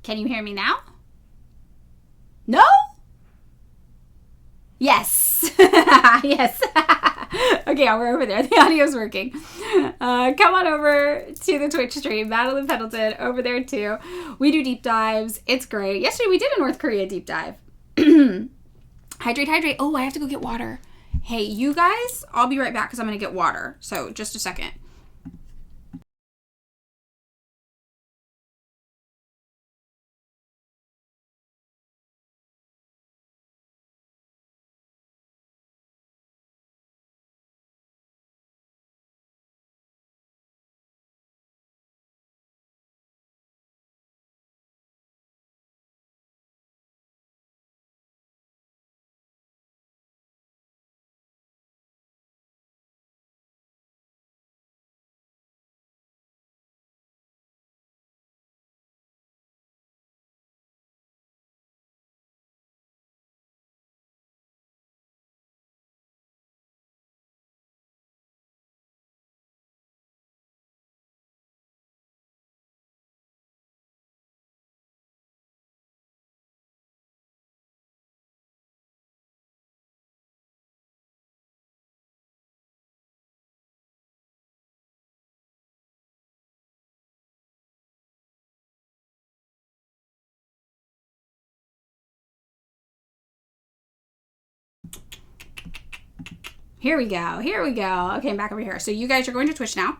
Can you hear me now? No? Yes. Yes. Okay, we're over there. The audio's working. Come on over to the Twitch stream. Madeline Pendleton over there too. We do deep dives. It's great. Yesterday we did a North Korea deep dive. Hydrate. Oh, I have to go get water. Hey, you guys, I'll be right back because I'm going to get water. So just a second. Here we go. Okay, I'm back over here. So you guys are going to Twitch now.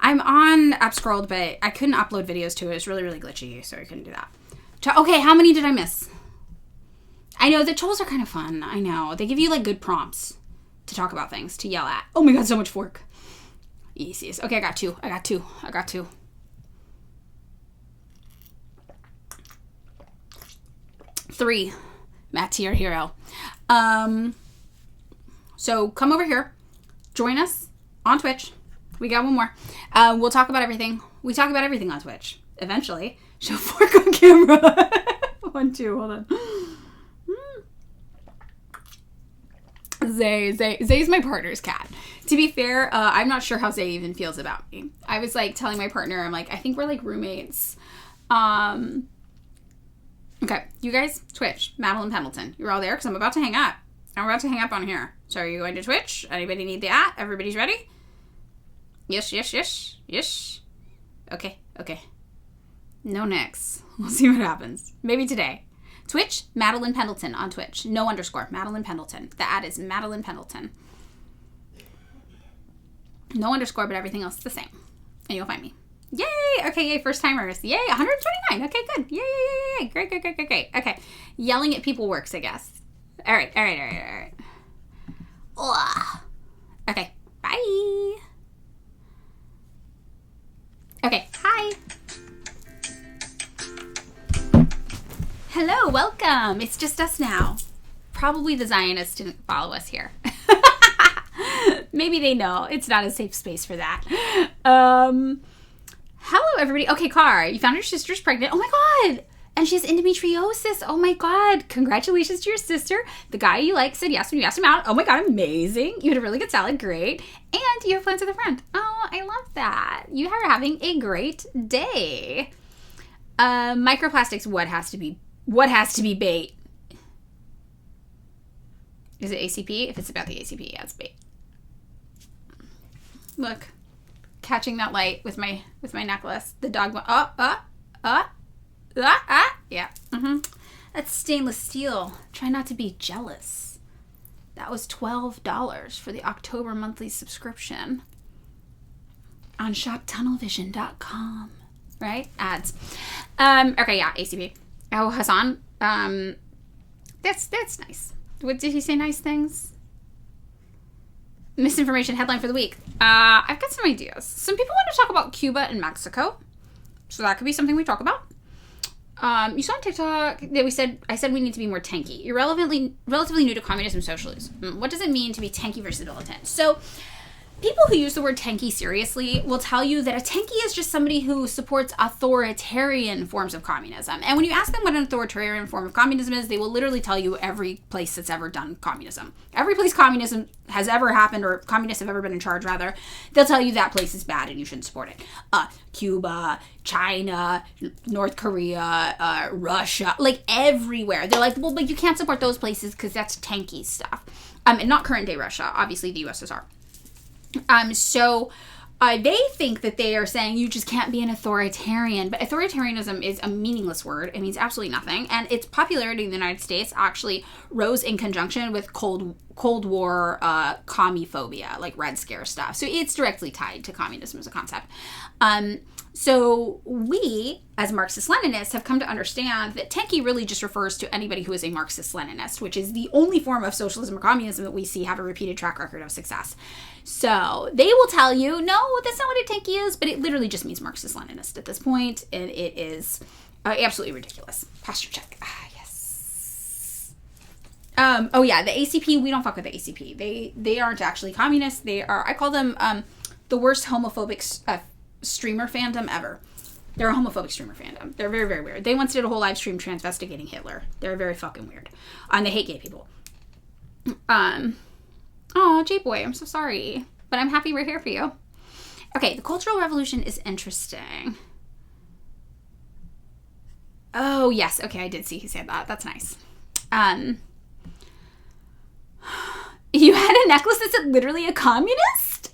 I'm on Upscrolled, but I couldn't upload videos to it. It's really, really glitchy, so I couldn't do that. Okay, how many did I miss? I know, the trolls are kind of fun. I know. They give you, like, good prompts to talk about things, to yell at. Oh my god, so much fork. Easiest. Okay, I got two. 3. Matt's your hero. So come over here. Join us on Twitch. We got one more. We'll talk about everything. We talk about everything on Twitch. Eventually. Show fork on camera. 1, 2, hold on. Zay's my partner's cat. To be fair, I'm not sure how Zay even feels about me. I was like telling my partner, I'm like, I think we're like roommates. Okay, you guys, Twitch, Madeline Pendleton. You're all there because I'm about to hang up. I'm about to hang up on here. So are you going to Twitch? Anybody need the at? Everybody's ready? Yes. Okay. No next. We'll see what happens. Maybe today. Twitch, Madeline Pendleton on Twitch. No underscore, Madeline Pendleton. The ad is Madeline Pendleton. No underscore, but everything else is the same. And you'll find me. Yay! Okay, yay, first timers. Yay, 129. Okay, good. Yay. Great. Okay. Yelling at people works, I guess. All right. Ugh. Okay, bye. Okay, hi. Hello, welcome. It's just us now. Probably the Zionists didn't follow us here. Maybe they know. It's not a safe space for that. Hello, everybody. Okay, Car, you found your sister's pregnant. Oh, my God. And she has endometriosis. Oh, my God. Congratulations to your sister. The guy you like said yes when you asked him out. Oh, my God. Amazing. You had a really good salad. Great. And you have plans with a friend. Oh, I love that. You are having a great day. Microplastics. What has to be bait? Is it ACP? If it's about the ACP, yeah, it's bait. Look. Catching that light with my necklace. The dog went, yeah. That's stainless steel. Try not to be jealous. That was $12 for the October monthly subscription on shoptunnelvision.com. Right? Ads. Okay, yeah, ACP. Oh, Hassan. That's nice. What did he say? Nice things? Misinformation headline for the week. I've got some ideas. Some people want to talk about Cuba and Mexico. So that could be something we talk about. You saw on TikTok that I said we need to be more tanky. You're relatively new to communism socialism. What does it mean to be tanky versus militant? So People who use the word tanky seriously will tell you that a tanky is just somebody who supports authoritarian forms of communism. And when you ask them what an authoritarian form of communism is, they will literally tell you every place that's ever done communism. Every place communism has ever happened, or communists have ever been in charge, rather, they'll tell you that place is bad and you shouldn't support it. Cuba, China, North Korea, Russia, like everywhere. They're like, well, but you can't support those places because that's tanky stuff. And not current day Russia, obviously the USSR. So they think that they are saying you just can't be an authoritarian, but authoritarianism is a meaningless word. It means absolutely nothing. And its popularity in the United States actually rose in conjunction with Cold War commophobia, like Red Scare stuff. So it's directly tied to communism as a concept. So we, as Marxist-Leninists, have come to understand that tanky really just refers to anybody who is a Marxist-Leninist, which is the only form of socialism or communism that we see have a repeated track record of success. So they will tell you, no, that's not what a tanky is, but it literally just means Marxist-Leninist at this point, and it is absolutely ridiculous. Posture check. Yes. Oh yeah, the ACP, we don't fuck with the ACP. They aren't actually communists. They are, I call them the worst homophobic streamer fandom ever. They're a homophobic streamer fandom. They're very, very weird. They once did a whole live stream transvestigating Hitler. They're very fucking weird. And they hate gay people. Oh, J-Boy, I'm so sorry. But I'm happy we're here for you. Okay, the Cultural Revolution is interesting. Oh, yes. Okay, I did see he said that. That's nice. You had a necklace that said literally a communist?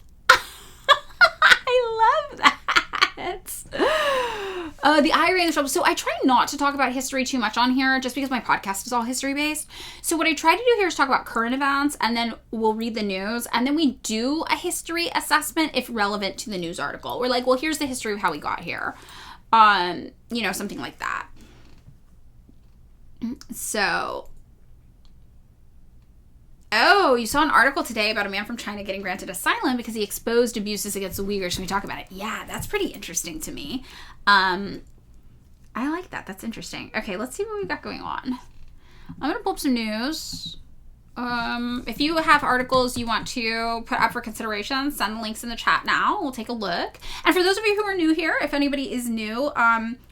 I love that. The IRA and the trouble. So I try not to talk about history too much on here just because my podcast is all history based. So what I try to do here is talk about current events, and then we'll read the news, and then we do a history assessment if relevant to the news article. We're like, well, here's the history of how we got here. Something like that. So... Oh, you saw an article today about a man from China getting granted asylum because he exposed abuses against the Uyghurs. Should we talk about it? Yeah, that's pretty interesting to me. I like that. That's interesting. Okay, let's see what we got going on. I'm going to pull up some news. If you have articles you want to put up for consideration, send the links in the chat now. We'll take a look. And for those of you who are new here, if anybody is new,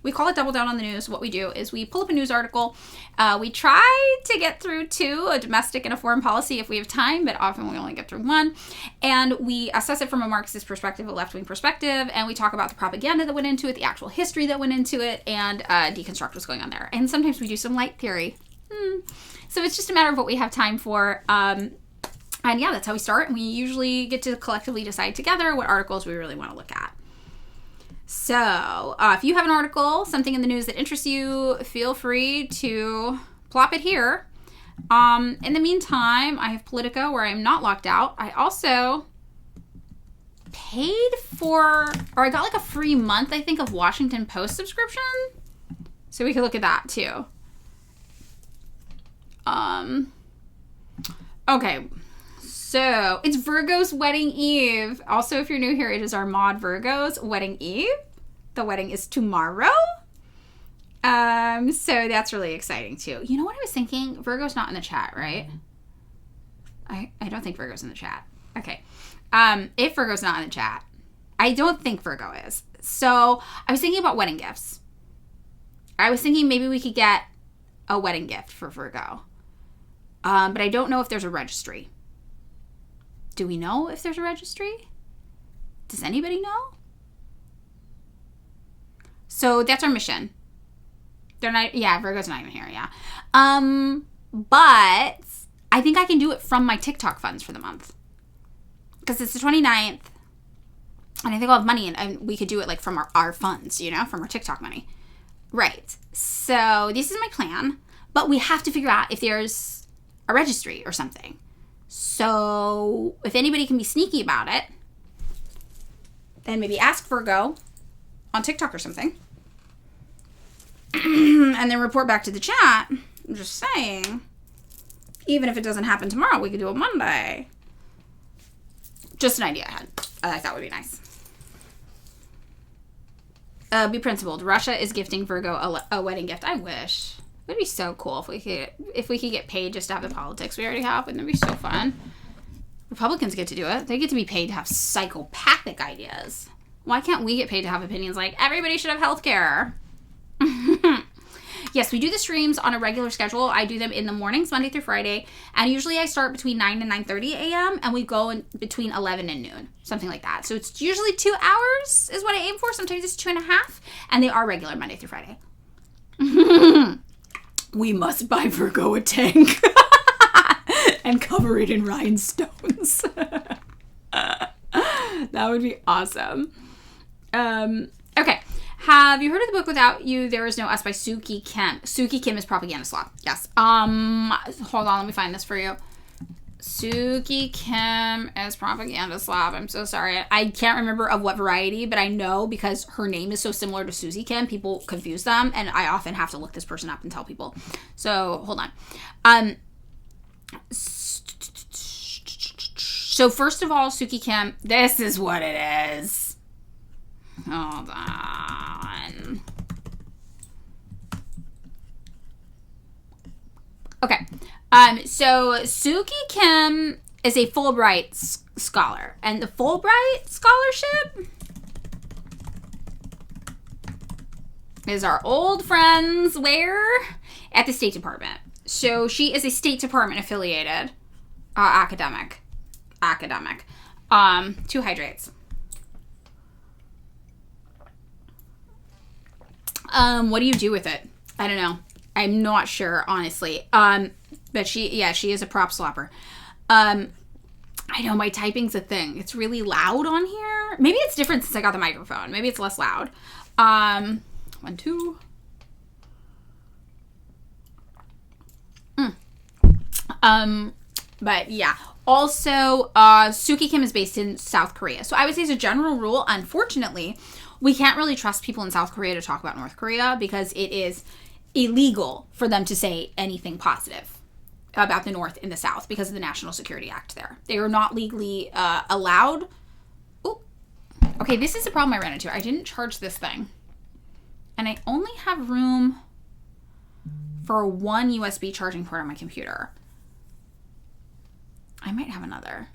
we call it Double Down on the News. What we do is we pull up a news article. We try to get through two, a domestic and a foreign policy if we have time, but often we only get through one. And we assess it from a Marxist perspective, a left-wing perspective, and we talk about the propaganda that went into it, the actual history that went into it, and deconstruct what's going on there. And sometimes we do some light theory. So it's just a matter of what we have time for. And yeah, that's how we start. And we usually get to collectively decide together what articles we really want to look at. So if you have an article, something in the news that interests you, feel free to plop it here. In the meantime, I have Politico where I'm not locked out. I also paid for, or I got like a free month, I think, of Washington Post subscription. So we could look at that too. Okay, so it's Virgo's wedding eve. Also, if you're new here, it is our mod Virgo's wedding eve. The wedding is tomorrow. So that's really exciting too. You know what I was thinking? Virgo's not in the chat, right? I don't think Virgo's in the chat. Okay. If Virgo's not in the chat, I don't think Virgo is. So I was thinking about wedding gifts. I was thinking maybe we could get a wedding gift for Virgo. But I don't know if there's a registry. Do we know if there's a registry? Does anybody know? So that's our mission. They're not, yeah, Virgo's not even here, yeah. But I think I can do it from my TikTok funds for the month. Because it's the 29th. And I think I'll have money, and we could do it like from our funds, from our TikTok money. Right. So this is my plan. But we have to figure out if there's a registry or something. So if anybody can be sneaky about it, then maybe ask Virgo on TikTok or something. And then report back to the chat. I'm just saying. Even if it doesn't happen tomorrow, we could do it Monday. Just an idea I had. I thought would be nice. Be principled. Russia is gifting Virgo a wedding gift. I wish. It would be so cool if we could get paid just to have the politics we already have. Wouldn't it be so fun? Republicans get to do it. They get to be paid to have psychopathic ideas. Why can't we get paid to have opinions like everybody should have health care? Yes, we do the streams on a regular schedule. I do them in the mornings, Monday through Friday. And usually I start between 9 and 9:30 a.m. And we go in between 11 and noon. Something like that. So it's usually 2 hours is what I aim for. Sometimes it's 2.5. And they are regular Monday through Friday. We must buy Virgo a tank. And cover it in rhinestones. That would be awesome. Okay. Have you heard of the book Without You, There Is No Us by Suki Kim? Suki Kim is propaganda slob. Yes. Hold on. Let me find this for you. Suki Kim is propaganda slob. I'm so sorry. I can't remember of what variety, but I know because her name is so similar to Susie Kim, people confuse them, and I often have to look this person up and tell people. So, hold on. So first of all, Suki Kim, this is what it is. Hold on. Okay. So Suki Kim is a Fulbright scholar, and the Fulbright scholarship is our old friends where? At the State Department. So she is a State Department affiliated academic. 2 hydrates. What do you do with it? I don't know. I'm not sure, honestly. But she is a prop slopper. I know my typing's a thing. It's really loud on here. Maybe it's different since I got the microphone. Maybe it's less loud. 1, 2. But yeah. Also, Suki Kim is based in South Korea. So I would say as a general rule, unfortunately, we can't really trust people in South Korea to talk about North Korea because it is illegal for them to say anything positive about the North and the South because of the National Security Act there. They are not legally allowed. Ooh. Okay, this is the problem I ran into. I didn't charge this thing. And I only have room for 1 USB charging port on my computer. I might have another,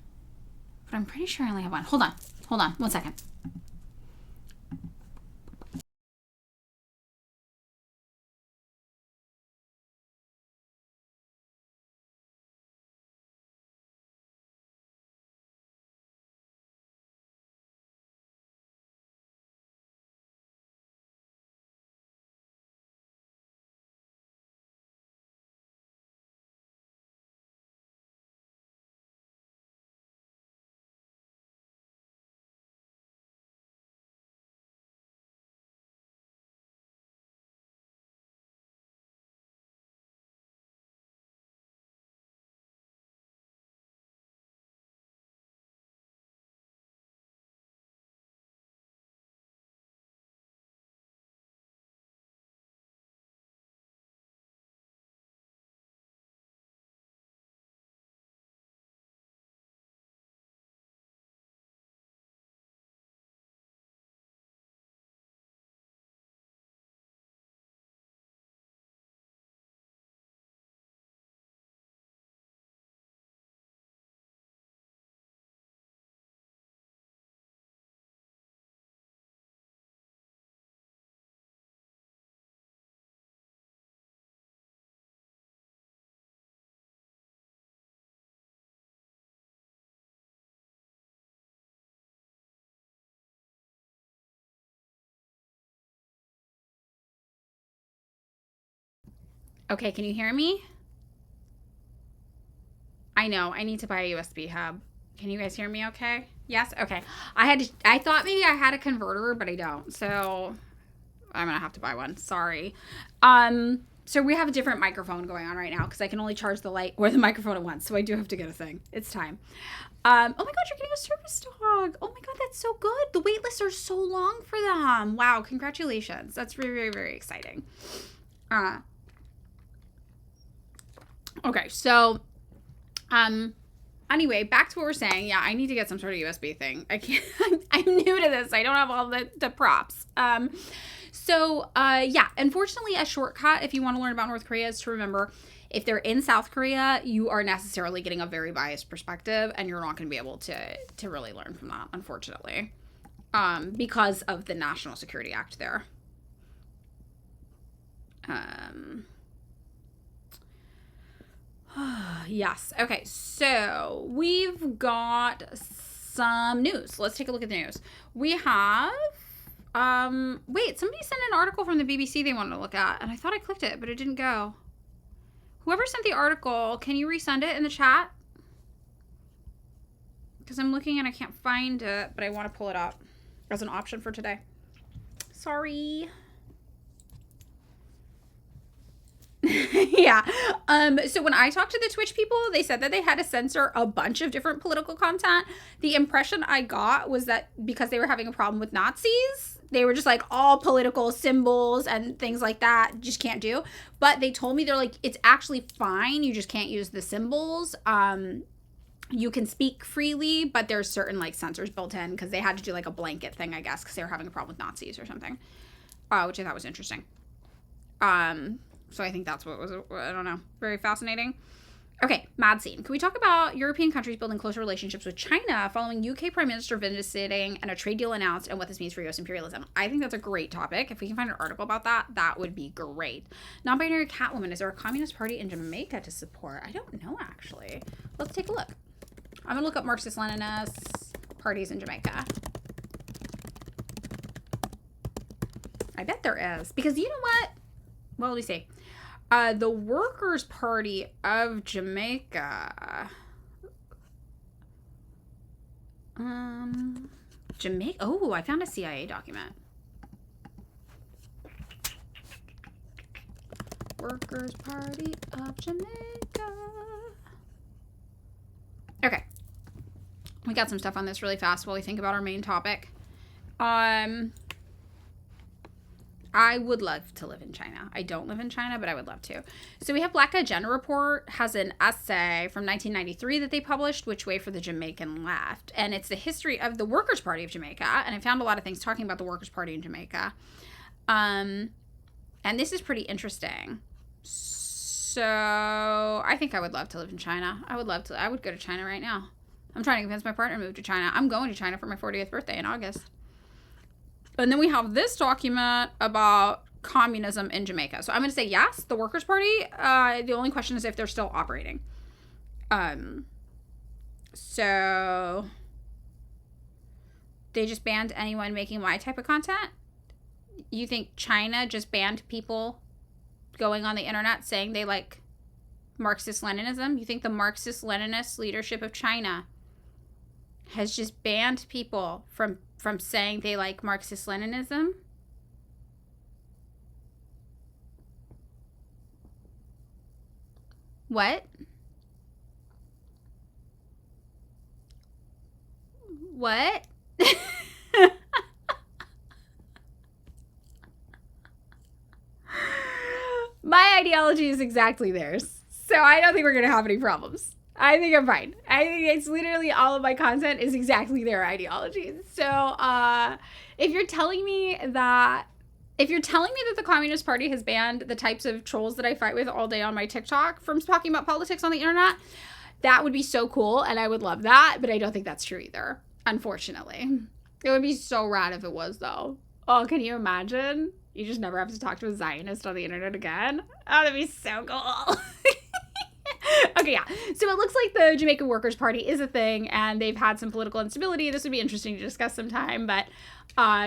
but I'm pretty sure I only have one. Hold on. 1 second. Okay, can you hear me? I know, I need to buy a USB hub. Can you guys hear me okay? Yes? Okay. I thought maybe I had a converter, but I don't. So I'm going to have to buy one. Sorry. So we have a different microphone going on right now because I can only charge the light or the microphone at once. So I do have to get a thing. It's time. Oh my God, you're getting a service dog. Oh my God, that's so good. The wait lists are so long for them. Wow, congratulations. That's very, very, very exciting. Okay, so anyway, back to what we're saying. Yeah, I need to get some sort of USB thing. I can't I'm new to this. I don't have all the props. Yeah, unfortunately a shortcut if you want to learn about North Korea is to remember if they're in South Korea, you are necessarily getting a very biased perspective, and you're not going to be able to really learn from that, unfortunately, because of the National Security Act there. Yes. Okay, so we've got some news. Let's take a look at the news. We have wait, somebody sent an article from the BBC they wanted to look at, and I thought I clicked it, but it didn't go. Whoever sent the article, can you resend it in the chat? Because I'm looking and I can't find it, but I want to pull it up as an option for today. Sorry. Yeah. So when I talked to the Twitch people, they said that they had to censor a bunch of different political content. The impression I got was that because they were having a problem with Nazis, they were just like, all political symbols and things like that just can't do. But they told me, they're like, it's actually fine. You just can't use the symbols. You can speak freely, but there's certain like censors built in because they had to do like a blanket thing, I guess, because they were having a problem with Nazis or something, which I thought was interesting. So I think that's what was, I don't know, very fascinating. Okay, mad scene. Can we talk about European countries building closer relationships with China following UK Prime Minister visiting and a trade deal announced, and what this means for US imperialism? I think that's a great topic. If we can find an article about that, that would be great. Non-binary Catwoman. Is there a communist party in Jamaica to support? I don't know, actually. Let's take a look. I'm going to look up Marxist-Leninist parties in Jamaica. I bet there is. Because you know what? Well, let me see. The Workers' Party of Jamaica. Jamaica. Oh, I found a CIA document. Workers' Party of Jamaica. Okay. We got some stuff on this really fast while we think about our main topic. I would love to live in China. I don't live in China, but I would love to. So we have Black Agenda Report has an essay from 1993 that they published, Which Way for the Jamaican Left. And it's the history of the Workers' Party of Jamaica. And I found a lot of things talking about the Workers' Party in Jamaica. And this is pretty interesting. So I think I would love to live in China. I would go to China right now. I'm trying to convince my partner to move to China. I'm going to China for my 40th birthday in August. And then we have this document about communism in Jamaica. So I'm going to say yes, the Workers' Party. The only question is if they're still operating. So they just banned anyone making my type of content? You think China just banned people going on the internet saying they like Marxist-Leninism? You think the Marxist-Leninist leadership of China has just banned people from saying they like Marxist-Leninism? What? What? My ideology is exactly theirs. So I don't think we're going to have any problems. I think I'm fine. I think it's literally all of my content is exactly their ideology. So if you're telling me that the Communist Party has banned the types of trolls that I fight with all day on my TikTok from talking about politics on the internet, that would be so cool and I would love that. But I don't think that's true either, unfortunately. It would be so rad if it was, though. Oh, can you imagine? You just never have to talk to a Zionist on the internet again. Oh, that'd be so cool. Okay, yeah. So it looks like the Jamaican Workers' Party is a thing, and they've had some political instability. This would be interesting to discuss sometime, but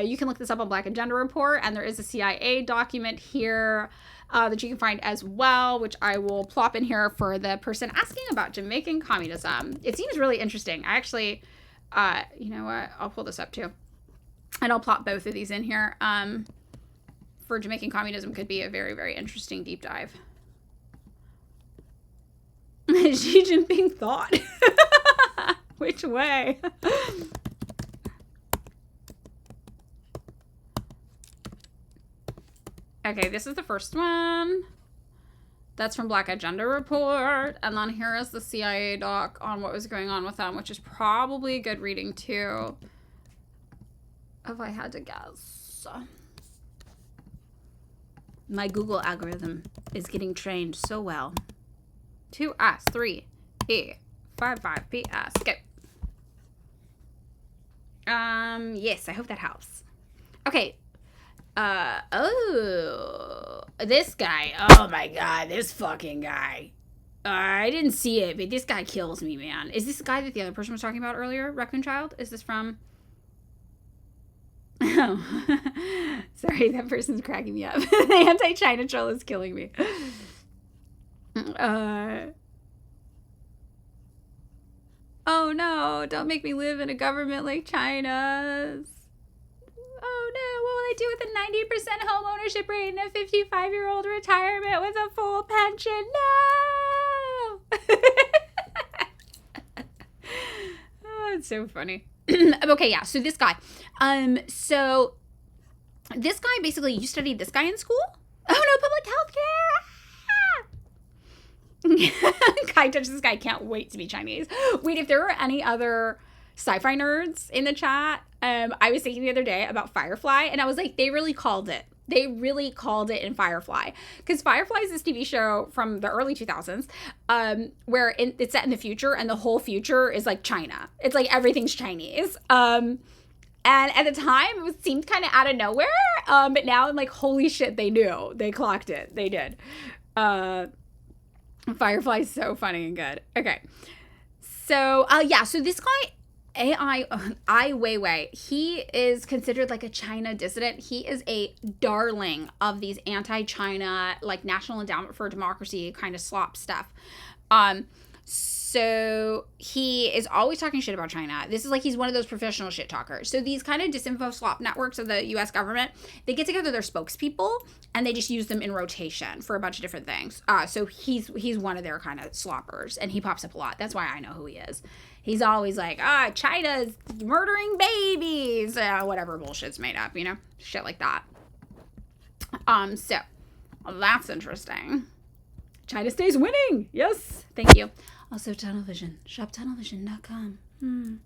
you can look this up on Black Agenda Report, and there is a CIA document here that you can find as well, which I will plop in here for the person asking about Jamaican communism. It seems really interesting. I actually, you know what? I'll pull this up too, and I'll plop both of these in here. For Jamaican communism could be a very, very interesting deep dive. Xi Jinping thought. Which way? Okay, this is the first one. That's from Black Agenda Report. And then here is the CIA doc on what was going on with them, which is probably good reading too, if I had to guess. My Google algorithm is getting trained so well. 2S, 3E, 55PS. Go. Yes, I hope that helps. Okay. This guy. Oh my god, this fucking guy. I didn't see it, but this guy kills me, man. Is this the guy that the other person was talking about earlier? Raccoon Child? Is this from... Oh. Sorry, that person's cracking me up. The anti-China troll is killing me. Oh no, don't make me live in a government like China's. Oh no, what will I do with a 90% home ownership rate and a 55-year-old retirement with a full pension? No! Oh, it's so funny. Okay, yeah, so this guy. So this guy, basically, you studied this guy in school? Oh no, public health care! Kai touches this guy. Can't wait to be Chinese. Wait, if there were any other sci-fi nerds in the chat, I was thinking the other day about Firefly, and I was like, they really called it. They really called it in Firefly. Because Firefly is this TV show from the early 2000s where it's set in the future, and the whole future is like China. It's like everything's Chinese. And at the time, it seemed kind of out of nowhere. But now I'm like, holy shit, they knew. They clocked it. They did. Firefly's so funny and good. Okay. So, so this guy, Ai Weiwei, he is considered like a China dissident. He is a darling of these anti-China, like National Endowment for Democracy kind of slop stuff. So he is always talking shit about China. This is like, he's one of those professional shit talkers. So these kind of disinfo slop networks of the US government, they get together their spokespeople and they just use them in rotation for a bunch of different things. So he's one of their kind of sloppers, and he pops up a lot. That's why I know who he is. He's always like, China's murdering babies, whatever bullshit's made up, you know, shit like that. So that's interesting. China stays winning. Yes. Thank you. Also, Tunnel Vision. ShopTunnelVision.com.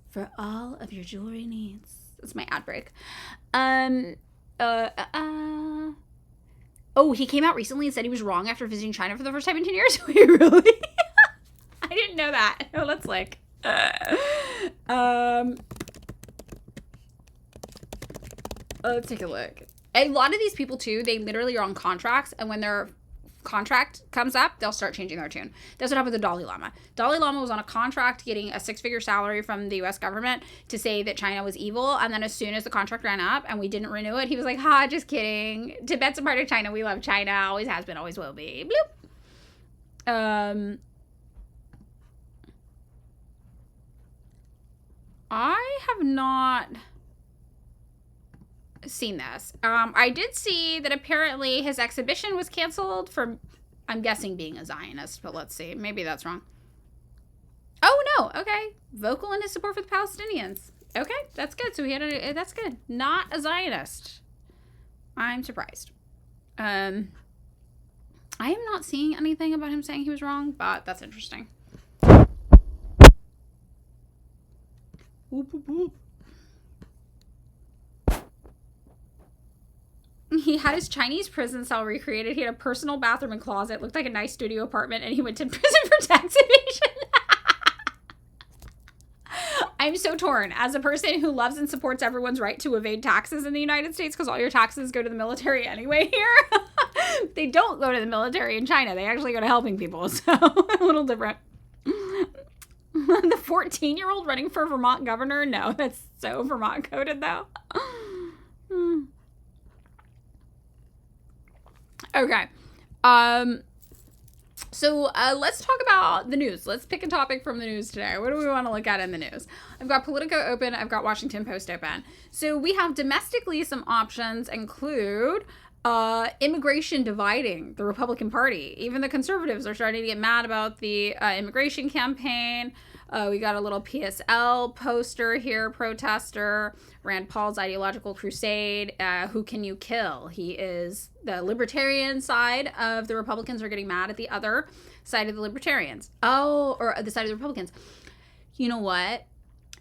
For all of your jewelry needs. That's my ad break. Oh, he came out recently and said he was wrong after visiting China for the first time in 10 years. Wait, really? I didn't know that. Oh, let's look. Let's take a look. A lot of these people, too, they literally are on contracts, and when their contract comes up, they'll start changing their tune. That's what happened with the Dalai Lama. Dalai Lama was on a contract getting a 6-figure salary from the US government to say that China was evil, and then as soon as the contract ran up and we didn't renew it, he was like, just kidding. Tibet's a part of China. We love China. Always has been, always will be. Bloop. I have not seen this. I did see that apparently his exhibition was canceled for, I'm guessing, being a Zionist, but let's see. Maybe that's wrong. Oh, no. Okay. Vocal in his support for the Palestinians. Okay. That's good. So that's good. Not a Zionist. I'm surprised. I am not seeing anything about him saying he was wrong, but that's interesting. Whoop, whoop, whoop. He had his Chinese prison cell recreated. He had a personal bathroom and closet. Looked like a nice studio apartment, and he went to prison for tax evasion. I'm so torn. As a person who loves and supports everyone's right to evade taxes in the United States, because all your taxes go to the military anyway here. They don't go to the military in China. They actually go to helping people, so a little different. The 14-year-old running for Vermont governor? No, that's so Vermont coded, though. Okay. So let's talk about the news. Let's pick a topic from the news today. What do we want to look at in the news? I've got Politico open. I've got Washington Post open. So we have domestically, some options include immigration dividing the Republican Party. Even the conservatives are starting to get mad about the immigration campaign. We got a little PSL poster here, protester, Rand Paul's ideological crusade. Who can you kill? He is the libertarian side of the Republicans are getting mad at the other side of the libertarians. Oh, or the side of the Republicans. You know what?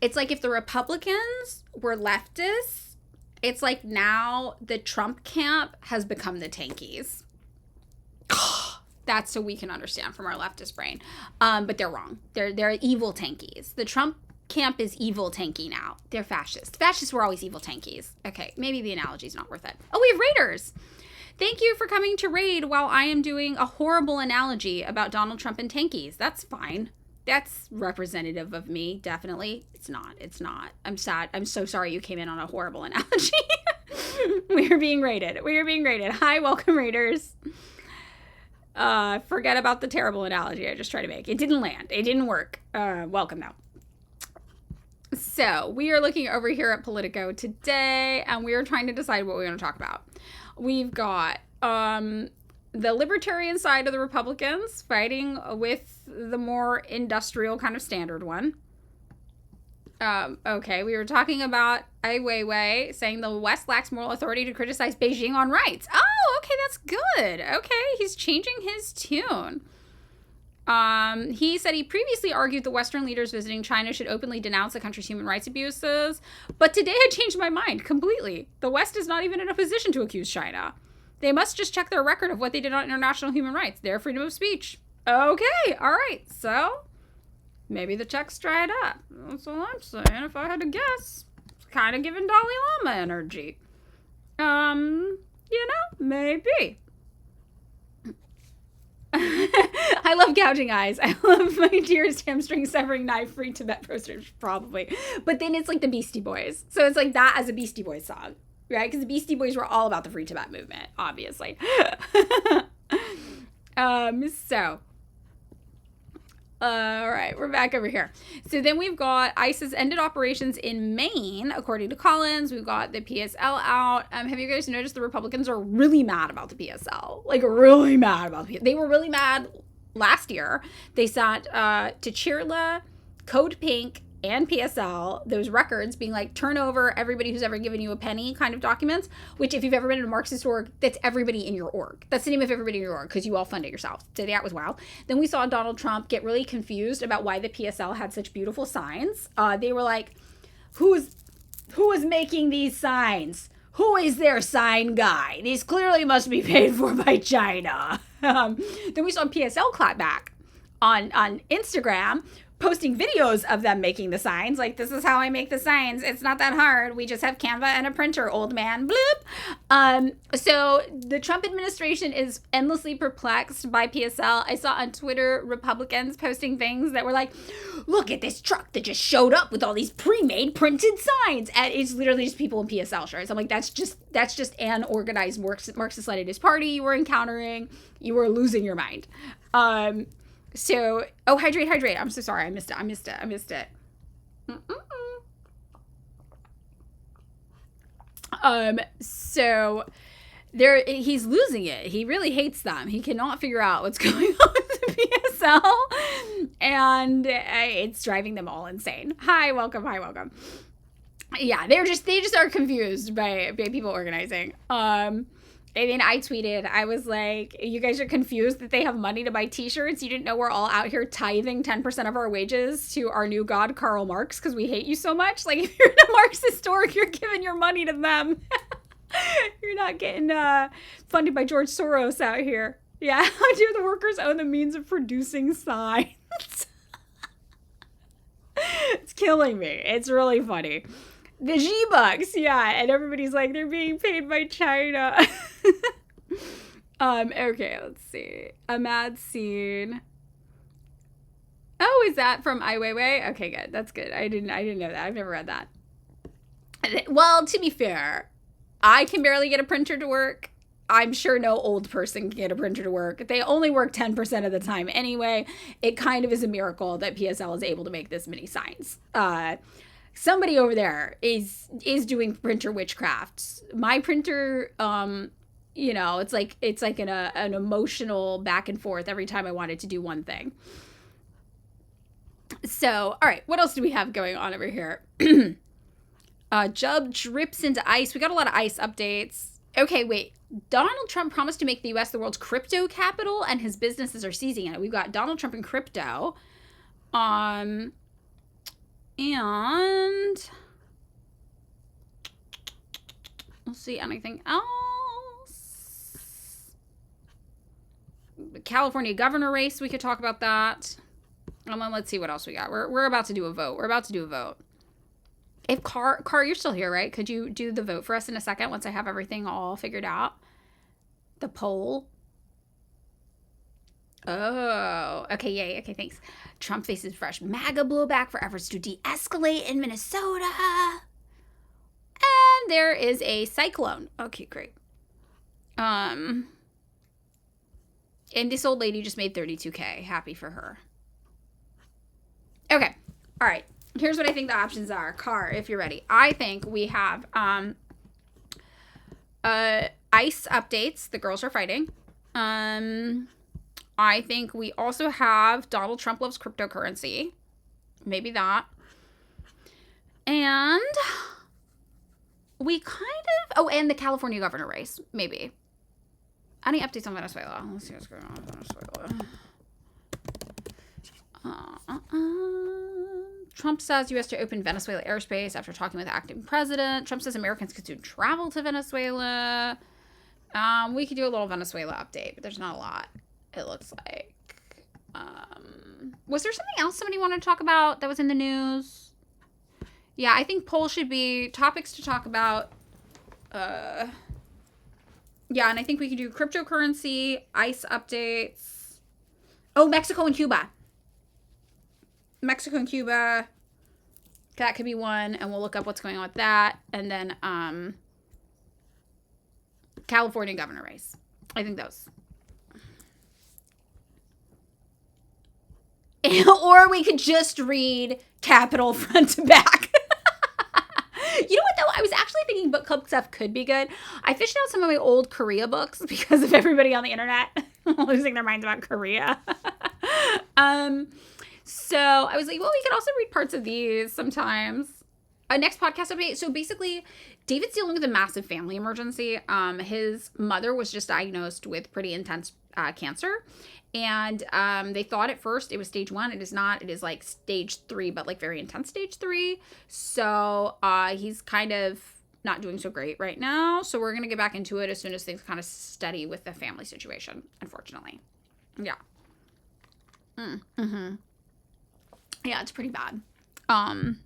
It's like if the Republicans were leftists, it's like now the Trump camp has become the tankies. That's so we can understand from our leftist brain. But they're wrong. They're evil tankies. The Trump camp is evil tanky now. They're fascist. Fascists were always evil tankies. Okay, maybe the analogy's not worth it. Oh, we have raiders. Thank you for coming to raid while I am doing a horrible analogy about Donald Trump and tankies. That's fine. That's representative of me, definitely. It's not. I'm sad. I'm so sorry you came in on a horrible analogy. We are being raided. Hi, welcome, raiders. Forget about the terrible analogy I just tried to make. It didn't land. It didn't work. Welcome, though. So, we are looking over here at Politico today, and we are trying to decide what we want to talk about. We've got the libertarian side of the Republicans fighting with the more industrial kind of standard one. Okay, we were talking about Ai Weiwei saying the West lacks moral authority to criticize Beijing on rights. Oh, okay, that's good. Okay, he's changing his tune. He said he previously argued the Western leaders visiting China should openly denounce the country's human rights abuses, but today I changed my mind completely. The West is not even in a position to accuse China. They must just check their record of what they did on international human rights, their freedom of speech. Okay, all right, so maybe the checks dried up. That's all I'm saying, if I had to guess. It's kind of giving Dalai Lama energy. Maybe. I love gouging eyes. I love my dearest hamstring severing knife free Tibet posters, probably. But then it's like the Beastie Boys. So it's like that as a Beastie Boys song, right? Because the Beastie Boys were all about the free Tibet movement, obviously. All right, we're back over here. So then we've got ISIS ended operations in Maine, according to Collins. We've got the PSL out. Have you guys noticed the Republicans are really mad about the PSL? Like, really mad about the PSL. They were really mad last year. They sent to Chirla, Code Pink, and PSL those records being like, turn over everybody who's ever given you a penny kind of documents, which if you've ever been in a Marxist org, that's everybody in your org. That's the name of everybody in your org because you all fund it yourself. So that was wild. Then we saw Donald Trump get really confused about why the PSL had such beautiful signs. They were like, who is making these signs? Who is their sign guy? These clearly must be paid for by China. Then we saw PSL clap back on Instagram, posting videos of them making the signs. Like, this is how I make the signs. It's not that hard. We just have Canva and a printer, old man. Bloop. So the Trump administration is endlessly perplexed by PSL. I saw on Twitter Republicans posting things that were like, look at this truck that just showed up with all these pre-made printed signs. And it's literally just people in PSL shirts. I'm like, that's just an organized Marxist-Leninist party you were encountering. You were losing your mind. So, hydrate. I'm so sorry. I missed it. So he's losing it. He really hates them. He cannot figure out what's going on with the PSL, and it's driving them all insane. Hi, welcome. Yeah, they just are confused by people organizing. And then I tweeted, I was like, you guys are confused that they have money to buy t-shirts? You didn't know we're all out here tithing 10% of our wages to our new god, Karl Marx, because we hate you so much? Like, if you're in a Marxist org, you're giving your money to them. You're not getting funded by George Soros out here. Yeah, how do the workers own the means of producing signs? It's killing me. It's really funny. The G-Bucks, yeah, and everybody's like, they're being paid by China. Okay, let's see. A mad scene. Oh, is that from Ai Weiwei? Okay, good. That's good. I didn't know that. I've never read that. Well, to be fair, I can barely get a printer to work. I'm sure no old person can get a printer to work. They only work 10% of the time anyway. It kind of is a miracle that PSL is able to make this many signs. Somebody over there is doing printer witchcraft. My printer, it's like an emotional back and forth every time I wanted to do one thing. So, all right, what else do we have going on over here? Jub drips into ICE. We got a lot of ICE updates. Okay, wait. Donald Trump promised to make the U.S. the world's crypto capital, and his businesses are seizing it. We've got Donald Trump and crypto. And we'll see anything else. California governor race, we could talk about that. And then let's see what else we got. We're about to do a vote. If Car, you're still here, right? Could you do the vote for us in a second once I have everything all figured out? The poll. Oh, okay, yay. Okay, thanks. Trump faces fresh MAGA blowback for efforts to de-escalate in Minnesota. And there is a cyclone. Okay, great. And this old lady just made $32K. Happy for her. Okay, all right. Here's what I think the options are. Car, if you're ready. I think we have ICE updates. The girls are fighting. I think we also have Donald Trump loves cryptocurrency. Maybe that. And we kind of... Oh, and the California governor race. Maybe. Any updates on Venezuela? Let's see what's going on with Venezuela. Trump says U.S. to open Venezuela airspace after talking with the acting president. Trump says Americans could soon travel to Venezuela. We could do a little Venezuela update, but there's not a lot. It looks like. Was there something else somebody wanted to talk about that was in the news? Yeah, I think poll should be topics to talk about. Yeah, and I think we could do cryptocurrency, ICE updates. Oh, Mexico and Cuba. Mexico and Cuba. That could be one, and we'll look up what's going on with that. And then California governor race. I think those. Or we could just read Capital front to back. You know what, though? I was actually thinking book club stuff could be good. I fished out some of my old Korea books because of everybody on the internet losing their minds about Korea. So I was like, well, we could also read parts of these sometimes. Next podcast update. So basically, David's dealing with a massive family emergency. His mother was just diagnosed with pretty intense cancer. And they thought at first it was stage 1. It is not. It is like stage 3, but like very intense stage 3. So he's kind of not doing so great right now. So we're going to get back into it as soon as things kind of steady with the family situation, unfortunately. Yeah. Mm-hmm. Yeah, it's pretty bad. And,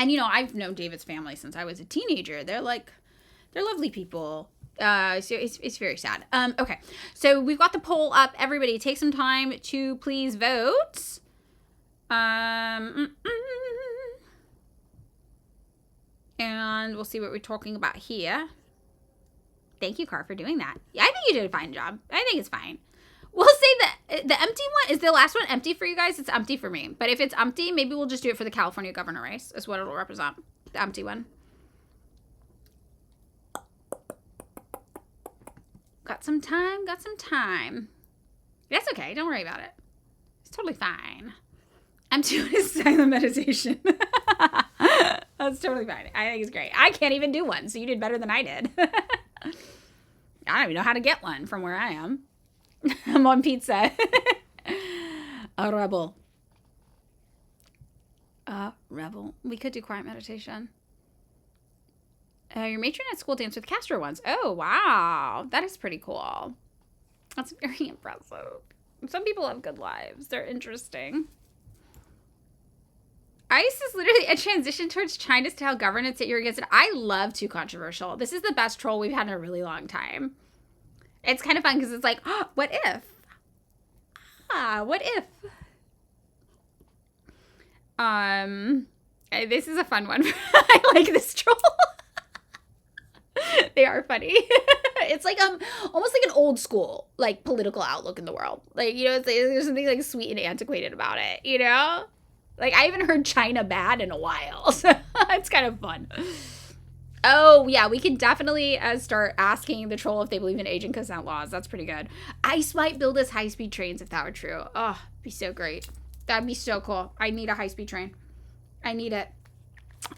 you know, I've known David's family since I was a teenager. They're lovely people. So it's very sad. Okay. So we've got the poll up. Everybody take some time to please vote. And we'll see what we're talking about here. Thank you, Car, for doing that. Yeah, I think you did a fine job. I think it's fine. We'll say that the empty one, is the last one empty for you guys? It's empty for me. But if it's empty, maybe we'll just do it for the California governor race. Is what it'll represent. The empty one. Got some time. That's okay. Don't worry about it. It's totally fine. Empty one is silent meditation. That's totally fine. I think it's great. I can't even do one, so you did better than I did. I don't even know how to get one from where I am. I'm on pizza. A rebel. We could do quiet meditation. Your matron at school danced with Castro once. Oh, wow. That is pretty cool. That's very impressive. Some people have good lives. They're interesting. ICE is literally a transition towards China-style governance that you're against it. I love Too Controversial. This is the best troll we've had in a really long time. It's kind of fun because it's like, oh, what if? What if? This is a fun one. I like this troll. They are funny. It's like almost like an old school like political outlook in the world. Like, you know, there's something like sweet and antiquated about it, you know? Like, I haven't heard China bad in a while, so it's kind of fun. Oh, yeah, we can definitely start asking the troll if they believe in agent consent laws. That's pretty good. ICE might build us high-speed trains if that were true. Oh, it'd be so great. That'd be so cool. I need a high-speed train. I need it.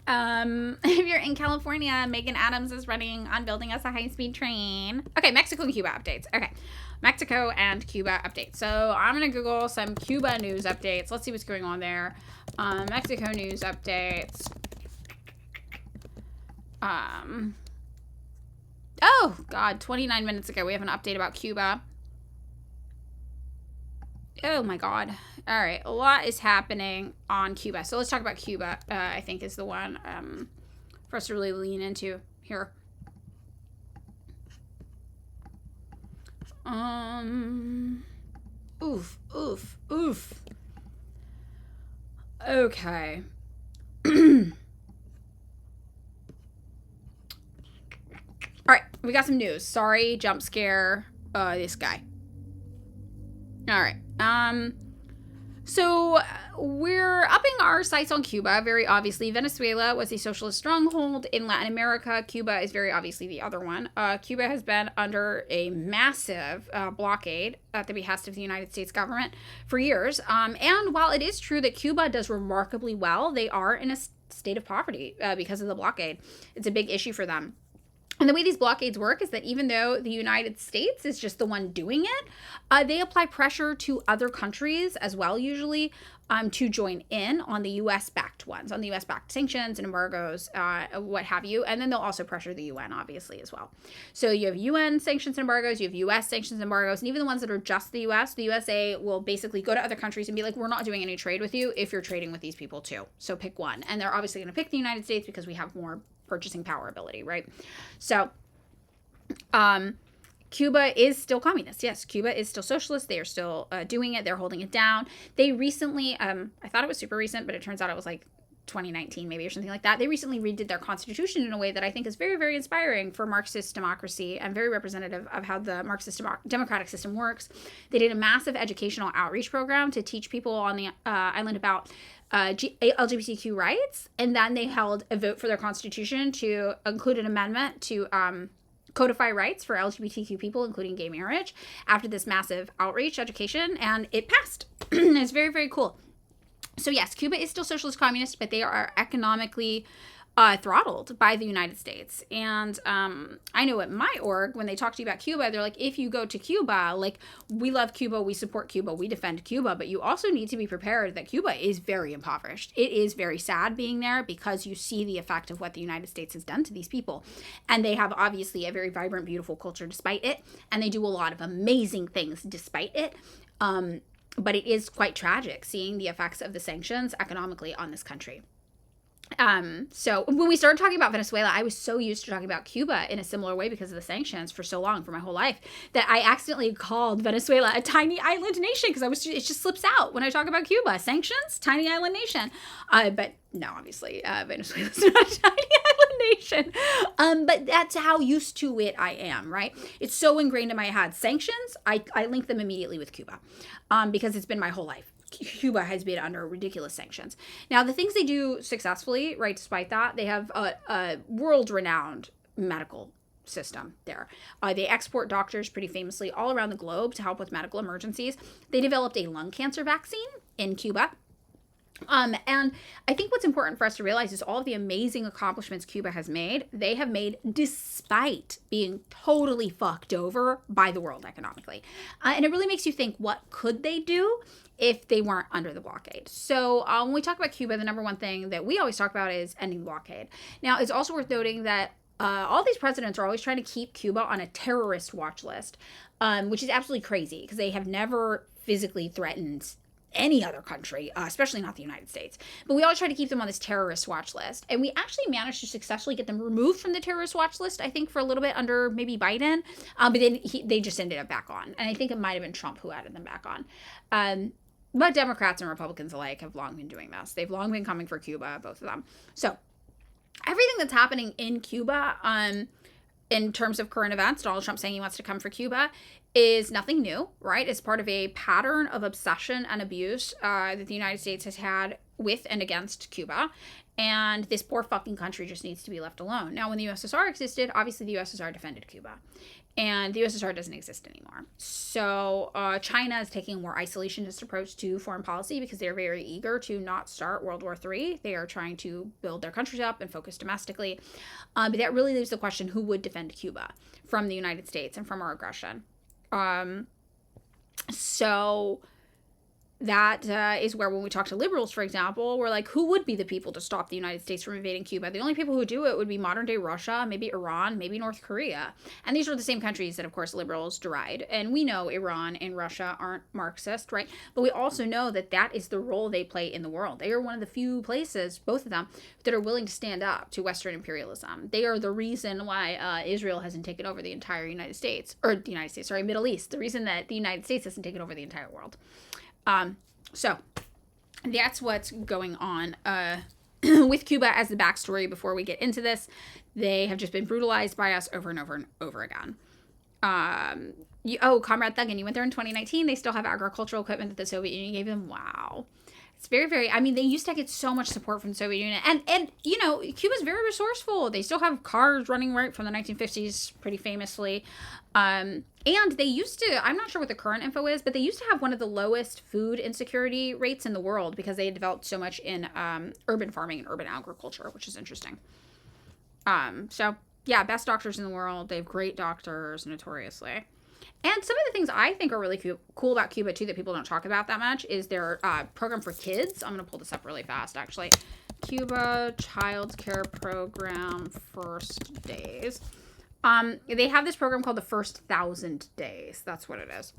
If you're in California, Megan Adams is running on building us a high-speed train. Okay, Mexico and Cuba updates. Okay, Mexico and Cuba updates. So I'm going to Google some Cuba news updates. Let's see what's going on there. Mexico news updates. Oh, God, 29 minutes ago, we have an update about Cuba. Oh my God. All right. A lot is happening on Cuba. So let's talk about Cuba, I think is the one for us to really lean into here. Oof, oof, oof. Okay. All right, we got some news. Sorry, jump scare. This guy. All right. So we're upping our sights on Cuba. Very obviously, Venezuela was a socialist stronghold in Latin America. Cuba is very obviously the other one. Cuba has been under a massive blockade at the behest of the United States government for years. And while it is true that Cuba does remarkably well, they are in a state of poverty because of the blockade. It's a big issue for them. And the way these blockades work is that even though the United States is just the one doing it, they apply pressure to other countries as well, usually, to join in on the U.S.-backed ones, on the U.S.-backed sanctions and embargoes, what have you. And then they'll also pressure the UN, obviously, as well. So you have UN sanctions and embargoes, you have U.S. sanctions and embargoes, and even the ones that are just the U.S., the USA will basically go to other countries and be like, we're not doing any trade with you if you're trading with these people too. So pick one. And they're obviously going to pick the United States because we have more purchasing power ability, right? So Cuba is still communist. Yes, Cuba is still socialist. They are still doing it. They're holding it down. They recently, I thought it was super recent, but it turns out it was like 2019 maybe or something like that. They recently redid their constitution in a way that I think is very, very inspiring for Marxist democracy and very representative of how the Marxist democratic system works. They did a massive educational outreach program to teach people on the island about LGBTQ rights, and then they held a vote for their constitution to include an amendment to codify rights for LGBTQ people, including gay marriage, after this massive outreach education, and it passed. It's very, very cool. So yes, Cuba is still socialist communist, but they are economically throttled by the United States. And I know at my org, when they talk to you about Cuba, they're like, if you go to Cuba, like, we love Cuba, we support Cuba, we defend Cuba, but you also need to be prepared that Cuba is very impoverished. It is very sad being there because you see the effect of what the United States has done to these people. And they have obviously a very vibrant, beautiful culture despite it, and they do a lot of amazing things despite it. But it is quite tragic seeing the effects of the sanctions economically on this country. So when we started talking about Venezuela, I was so used to talking about Cuba in a similar way because of the sanctions for so long, for my whole life, that I accidentally called Venezuela a tiny island nation because it just slips out when I talk about Cuba. Sanctions, tiny island nation. But no, obviously, Venezuela's not a tiny island nation. But that's how used to it I am, right? It's so ingrained in my head. Sanctions, I link them immediately with Cuba because it's been my whole life. Cuba has been under ridiculous sanctions. Now, the things they do successfully, right, despite that, they have a world-renowned medical system there. They export doctors pretty famously all around the globe to help with medical emergencies. They developed a lung cancer vaccine in Cuba. And I think what's important for us to realize is all of the amazing accomplishments Cuba has made, they have made despite being totally fucked over by the world economically. And it really makes you think, what could they do if they weren't under the blockade? So when we talk about Cuba, the number one thing that we always talk about is ending the blockade. Now, it's also worth noting that all these presidents are always trying to keep Cuba on a terrorist watch list, which is absolutely crazy because they have never physically threatened any other country, especially not the United States. But we always try to keep them on this terrorist watch list. And we actually managed to successfully get them removed from the terrorist watch list, I think, for a little bit under maybe Biden. But then they just ended up back on. And I think it might have been Trump who added them back on. But Democrats and Republicans alike have long been doing this. They've long been coming for Cuba, both of them. So everything that's happening in Cuba, in terms of current events, Donald Trump saying he wants to come for Cuba, is nothing new, right? It's part of a pattern of obsession and abuse that the United States has had with and against Cuba. And this poor fucking country just needs to be left alone. Now, when the USSR existed, obviously the USSR defended Cuba. And the USSR doesn't exist anymore. So China is taking a more isolationist approach to foreign policy because they're very eager to not start World War III. They are trying to build their countries up and focus domestically. But that really leaves the question, who would defend Cuba from the United States and from our aggression? So that is where, when we talk to liberals, for example, we're like, who would be the people to stop the United States from invading Cuba? The only people who would do it would be modern day Russia, maybe Iran, maybe North Korea. And these are the same countries that, of course, liberals deride. And we know Iran and Russia aren't Marxist, right? But we also know that that is the role they play in the world. They are one of the few places, both of them, that are willing to stand up to Western imperialism. They are the reason why Israel hasn't taken over the entire Middle East. The reason that the United States hasn't taken over the entire world. So that's what's going on with Cuba as the backstory. Before we get into this, they have just been brutalized by us over and over and over again. Comrade Thuggin, you went there in 2019. They still have agricultural equipment that the Soviet Union gave them. Wow. It's very, very, I mean, they used to get so much support from the Soviet Union. And you know, Cuba's very resourceful. They still have cars running right from the 1950s, pretty famously. And they used to, I'm not sure what the current info is, but they used to have one of the lowest food insecurity rates in the world because they had developed so much in urban farming and urban agriculture, which is interesting. So, yeah, best doctors in the world. They have great doctors, notoriously. And some of the things I think are really cool about Cuba, too, that people don't talk about that much, is their program for kids. I'm going to pull this up really fast, actually. Cuba Child Care Program First Days. They have this program called the First 1,000 Days. That's what it is.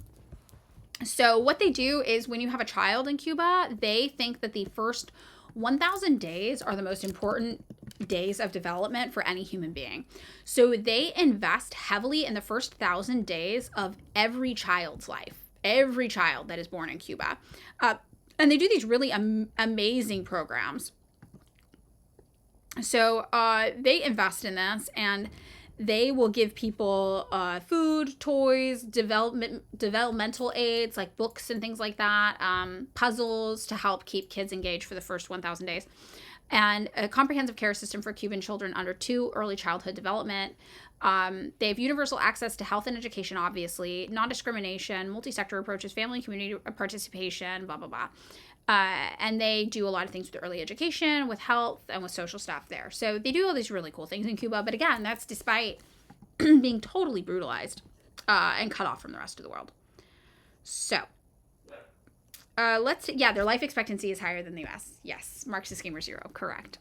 So what they do is when you have a child in Cuba, they think that the first 1,000 days are the most important days of development for any human being. So they invest heavily in the first 1,000 days of every child's life, every child that is born in Cuba. And they do these really amazing programs. So they invest in this, and they will give people food, toys, developmental aids like books and things like that, puzzles to help keep kids engaged for the first 1,000 days, and a comprehensive care system for Cuban children under 2, early childhood development. They have universal access to health and education, obviously, non-discrimination, multi-sector approaches, family and community participation, blah, blah, blah. And they do a lot of things with early education, with health, and with social stuff there. So they do all these really cool things in Cuba. But again, that's despite being totally brutalized and cut off from the rest of the world. So their life expectancy is higher than the U.S. Yes, Marxist Gamer Zero, correct.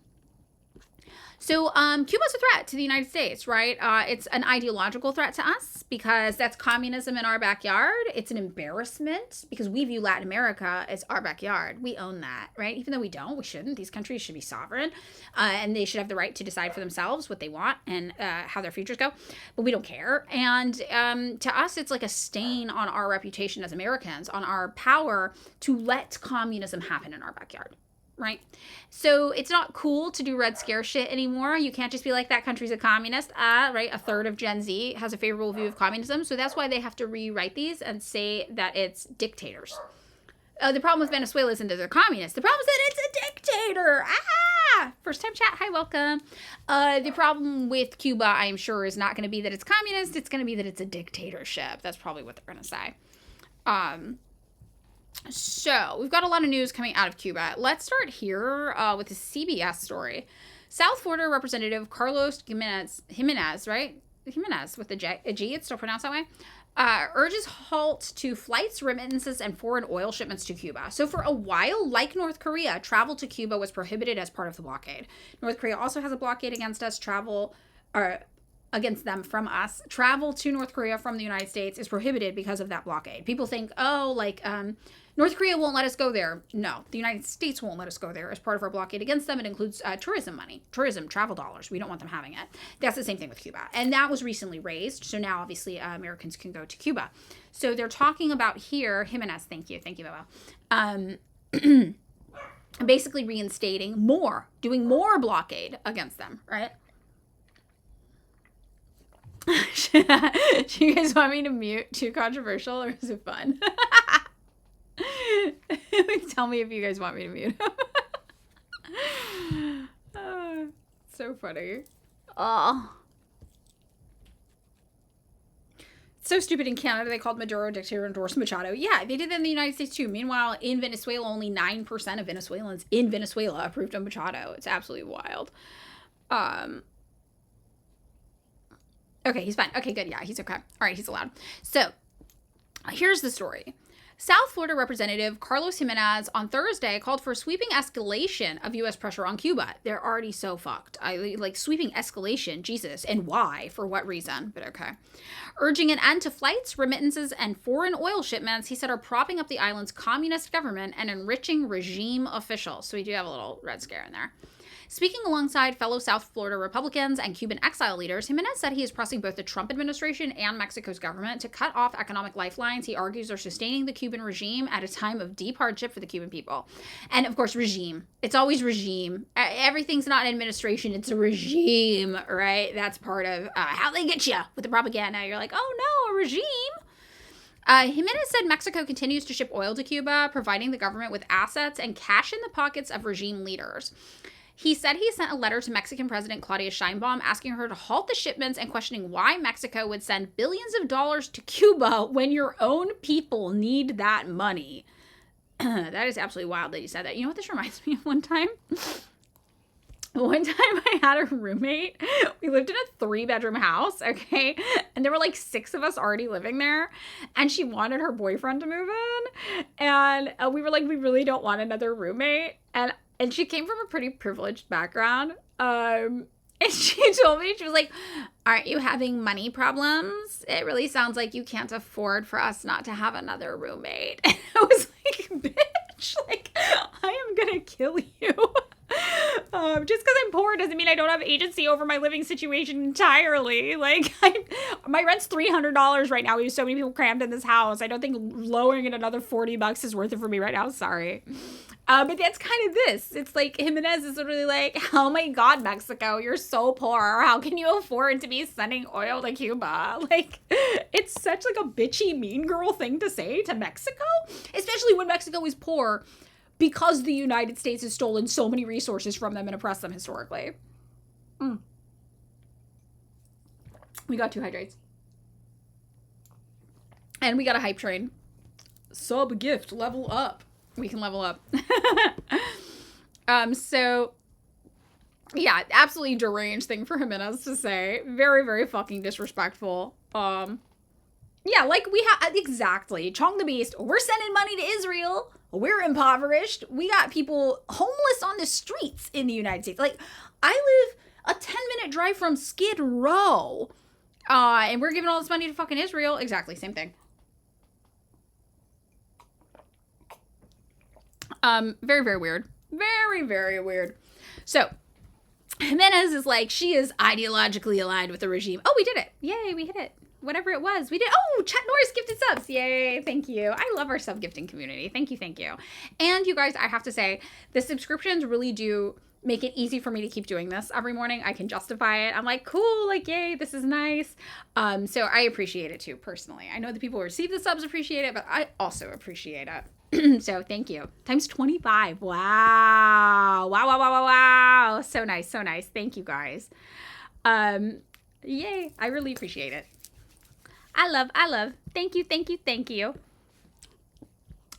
So Cuba's a threat to the United States, right? It's an ideological threat to us because that's communism in our backyard. It's an embarrassment because we view Latin America as our backyard. We own that, right? Even though we don't, we shouldn't. These countries should be sovereign, and they should have the right to decide for themselves what they want and how their futures go. But we don't care. And to us, it's like a stain on our reputation as Americans, on our power to let communism happen in our backyard. Right? So it's not cool to do Red Scare shit anymore. You can't just be like, that country's a communist. Right? A third of Gen Z has a favorable view of communism. So that's why they have to rewrite these and say that it's dictators. The problem with Venezuela isn't that they're communists. The problem is that it's a dictator. First time chat. Hi, welcome. The problem with Cuba, I am sure, is not going to be that it's communist. It's going to be that it's a dictatorship. That's probably what they're going to say. So, we've got a lot of news coming out of Cuba. Let's start here with a CBS story. South Florida Representative Carlos Jimenez, right? Jimenez with a G, it's still pronounced that way, urges halt to flights, remittances, and foreign oil shipments to Cuba. So for a while, like North Korea, travel to Cuba was prohibited as part of the blockade. North Korea also has a blockade against us. Against them from us. Travel to North Korea from the United States is prohibited because of that blockade. People think, North Korea won't let us go there. No, the United States won't let us go there as part of our blockade against them. It includes tourism money, travel dollars. We don't want them having it. That's the same thing with Cuba. And that was recently raised. So now, obviously, Americans can go to Cuba. So they're talking about here, Jimenez, thank you, Bobo. Basically reinstating doing more blockade against them, right? Do you guys want me to mute? Too controversial, or is it fun? Tell me if you guys want me to mute. So funny. Oh. So stupid. In Canada, they called Maduro dictator, endorsed Machado. Yeah, they did that in the United States too. Meanwhile, in Venezuela, only 9% of Venezuelans in Venezuela approved of Machado. It's absolutely wild. Okay, he's fine. Okay, good. Yeah, he's okay. All right, he's allowed. So, here's the story. South Florida Representative Carlos Jimenez on Thursday called for a sweeping escalation of U.S. pressure on Cuba. They're already so fucked. Like sweeping escalation, Jesus. And why? For what reason? But okay. Urging an end to flights, remittances, and foreign oil shipments, he said, are propping up the island's communist government and enriching regime officials. So we do have a little Red Scare in there. Speaking alongside fellow South Florida Republicans and Cuban exile leaders, Jimenez said he is pressing both the Trump administration and Mexico's government to cut off economic lifelines he argues are sustaining the Cuban regime at a time of deep hardship for the Cuban people. And of course, regime. It's always regime. Everything's not an administration, it's a regime, right? That's part of how they get you with the propaganda. You're like, oh no, a regime. Jimenez said Mexico continues to ship oil to Cuba, providing the government with assets and cash in the pockets of regime leaders. He said he sent a letter to Mexican President Claudia Sheinbaum asking her to halt the shipments and questioning why Mexico would send billions of dollars to Cuba when your own people need that money. That is absolutely wild that he said that. You know what this reminds me of one time? One time I had a roommate. We lived in a 3-bedroom house, okay? And there were like 6 of us already living there. And she wanted her boyfriend to move in. And we were like, we really don't want another roommate. And she came from a pretty privileged background. And she told me, she was like, aren't you having money problems? It really sounds like you can't afford for us not to have another roommate. And I was like, bitch, like, I am going to kill you. Just because I'm poor doesn't mean I don't have agency over my living situation entirely. Like, my rent's $300 right now. We have so many people crammed in this house. I don't think lowering it another $40 is worth it for me right now. Sorry. But that's kind of this. It's like Jimenez is literally like, oh my God, Mexico, you're so poor. How can you afford to be sending oil to Cuba? Like, it's such like a bitchy mean girl thing to say to Mexico, especially when Mexico is poor because the United States has stolen so many resources from them and oppressed them historically. We got 2 hydrates. And we got a hype train. Sub gift, level up. We can level up. So yeah, absolutely deranged thing for Jimenez to say. Very, very fucking disrespectful. Yeah, like we have exactly Chong the Beast. We're sending money to Israel. We're impoverished. We got people homeless on the streets in the United States. Like, I live a 10-minute drive from Skid Row. And we're giving all this money to fucking Israel. Exactly, same thing. Very, very weird. Very, very weird. So, Jimenez is like, she is ideologically aligned with the regime. Oh, we did it. Yay, we hit it. Whatever it was. We did. Oh, Chat Norris gifted subs. Yay. Thank you. I love our sub gifting community. Thank you. Thank you. And you guys, I have to say, the subscriptions really do make it easy for me to keep doing this every morning. I can justify it. I'm like, cool, like, yay, this is nice. So I appreciate it too, personally. I know the people who receive the subs appreciate it, but I also appreciate it. So thank you. Times 25. Wow. Wow, wow, wow, wow, wow. So nice, so nice. Thank you guys. Yay. I really appreciate it. I love. Thank you, thank you, thank you.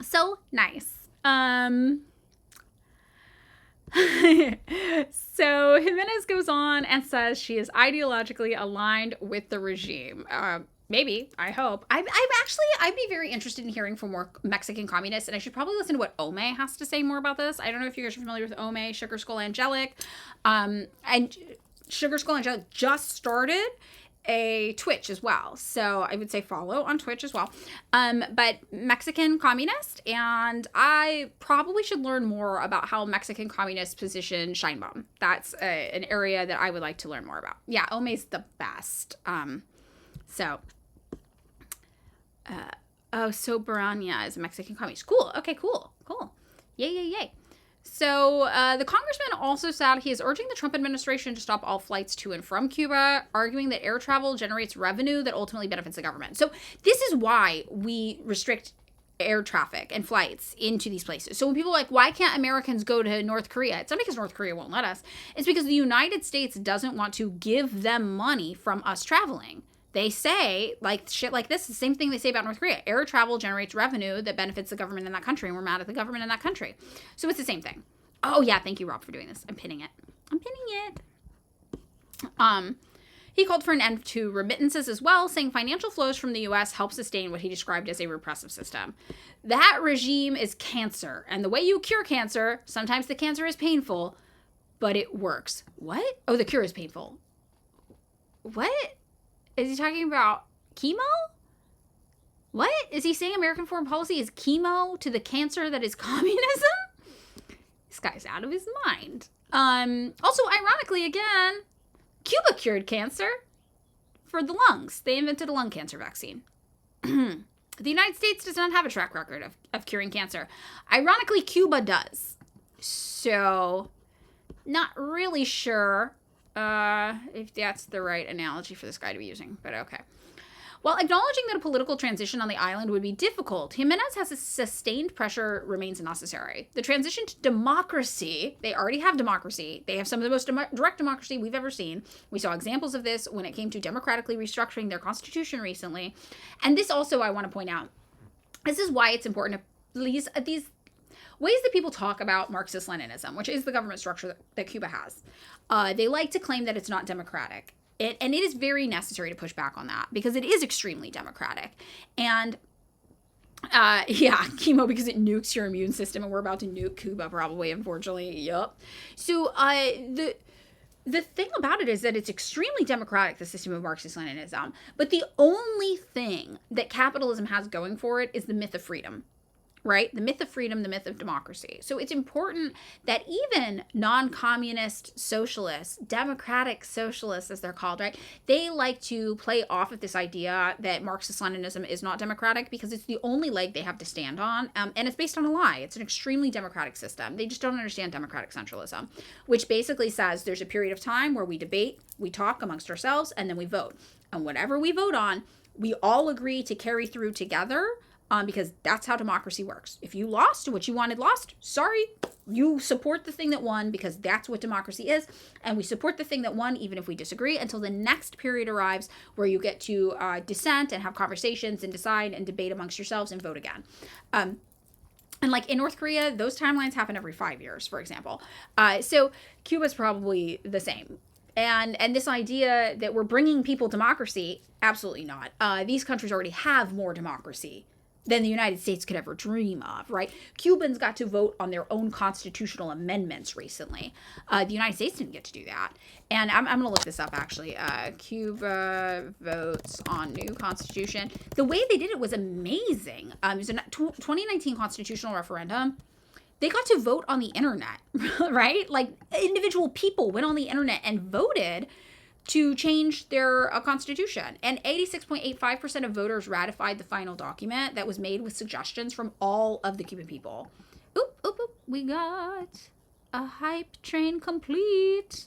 So nice. So Jimenez goes on and says she is ideologically aligned with the regime. Maybe, I hope. I'd be very interested in hearing from more Mexican communists, and I should probably listen to what Ome has to say more about this. I don't know if you guys are familiar with Ome, Sugar Skull Angelic. And Sugar Skull Angelic just started a Twitch as well. So I would say follow on Twitch as well. But Mexican communist, and I probably should learn more about how Mexican communists position Sheinbaum. That's an area that I would like to learn more about. Yeah, Ome's the best. So Baranya is a Mexican communist. Cool. Okay, cool. Yay. So the congressman also said he is urging the Trump administration to stop all flights to and from Cuba, arguing that air travel generates revenue that ultimately benefits the government. So this is why we restrict air traffic and flights into these places. So when people are like, why can't Americans go to North Korea? It's not because North Korea won't let us. It's because the United States doesn't want to give them money from us traveling. They say, like, shit like this, the same thing they say about North Korea. Air travel generates revenue that benefits the government in that country, and we're mad at the government in that country. So it's the same thing. Oh, yeah, thank you, Rob, for doing this. I'm pinning it. He called for an end to remittances as well, saying financial flows from the U.S. help sustain what he described as a repressive system. That regime is cancer, and the way you cure cancer, sometimes the cancer is painful, but it works. What? Oh, the cure is painful. What? Is he talking about chemo? What? Is he saying American foreign policy is chemo to the cancer that is communism? This guy's out of his mind. Also, ironically, again, Cuba cured cancer for the lungs. They invented a lung cancer vaccine. The United States does not have a track record of curing cancer. Ironically, Cuba does. So, not really sure if that's the right analogy for this guy to be using, but okay. While acknowledging that a political transition on the island would be difficult, Jimenez has a sustained pressure remains necessary. The transition to democracy, they already have democracy. They have some of the most direct democracy we've ever seen. We saw examples of this when it came to democratically restructuring their constitution recently. And this also, I want to point out, this is why it's important to these ways that people talk about Marxist-Leninism, which is the government structure that Cuba has. They like to claim that it's not democratic. And it is very necessary to push back on that because it is extremely democratic. And chemo because it nukes your immune system, and we're about to nuke Cuba probably, unfortunately. Yup. So the thing about it is that it's extremely democratic, the system of Marxist-Leninism. But the only thing that capitalism has going for it is the myth of freedom. Right? The myth of freedom, the myth of democracy. So it's important that even non-communist socialists, democratic socialists as they're called, right? They like to play off of this idea that Marxist-Leninism is not democratic because it's the only leg they have to stand on. And it's based on a lie. It's an extremely democratic system. They just don't understand democratic centralism, which basically says there's a period of time where we debate, we talk amongst ourselves, and then we vote. And whatever we vote on, we all agree to carry through together. Because that's how democracy works. If you lost what you wanted lost, sorry, you support the thing that won because that's what democracy is. And we support the thing that won even if we disagree until the next period arrives where you get to dissent and have conversations and decide and debate amongst yourselves and vote again. And like in North Korea, those timelines happen every 5 years, for example. So Cuba's probably the same. And this idea that we're bringing people democracy, absolutely not. These countries already have more democracy than the United States could ever dream of, right? Cubans got to vote on their own constitutional amendments recently. The United States didn't get to do that. And I'm going to look this up, actually. Cuba votes on new constitution. The way they did it was amazing. It was a 2019 constitutional referendum. They got to vote on the internet, right? Like, individual people went on the internet and voted to change their constitution. And 86.85% of voters ratified the final document that was made with suggestions from all of the Cuban people. Oop, oop, oop. We got a hype train complete.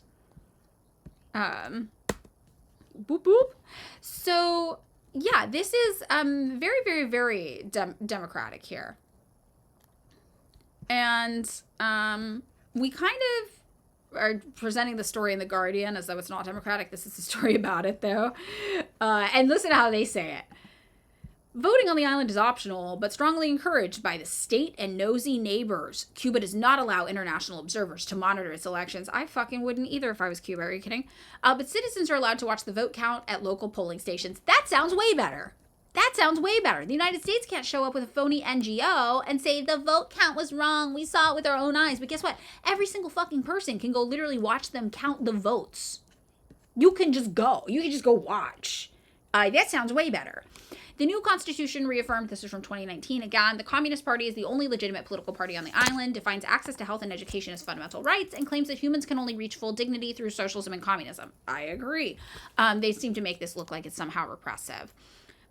Boop, boop. So, yeah, this is very, very, very democratic here. And we kind of are presenting the story in The Guardian as though it's not democratic. This is a story about it, though. And listen to how they say it. Voting on the island is optional, but strongly encouraged by the state and nosy neighbors. Cuba does not allow international observers to monitor its elections. I fucking wouldn't either if I was Cuba. Are you kidding? But citizens are allowed to watch the vote count at local polling stations. That sounds way better. That sounds way better. The United States can't show up with a phony NGO and say the vote count was wrong. We saw it with our own eyes. But guess what? Every single fucking person can go literally watch them count the votes. You can just go. You can just go watch. That sounds way better. The new constitution reaffirmed, this is from 2019 again, the Communist Party is the only legitimate political party on the island, defines access to health and education as fundamental rights, and claims that humans can only reach full dignity through socialism and communism. I agree. They seem to make this look like it's somehow repressive.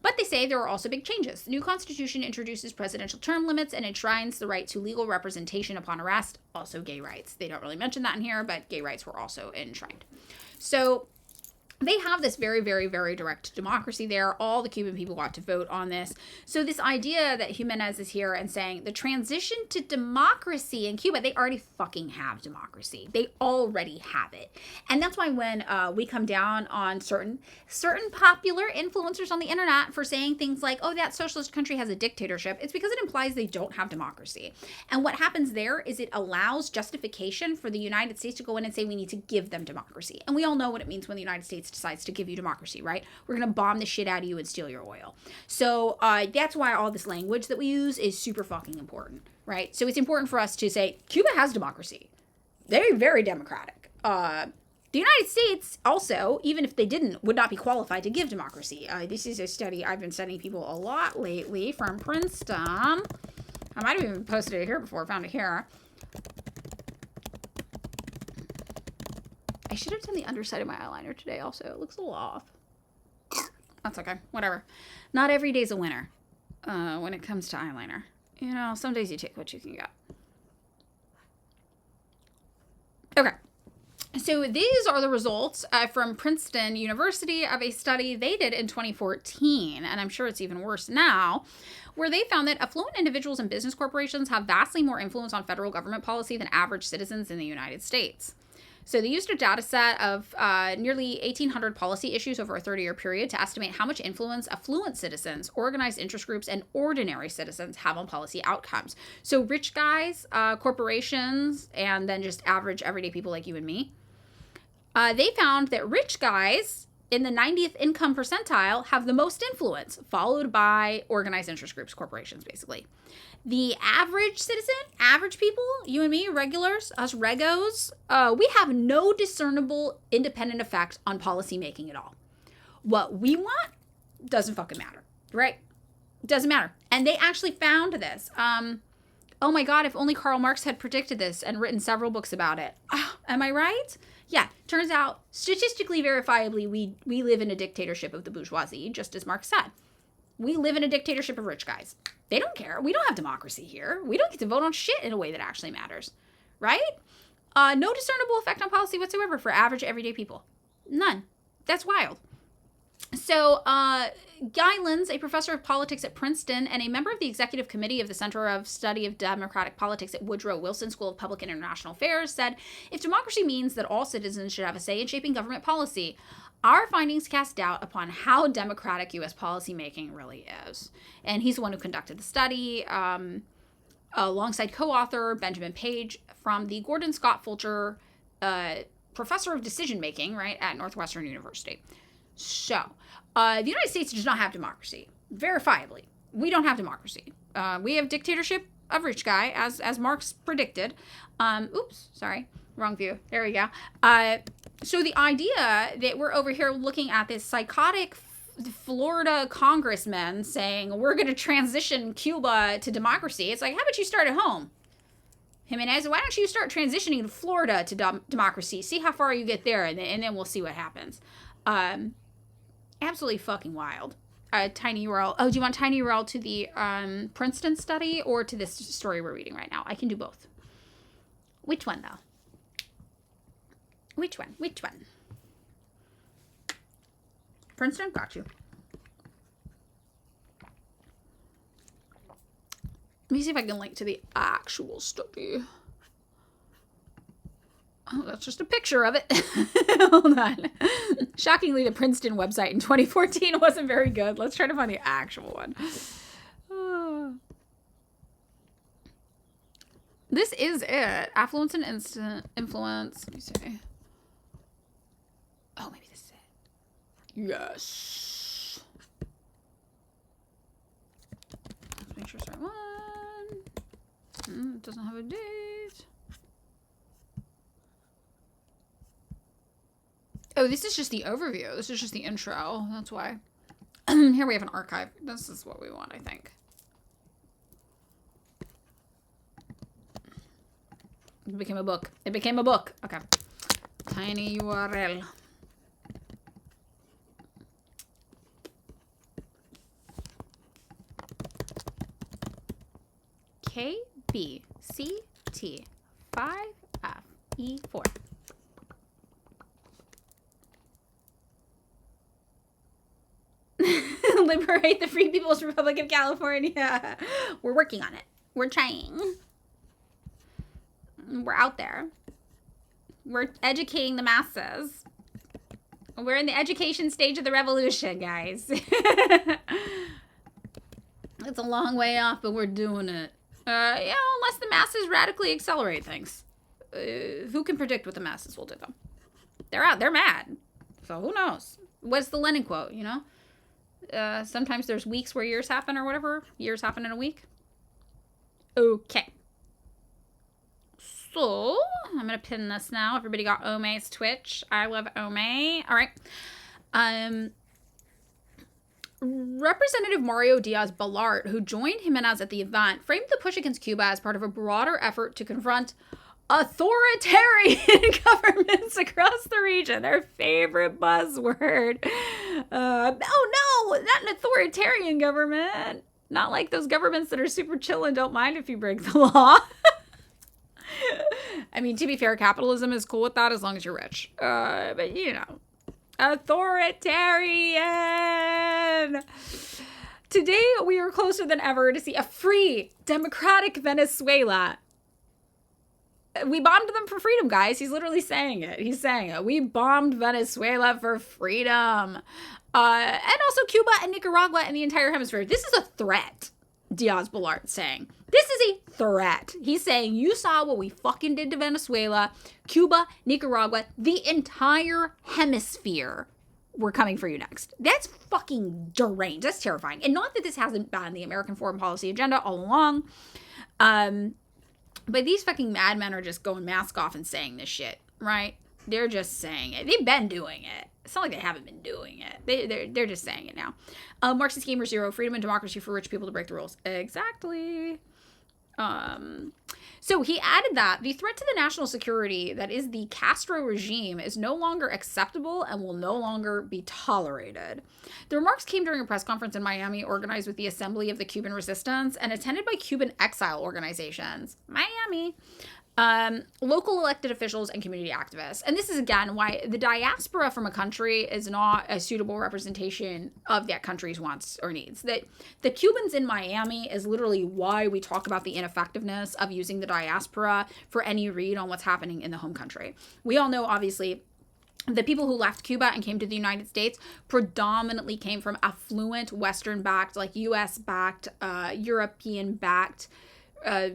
But they say there are also big changes. The new constitution introduces presidential term limits and enshrines the right to legal representation upon arrest, also gay rights. They don't really mention that in here, but gay rights were also enshrined. So they have this very, very, very direct democracy there. All the Cuban people got to vote on this. So this idea that Jimenez is here and saying the transition to democracy in Cuba, they already fucking have democracy. They already have it. And that's why when we come down on certain popular influencers on the internet for saying things like, oh, that socialist country has a dictatorship, it's because it implies they don't have democracy. And what happens there is it allows justification for the United States to go in and say we need to give them democracy. And we all know what it means when the United States States decides to give you democracy, right? We're going to bomb the shit out of you and steal your oil. So that's why all this language that we use is super fucking important, right? So it's important for us to say, Cuba has democracy. They're very democratic. The United States also, even if they didn't, would not be qualified to give democracy. This is a study I've been studying people a lot lately from Princeton. I might have even posted it here before, found it here. I should have done the underside of my eyeliner today also. It looks a little off. That's okay. Whatever. Not every day's a winner when it comes to eyeliner. You know, some days you take what you can get. Okay. So these are the results from Princeton University of a study they did in 2014, and I'm sure it's even worse now, where they found that affluent individuals and business corporations have vastly more influence on federal government policy than average citizens in the United States. So they used a data set of nearly 1,800 policy issues over a 30-year period to estimate how much influence affluent citizens, organized interest groups, and ordinary citizens have on policy outcomes. So rich guys, corporations, and then just average everyday people like you and me. They found that rich guys in the 90th income percentile have the most influence, followed by organized interest groups, corporations, basically. The average citizen, average people, you and me, regulars, us regos, we have no discernible independent effect on policy making at all. What we want doesn't fucking matter, right? Doesn't matter. And they actually found this. Oh my God, if only Karl Marx had predicted this and written several books about it. Am I right? Yeah, turns out, statistically verifiably, we live in a dictatorship of the bourgeoisie, just as Marx said. We live in a dictatorship of rich guys. They don't care. We don't have democracy here. We don't get to vote on shit in a way that actually matters, right? No discernible effect on policy whatsoever for average everyday people. None. That's wild. So, Guy Lenz, a professor of politics at Princeton and a member of the executive committee of the Center of Study of Democratic Politics at Woodrow Wilson School of Public and International Affairs, said, if democracy means that all citizens should have a say in shaping government policy, our findings cast doubt upon how democratic U.S. policymaking really is. And he's the one who conducted the study, alongside co-author Benjamin Page from the Gordon Scott Fulcher Professor of Decision Making, right, at Northwestern University. So, the United States does not have democracy. Verifiably, we don't have democracy. We have dictatorship of rich guy, as Marx predicted. Oops, sorry, wrong view. There we go. So the idea that we're over here looking at this psychotic Florida congressman saying we're going to transition Cuba to democracy, it's like, how about you start at home? Jimenez, why don't you start transitioning to Florida to democracy? See how far you get there, and then we'll see what happens. Absolutely fucking wild. Tiny URL. Oh, do you want tiny URL to the Princeton study or to this story we're reading right now? I can do both. Which one, though? Which one? Princeton? Got you. Let me see if I can link to the actual study. Oh, that's just a picture of it. Hold on. Shockingly, the Princeton website in 2014 wasn't very good. Let's try to find the actual one. This is it. Affluence and instant influence. Let me see. Oh, maybe this is it. Yes. Let's make sure it's the right one. It doesn't have a date. Oh, this is just the overview. This is just the intro. That's why. Here we have an archive. This is what we want, I think. It became a book. It became a book. Okay. Tiny URL. KBCT5FE4. Liberate the Free People's Republic of California. We're working on it. We're trying. We're out there. We're educating the masses. We're in the education stage of the revolution, guys. It's a long way off, but we're doing it. Unless the masses radically accelerate things. Who can predict what the masses will do, though? They're out. They're mad. So who knows? What's the Lenin quote, Sometimes there's weeks where years happen or whatever. Years happen in a week. Okay. So, I'm going to pin this now. Everybody got Ome's Twitch. I love Ome. All right. Representative Mario Diaz-Balart, who joined Jimenez at the event, framed the push against Cuba as part of a broader effort to confront authoritarian governments across the region. Their favorite buzzword. Oh no, not an authoritarian government. Not like those governments that are super chill and don't mind if you break the law. I mean, to be fair, capitalism is cool with that as long as you're rich. But authoritarian. Today, we are closer than ever to see a free, democratic Venezuela. We bombed them for freedom, guys. He's literally saying it. He's saying it. We bombed Venezuela for freedom. And also Cuba and Nicaragua and the entire hemisphere. This is a threat, Diaz-Balart saying. This is a threat. He's saying, you saw what we fucking did to Venezuela, Cuba, Nicaragua, the entire hemisphere. We're coming for you next. That's fucking deranged. That's terrifying. And not that this hasn't been the American foreign policy agenda all along. But these fucking madmen are just going mask off and saying this shit, right? They're just saying it. They've been doing it. It's not like they haven't been doing it. They're just saying it now. Marxist Gamer Zero, freedom and democracy for rich people to break the rules. Exactly. So he added that the threat to the national security that is the Castro regime is no longer acceptable and will no longer be tolerated. The remarks came during a press conference in Miami organized with the Assembly of the Cuban Resistance and attended by Cuban exile organizations. Miami. Local elected officials and community activists. And this is, again, why the diaspora from a country is not a suitable representation of that country's wants or needs. That the Cubans in Miami is literally why we talk about the ineffectiveness of using the diaspora for any read on what's happening in the home country. We all know, obviously, the people who left Cuba and came to the United States predominantly came from affluent, Western-backed, like U.S.-backed, European-backed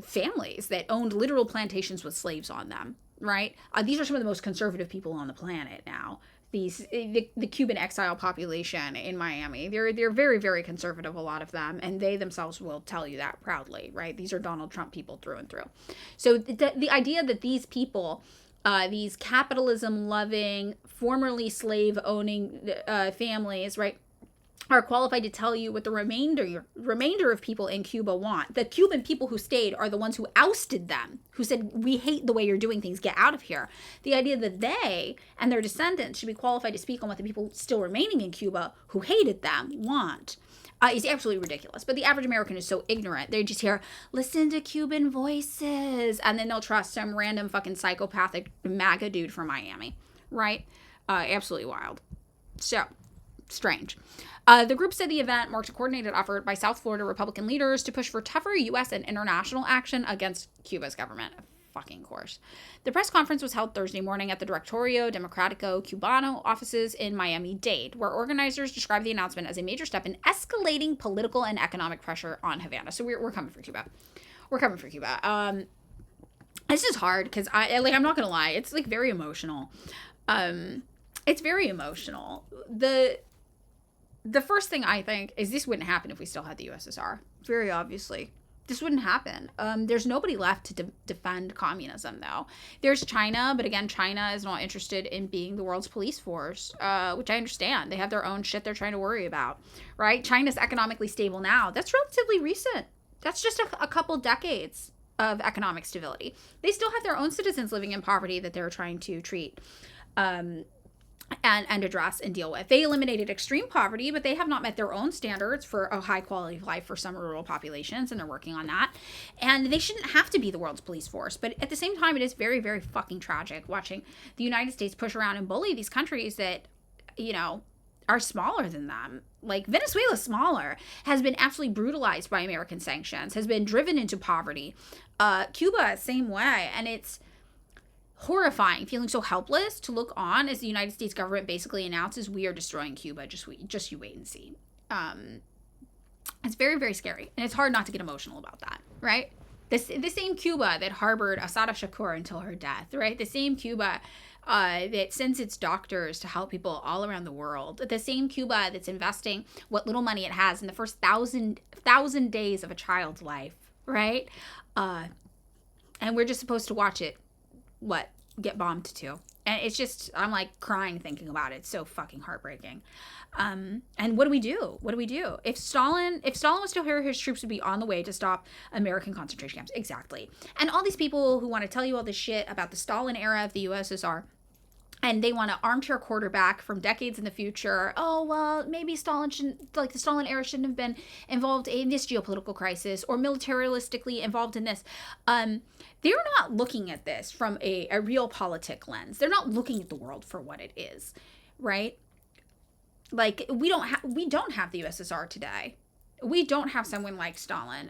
families that owned literal plantations with slaves on them, right? These are some of the most conservative people on the planet now. The Cuban exile population in Miami, they're very, very conservative, a lot of them, and they themselves will tell you that proudly, right? These are Donald Trump people through and through. So the idea that these people, these capitalism-loving, formerly slave-owning families, right, are qualified to tell you what the remainder of people in Cuba want. The Cuban people who stayed are the ones who ousted them, who said, we hate the way you're doing things, get out of here. The idea that they and their descendants should be qualified to speak on what the people still remaining in Cuba who hated them want is absolutely ridiculous. But the average American is so ignorant. They just hear, listen to Cuban voices, and then they'll trust some random fucking psychopathic MAGA dude from Miami, right? Absolutely wild. So, strange. The group said the event marked a coordinated effort by South Florida Republican leaders to push for tougher U.S. and international action against Cuba's government. Fucking course. The press conference was held Thursday morning at the Directorio Democrático Cubano offices in Miami-Dade, where organizers described the announcement as a major step in escalating political and economic pressure on Havana. So we're coming for Cuba. We're coming for Cuba. This is hard because I'm not gonna lie, it's like very emotional. It's very emotional. The first thing I think is this wouldn't happen if we still had the USSR. Very obviously. This wouldn't happen. There's nobody left to defend communism, though. There's China, but again, China is not interested in being the world's police force, which I understand. They have their own shit they're trying to worry about, right? China's economically stable now. That's relatively recent. That's just a couple decades of economic stability. They still have their own citizens living in poverty that they're trying to treat. And address and deal with. They eliminated extreme poverty, but they have not met their own standards for a high quality of life for some rural populations, and they're working on that. And they shouldn't have to be the world's police force. But at the same time, it is very, very fucking tragic watching the United States push around and bully these countries that, are smaller than them. Like Venezuela's smaller, has been absolutely brutalized by American sanctions, has been driven into poverty. Cuba, same way. And it's horrifying, feeling so helpless to look on as the United States government basically announces we are destroying Cuba. Just you wait and see. It's very, very scary, and it's hard not to get emotional about that, right? The same Cuba that harbored Asada Shakur until her death, right? The same Cuba that sends its doctors to help people all around the world. The same Cuba that's investing what little money it has in the first thousand days of a child's life, right? And we're just supposed to watch it, get bombed too. And it's just, I'm like crying thinking about it. It's so fucking heartbreaking. And what do we do? What do we do? If Stalin was still here, his troops would be on the way to stop American concentration camps. Exactly. And all these people who want to tell you all this shit about the Stalin era of the USSR, and they want to armchair quarterback from decades in the future. Oh, well, maybe the Stalin era shouldn't have been involved in this geopolitical crisis or militaristically involved in this. They're not looking at this from a real politic lens. They're not looking at the world for what it is, right? Like, we don't have the USSR today. We don't have someone like Stalin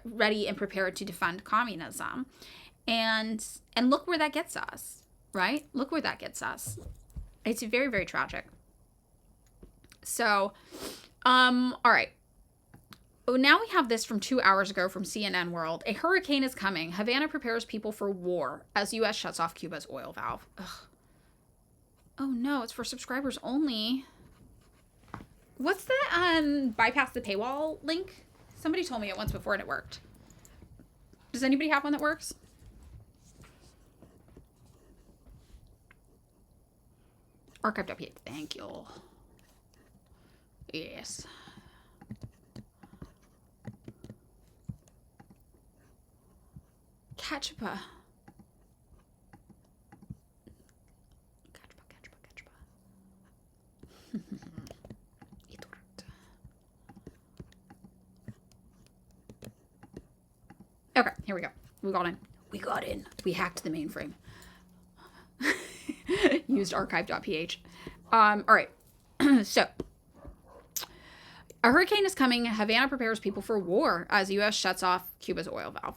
ready and prepared to defend communism. And look where that gets us. Right? Look where that gets us. It's very, very tragic. So, all right. Now we have this from 2 hours ago from CNN World. A hurricane is coming. Havana prepares people for war as U.S. shuts off Cuba's oil valve. Ugh. Oh no, it's for subscribers only. What's the bypass the paywall link? Somebody told me it once before and it worked. Does anybody have one that works? Archive.ph. Thank you. Yes. Ketchupa. It worked. Okay, here we go. We got in. We got in. We hacked the mainframe. Used archive.ph. All right. So, a hurricane is coming. Havana prepares people for war as U.S. shuts off Cuba's oil valve.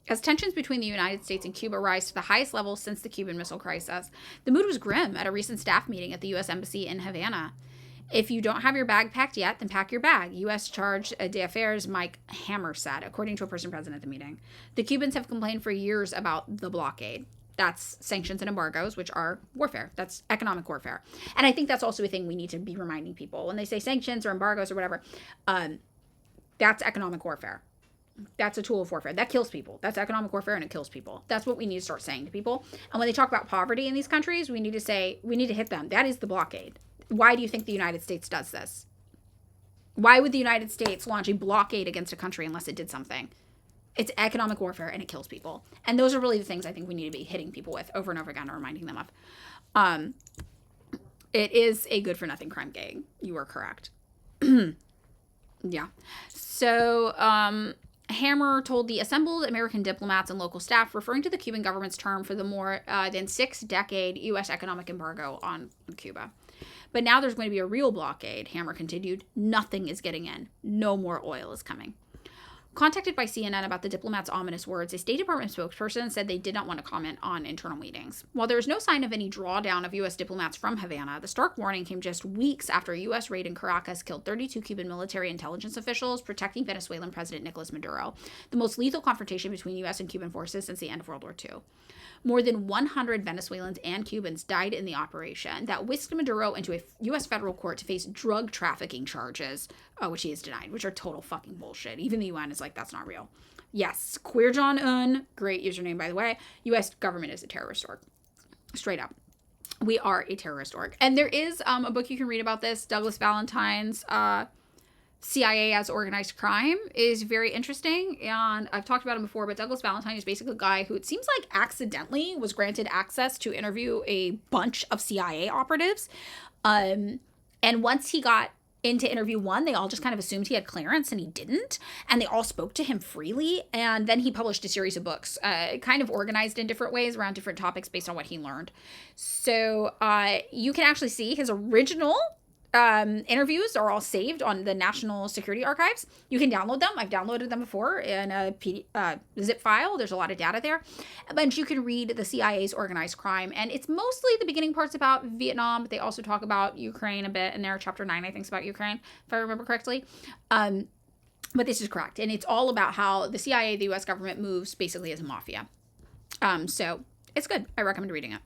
As tensions between the United States and Cuba rise to the highest level since the Cuban Missile Crisis, the mood was grim at a recent staff meeting at the U.S. Embassy in Havana. If you don't have your bag packed yet, then pack your bag, U.S. Charge d'Affaires Mike Hammer said, according to a person present at the meeting. The Cubans have complained for years about the blockade. That's sanctions and embargoes, which are warfare. That's economic warfare. And I think that's also a thing we need to be reminding people. When they say sanctions or embargoes or whatever, that's economic warfare. That's a tool of warfare. That kills people. That's economic warfare and it kills people. That's what we need to start saying to people. And when they talk about poverty in these countries, we need to hit them. That is the blockade. Why do you think the United States does this? Why would the United States launch a blockade against a country unless it did something? It's economic warfare and it kills people. And those are really the things I think we need to be hitting people with over and over again and reminding them of. It is a good for nothing crime gang. You are correct. Yeah. So, Hammer told the assembled American diplomats and local staff, referring to the Cuban government's term for the more than 6-decade U.S. economic embargo on Cuba. But now there's going to be a real blockade, Hammer continued. Nothing is getting in. No more oil is coming. Contacted by CNN about the diplomats' ominous words, a State Department spokesperson said they did not want to comment on internal meetings. While there is no sign of any drawdown of U.S. diplomats from Havana, the stark warning came just weeks after a U.S. raid in Caracas killed 32 Cuban military intelligence officials protecting Venezuelan President Nicolas Maduro, the most lethal confrontation between U.S. and Cuban forces since the end of World War II. More than 100 Venezuelans and Cubans died in the operation that whisked Maduro into a U.S. federal court to face drug trafficking charges, which he has denied, which are total fucking bullshit. Even the UN is like, that's not real. Yes, Queer John Un, great username, by the way. U.S. government is a terrorist org. Straight up. We are a terrorist org. And there is a book you can read about this. Douglas Valentine's CIA as Organized Crime is very interesting, and I've talked about him before, but Douglas Valentine is basically a guy who it seems like accidentally was granted access to interview a bunch of CIA operatives, and once he got into interview one, they all just kind of assumed he had clearance, and he didn't, and they all spoke to him freely, and then he published a series of books, kind of organized in different ways around different topics based on what he learned. So you can actually see his original interviews are all saved on the National Security Archives. You can download them. I've downloaded them before in a zip file. There's a lot of data there. But you can read the CIA's organized crime. And it's mostly the beginning parts about Vietnam, but they also talk about Ukraine a bit in there. Chapter 9, I think, is about Ukraine, if I remember correctly. But this is correct. And it's all about how the CIA, the U.S. government, moves basically as a mafia. So it's good. I recommend reading it.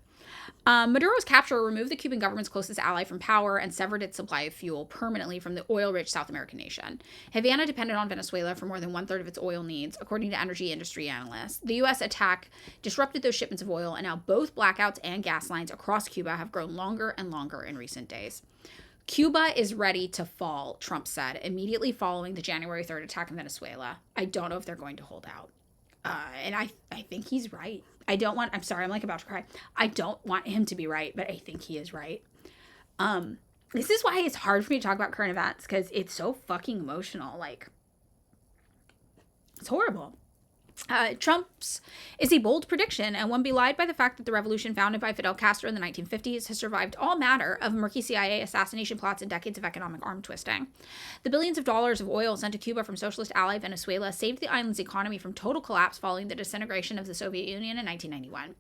Maduro's capture removed the Cuban government's closest ally from power and severed its supply of fuel permanently from the oil-rich South American nation. Havana depended on Venezuela for more than one-third of its oil needs, according to energy industry analysts. The U.S. attack disrupted those shipments of oil, and now both blackouts and gas lines across Cuba have grown longer and longer in recent days. Cuba is ready to fall, Trump said, immediately following the January 3rd attack in Venezuela. I don't know if they're going to hold out. And I think he's right. I'm sorry, I'm like about to cry. I don't want him to be right, but I think he is right. This is why it's hard for me to talk about current events, because it's so fucking emotional. Like, it's horrible. Trump's is a bold prediction and one belied by the fact that the revolution founded by Fidel Castro in the 1950s has survived all manner of murky CIA assassination plots and decades of economic arm twisting. The billions of dollars of oil sent to Cuba from socialist ally Venezuela saved the island's economy from total collapse following the disintegration of the Soviet Union in 1991.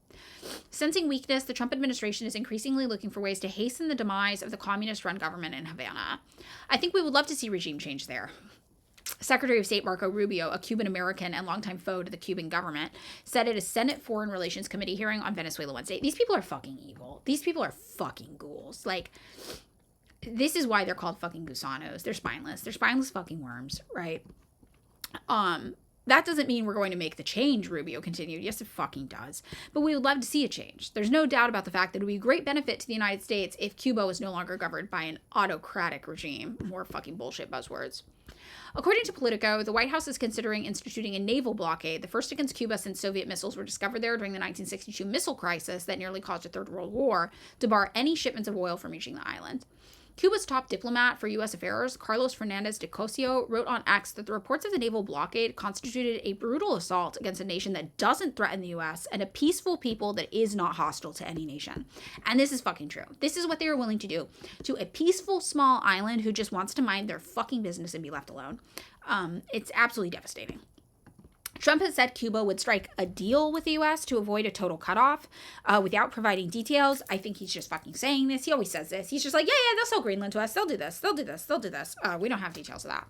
Sensing weakness, the Trump administration is increasingly looking for ways to hasten the demise of the communist-run government in Havana. I think we would love to see regime change there. Secretary of State Marco Rubio, a Cuban American and longtime foe to the Cuban government, said at a Senate Foreign Relations Committee hearing on Venezuela Wednesday, these people are fucking evil. These people are fucking ghouls. Like, this is why they're called fucking gusanos. They're spineless. They're spineless fucking worms, right? That doesn't mean we're going to make the change, Rubio continued. Yes, it fucking does. But we would love to see a change. There's no doubt about the fact that it would be a great benefit to the United States if Cuba was no longer governed by an autocratic regime. More fucking bullshit buzzwords. According to Politico, the White House is considering instituting a naval blockade, the first against Cuba since Soviet missiles were discovered there during the 1962 missile crisis that nearly caused a Third World War, to bar any shipments of oil from reaching the island. Cuba's top diplomat for U.S. affairs, Carlos Fernandez de Cosio, wrote on X that the reports of the naval blockade constituted a brutal assault against a nation that doesn't threaten the U.S. and a peaceful people that is not hostile to any nation. And this is fucking true. This is what they are willing to do to a peaceful small island who just wants to mind their fucking business and be left alone. It's absolutely devastating. Trump has said Cuba would strike a deal with the U.S. to avoid a total cutoff without providing details. I think he's just fucking saying this. He always says this. He's just like, yeah, they'll sell Greenland to us. They'll do this. They'll do this. They'll do this. We don't have details of that.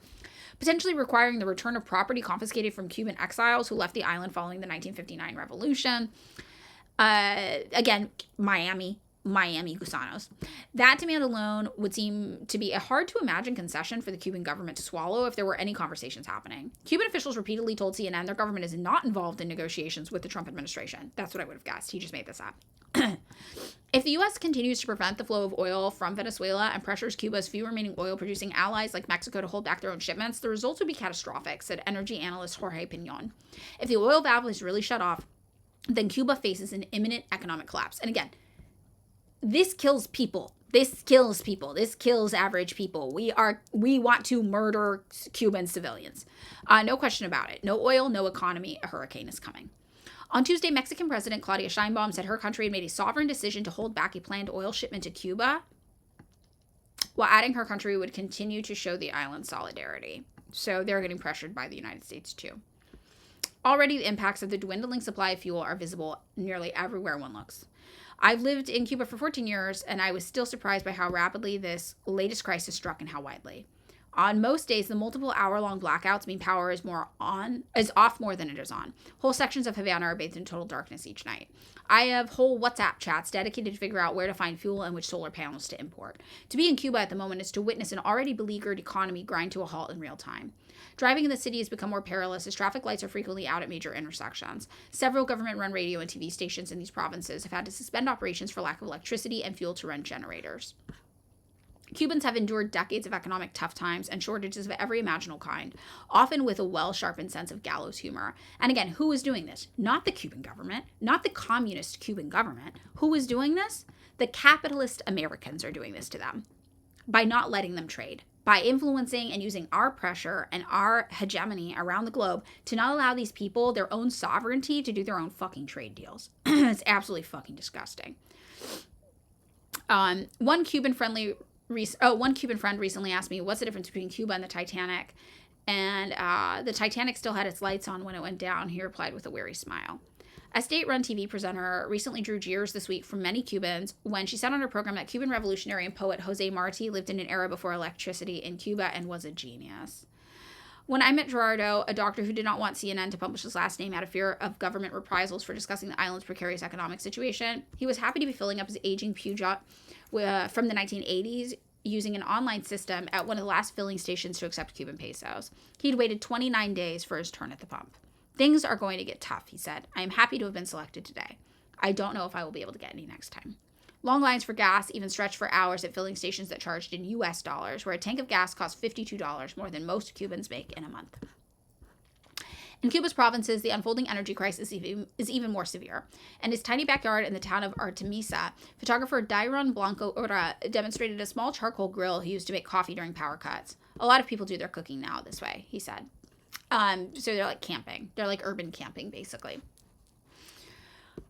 Potentially requiring the return of property confiscated from Cuban exiles who left the island following the 1959 revolution. Again, Miami gusanos. That demand alone would seem to be a hard-to-imagine concession for the Cuban government to swallow if there were any conversations happening. Cuban officials repeatedly told CNN their government is not involved in negotiations with the Trump administration. That's what I would have guessed. He just made this up. If the U.S. continues to prevent the flow of oil from Venezuela and pressures Cuba's few remaining oil-producing allies like Mexico to hold back their own shipments, the results would be catastrophic, said energy analyst Jorge Pinon. If the oil valve is really shut off, then Cuba faces an imminent economic collapse. And again, this kills people. This kills people. This kills average people. We want to murder Cuban civilians. No question about it. No oil, no economy. A hurricane is coming. On Tuesday, Mexican President Claudia Sheinbaum said her country had made a sovereign decision to hold back a planned oil shipment to Cuba, while adding her country would continue to show the island solidarity. So they're getting pressured by the United States too. Already, the impacts of the dwindling supply of fuel are visible nearly everywhere one looks. I've lived in Cuba for 14 years, and I was still surprised by how rapidly this latest crisis struck and how widely. On most days, the multiple hour-long blackouts mean power is off more than it is on. Whole sections of Havana are bathed in total darkness each night. I have whole WhatsApp chats dedicated to figure out where to find fuel and which solar panels to import. To be in Cuba at the moment is to witness an already beleaguered economy grind to a halt in real time. Driving in the city has become more perilous as traffic lights are frequently out at major intersections. Several government-run radio and TV stations in these provinces have had to suspend operations for lack of electricity and fuel to run generators. Cubans have endured decades of economic tough times and shortages of every imaginable kind, often with a well-sharpened sense of gallows humor. And again, who is doing this? Not the Cuban government, not the communist Cuban government. Who is doing this? The capitalist Americans are doing this to them by not letting them trade, by influencing and using our pressure and our hegemony around the globe to not allow these people their own sovereignty to do their own fucking trade deals. It's absolutely fucking disgusting. One Cuban friend recently asked me, what's the difference between Cuba and the Titanic? And the Titanic still had its lights on when it went down. He replied with a weary smile. A state-run TV presenter recently drew jeers this week from many Cubans when she said on her program that Cuban revolutionary and poet Jose Marti lived in an era before electricity in Cuba and was a genius. When I met Gerardo, a doctor who did not want CNN to publish his last name out of fear of government reprisals for discussing the island's precarious economic situation, he was happy to be filling up his aging Peugeot from the 1980s using an online system at one of the last filling stations to accept Cuban pesos. He'd waited 29 days for his turn at the pump. Things are going to get tough, he said. I am happy to have been selected today. I don't know if I will be able to get any next time. Long lines for gas even stretched for hours at filling stations that charged in US dollars, where a tank of gas cost $52, more than most Cubans make in a month. In Cuba's provinces, the unfolding energy crisis is even more severe. In his tiny backyard in the town of Artemisa, photographer Dairon Blanco Ura demonstrated a small charcoal grill he used to make coffee during power cuts. A lot of people do their cooking now this way, he said. So they're like camping. They're like urban camping, basically.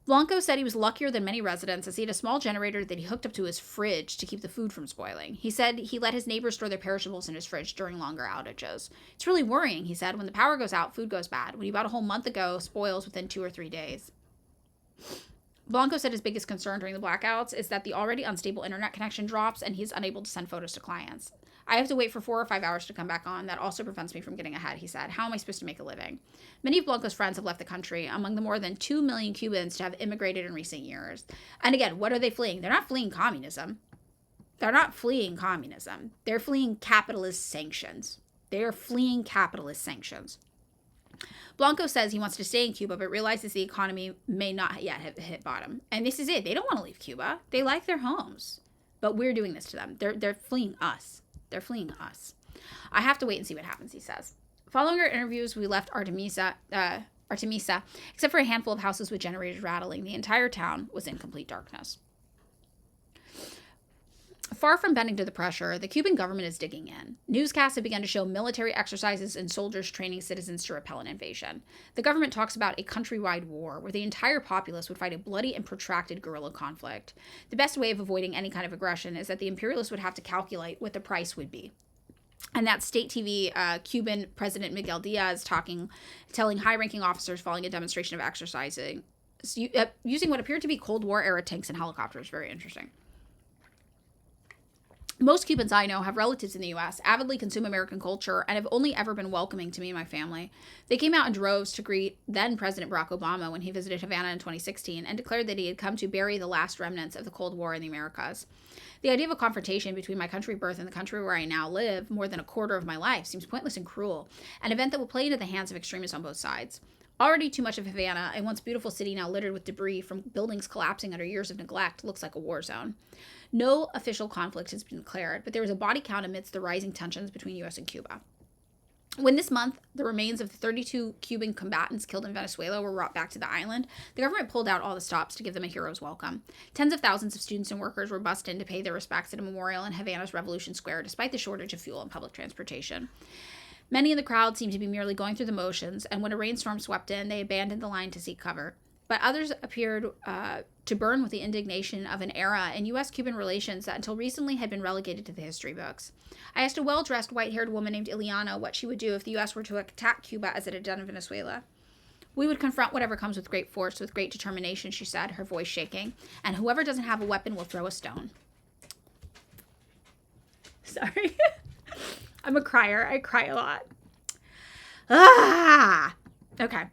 Blanco said he was luckier than many residents as he had a small generator that he hooked up to his fridge to keep the food from spoiling. He said he let his neighbors store their perishables in his fridge during longer outages. It's really worrying, he said. When the power goes out, food goes bad. What you bought a whole month ago spoils within 2 or 3 days. Blanco said his biggest concern during the blackouts is that the already unstable internet connection drops and he's unable to send photos to clients. I have to wait for 4 or 5 hours to come back on. That also prevents me from getting ahead, he said. How am I supposed to make a living? Many of Blanco's friends have left the country, among the more than 2 million Cubans to have immigrated in recent years. And again, what are they fleeing? They're not fleeing communism. They're not fleeing communism. They're fleeing capitalist sanctions. They are fleeing capitalist sanctions. Blanco says he wants to stay in Cuba, but realizes the economy may not yet have hit bottom. And this is it. They don't want to leave Cuba. They like their homes. But we're doing this to them. They're fleeing us. They're fleeing us. I have to wait and see what happens, he says. Following our interviews, we left Artemisa, except for a handful of houses with generators rattling. The entire town was in complete darkness. Far from bending to the pressure, the Cuban government is digging in. Newscasts have begun to show military exercises and soldiers training citizens to repel an invasion. The government talks about a countrywide war where the entire populace would fight a bloody and protracted guerrilla conflict. The best way of avoiding any kind of aggression is that the imperialists would have to calculate what the price would be. And that state TV, Cuban President Miguel Diaz telling high-ranking officers following a demonstration of exercising, using what appeared to be Cold War-era tanks and helicopters. Very interesting. Most Cubans I know have relatives in the U.S., avidly consume American culture, and have only ever been welcoming to me and my family. They came out in droves to greet then-President Barack Obama when he visited Havana in 2016 and declared that he had come to bury the last remnants of the Cold War in the Americas. The idea of a confrontation between my country of birth and the country where I now live, more than a quarter of my life, seems pointless and cruel, an event that will play into the hands of extremists on both sides. Already too much of Havana, a once beautiful city now littered with debris from buildings collapsing under years of neglect, looks like a war zone. No official conflict has been declared, but there is a body count amidst the rising tensions between U.S. and Cuba. When this month, the remains of the 32 Cuban combatants killed in Venezuela were brought back to the island, the government pulled out all the stops to give them a hero's welcome. Tens of thousands of students and workers were bussed in to pay their respects at a memorial in Havana's Revolution Square, despite the shortage of fuel and public transportation. Many in the crowd seemed to be merely going through the motions, and when a rainstorm swept in, they abandoned the line to seek cover. But others appeared to burn with the indignation of an era in U.S.-Cuban relations that until recently had been relegated to the history books. I asked a well-dressed, white-haired woman named Ileana what she would do if the U.S. were to attack Cuba as it had done in Venezuela. We would confront whatever comes with great force, with great determination, she said, her voice shaking, and whoever doesn't have a weapon will throw a stone. Sorry. I'm a crier. I cry a lot. Okay.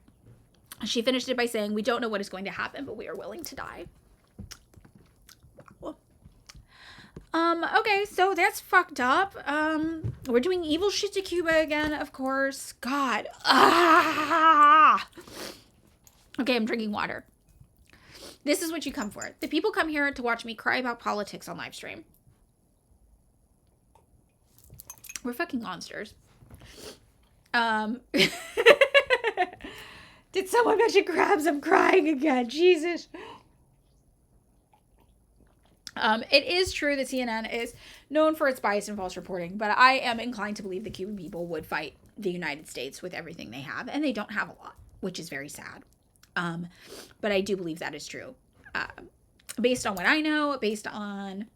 She finished it by saying, we don't know what is going to happen, but we are willing to die. Wow. Okay, so that's fucked up. We're doing evil shit to Cuba again, of course. God. Okay, I'm drinking water. This is what you come for. The people come here to watch me cry about politics on live stream. We're fucking monsters. Did someone mention crabs? I'm crying again. Jesus. It is true that CNN is known for its bias and false reporting, but I am inclined to believe the Cuban people would fight the United States with everything they have, and they don't have a lot, which is very sad. But I do believe that is true. Based on what I know, based on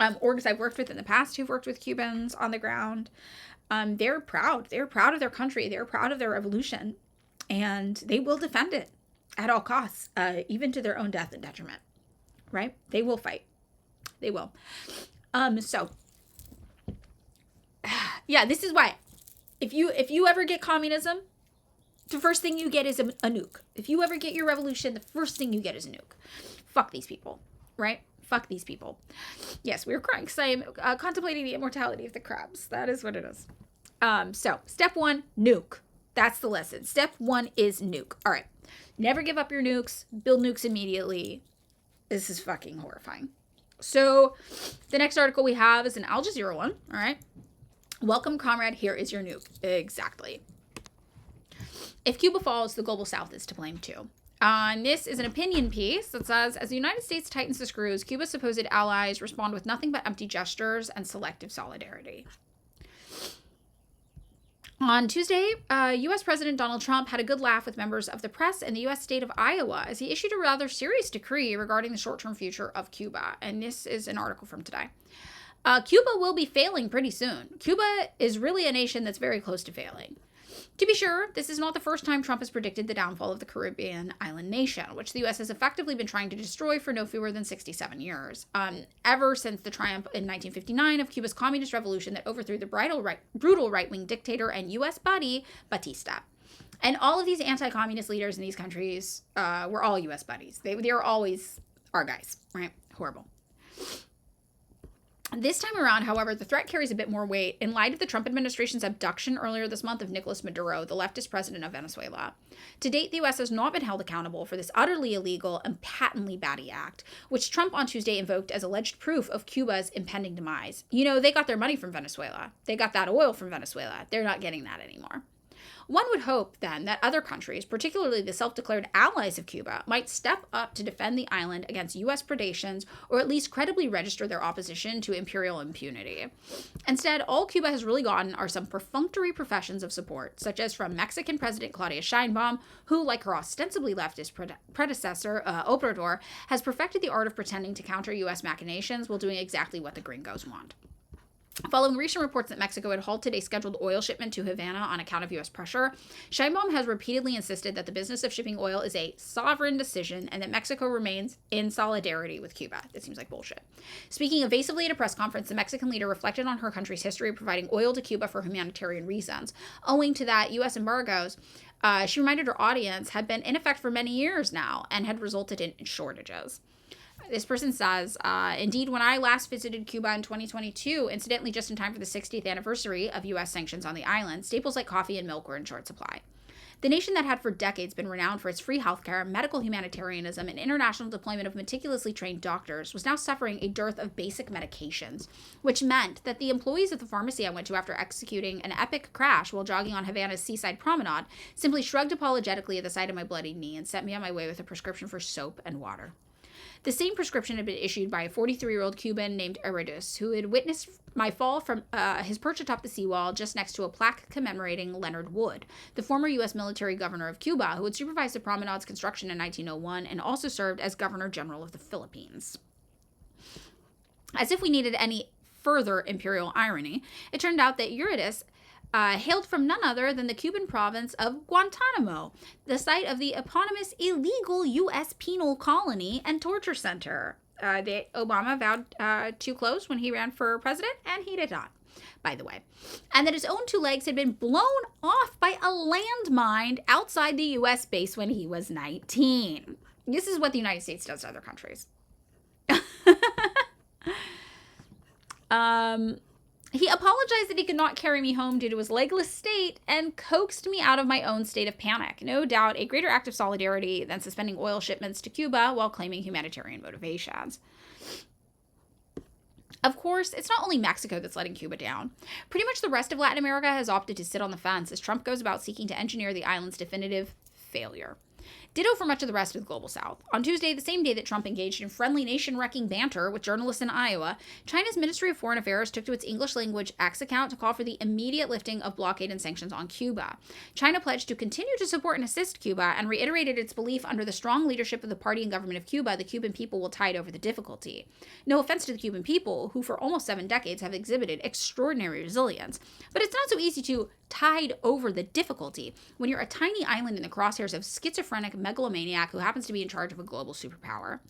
orgs I've worked with in the past who've worked with Cubans on the ground, they're proud. They're proud of their country. They're proud of their revolution. And they will defend it at all costs, even to their own death and detriment, right? They will fight. They will. So, yeah, this is why If you ever get communism, the first thing you get is a nuke. If you ever get your revolution, the first thing you get is a nuke. Fuck these people, right? Fuck these people. Yes, we were crying because I am contemplating the immortality of the crabs. That is what it is. So, step 1, nuke. That's the lesson. Step 1 is nuke. All right. Never give up your nukes. Build nukes immediately. This is fucking horrifying. So, the next article we have is an Al Jazeera one. All right. Welcome, comrade. Here is your nuke. Exactly. If Cuba falls, the global south is to blame too. This is an opinion piece that says, as the United States tightens the screws, Cuba's supposed allies respond with nothing but empty gestures and selective solidarity. On Tuesday, U.S. President Donald Trump had a good laugh with members of the press in the U.S. state of Iowa as he issued a rather serious decree regarding the short-term future of Cuba. And this is an article from today. Cuba will be failing pretty soon. Cuba is really a nation that's very close to failing. To be sure, this is not the first time Trump has predicted the downfall of the Caribbean island nation, which the U.S. has effectively been trying to destroy for no fewer than 67 years, ever since the triumph in 1959 of Cuba's communist revolution that overthrew the brutal right-wing dictator and U.S. buddy, Batista. And all of these anti-communist leaders in these countries were all U.S. buddies. They are always our guys, right? Horrible. This time around, however, the threat carries a bit more weight in light of the Trump administration's abduction earlier this month of Nicolas Maduro, the leftist president of Venezuela. To date, the U.S. has not been held accountable for this utterly illegal and patently batty act, which Trump on Tuesday invoked as alleged proof of Cuba's impending demise. You know, they got their money from Venezuela. They got that oil from Venezuela. They're not getting that anymore. One would hope, then, that other countries, particularly the self-declared allies of Cuba, might step up to defend the island against U.S. predations or at least credibly register their opposition to imperial impunity. Instead, all Cuba has really gotten are some perfunctory professions of support, such as from Mexican President Claudia Sheinbaum, who, like her ostensibly leftist predecessor, Obrador, has perfected the art of pretending to counter U.S. machinations while doing exactly what the gringos want. Following recent reports that Mexico had halted a scheduled oil shipment to Havana on account of U.S. pressure, Sheinbaum has repeatedly insisted that the business of shipping oil is a sovereign decision and that Mexico remains in solidarity with Cuba. This seems like bullshit. Speaking evasively at a press conference, the Mexican leader reflected on her country's history of providing oil to Cuba for humanitarian reasons. Owing to that, U.S. embargoes, she reminded her audience, had been in effect for many years now and had resulted in shortages. This person says, indeed, when I last visited Cuba in 2022, incidentally just in time for the 60th anniversary of U.S. sanctions on the island, staples like coffee and milk were in short supply. The nation that had for decades been renowned for its free healthcare, medical humanitarianism, and international deployment of meticulously trained doctors was now suffering a dearth of basic medications, which meant that the employees of the pharmacy I went to after executing an epic crash while jogging on Havana's seaside promenade simply shrugged apologetically at the sight of my bloody knee and sent me on my way with a prescription for soap and water. The same prescription had been issued by a 43-year-old Cuban named Heredus, who had witnessed my fall from his perch atop the seawall just next to a plaque commemorating Leonard Wood, the former U.S. military governor of Cuba, who had supervised the promenade's construction in 1901 and also served as Governor General of the Philippines. As if we needed any further imperial irony, it turned out that Heredus hailed from none other than the Cuban province of Guantanamo, the site of the eponymous illegal U.S. penal colony and torture center. Obama vowed to close when he ran for president, and he did not, by the way. And that his own two legs had been blown off by a landmine outside the U.S. base when he was 19. This is what the United States does to other countries. He apologized that he could not carry me home due to his legless state and coaxed me out of my own state of panic. No doubt a greater act of solidarity than suspending oil shipments to Cuba while claiming humanitarian motivations. Of course, it's not only Mexico that's letting Cuba down. Pretty much the rest of Latin America has opted to sit on the fence as Trump goes about seeking to engineer the island's definitive failure. Ditto for much of the rest of the global south. On Tuesday, the same day that Trump engaged in friendly nation-wrecking banter with journalists in Iowa, China's Ministry of Foreign Affairs took to its English-language X account to call for the immediate lifting of blockade and sanctions on Cuba. China pledged to continue to support and assist Cuba and reiterated its belief under the strong leadership of the party and government of Cuba, the Cuban people will tide over the difficulty. No offense to the Cuban people, who for almost 7 decades have exhibited extraordinary resilience, but it's not so easy to tide over the difficulty when you're a tiny island in the crosshairs of schizophrenic megalomaniac who happens to be in charge of a global superpower.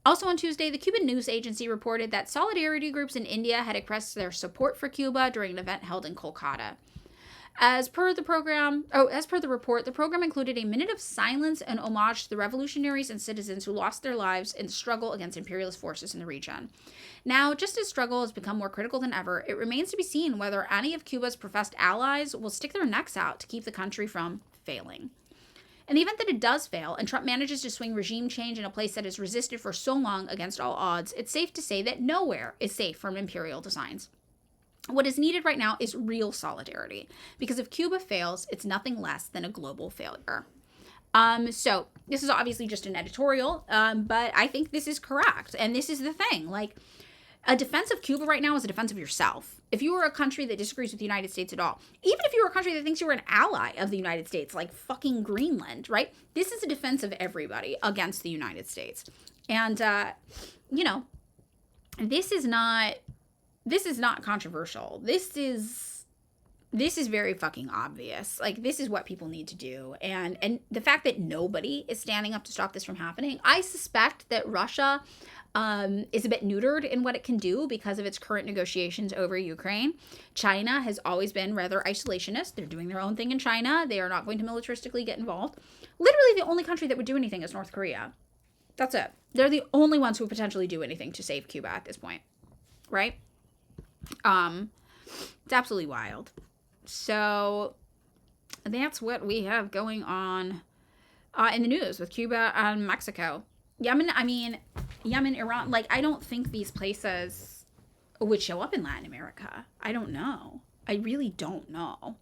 Also on Tuesday, the Cuban news agency reported that solidarity groups in India had expressed their support for Cuba during an event held in Kolkata. As per the report, the program included a minute of silence and homage to the revolutionaries and citizens who lost their lives in the struggle against imperialist forces in the region. Now, just as struggle has become more critical than ever, it remains to be seen whether any of Cuba's professed allies will stick their necks out to keep the country from failing. In the event that it does fail, and Trump manages to swing regime change in a place that has resisted for so long against all odds, it's safe to say that nowhere is safe from imperial designs. What is needed right now is real solidarity, because if Cuba fails, it's nothing less than a global failure. So this is obviously just an editorial, but I think this is correct. And this is the thing, like, a defense of Cuba right now is a defense of yourself. If you were a country that disagrees with the United States at all, even if you were a country that thinks you were an ally of the United States, like fucking Greenland, right? This is a defense of everybody against the United States. And, this is not controversial. This is very fucking obvious. Like, this is what people need to do. And the fact that nobody is standing up to stop this from happening, I suspect that Russia is a bit neutered in what it can do because of its current negotiations over Ukraine. China has always been rather isolationist. They're doing their own thing in China. They are not going to militaristically get involved. Literally the only country that would do anything is North Korea. That's it. They're the only ones who would potentially do anything to save Cuba at this point. Right? It's absolutely wild. So that's what we have going on in the news with Cuba and Mexico. Yemen, Iran, like, I don't think these places would show up in Latin America. I don't know. I really don't know.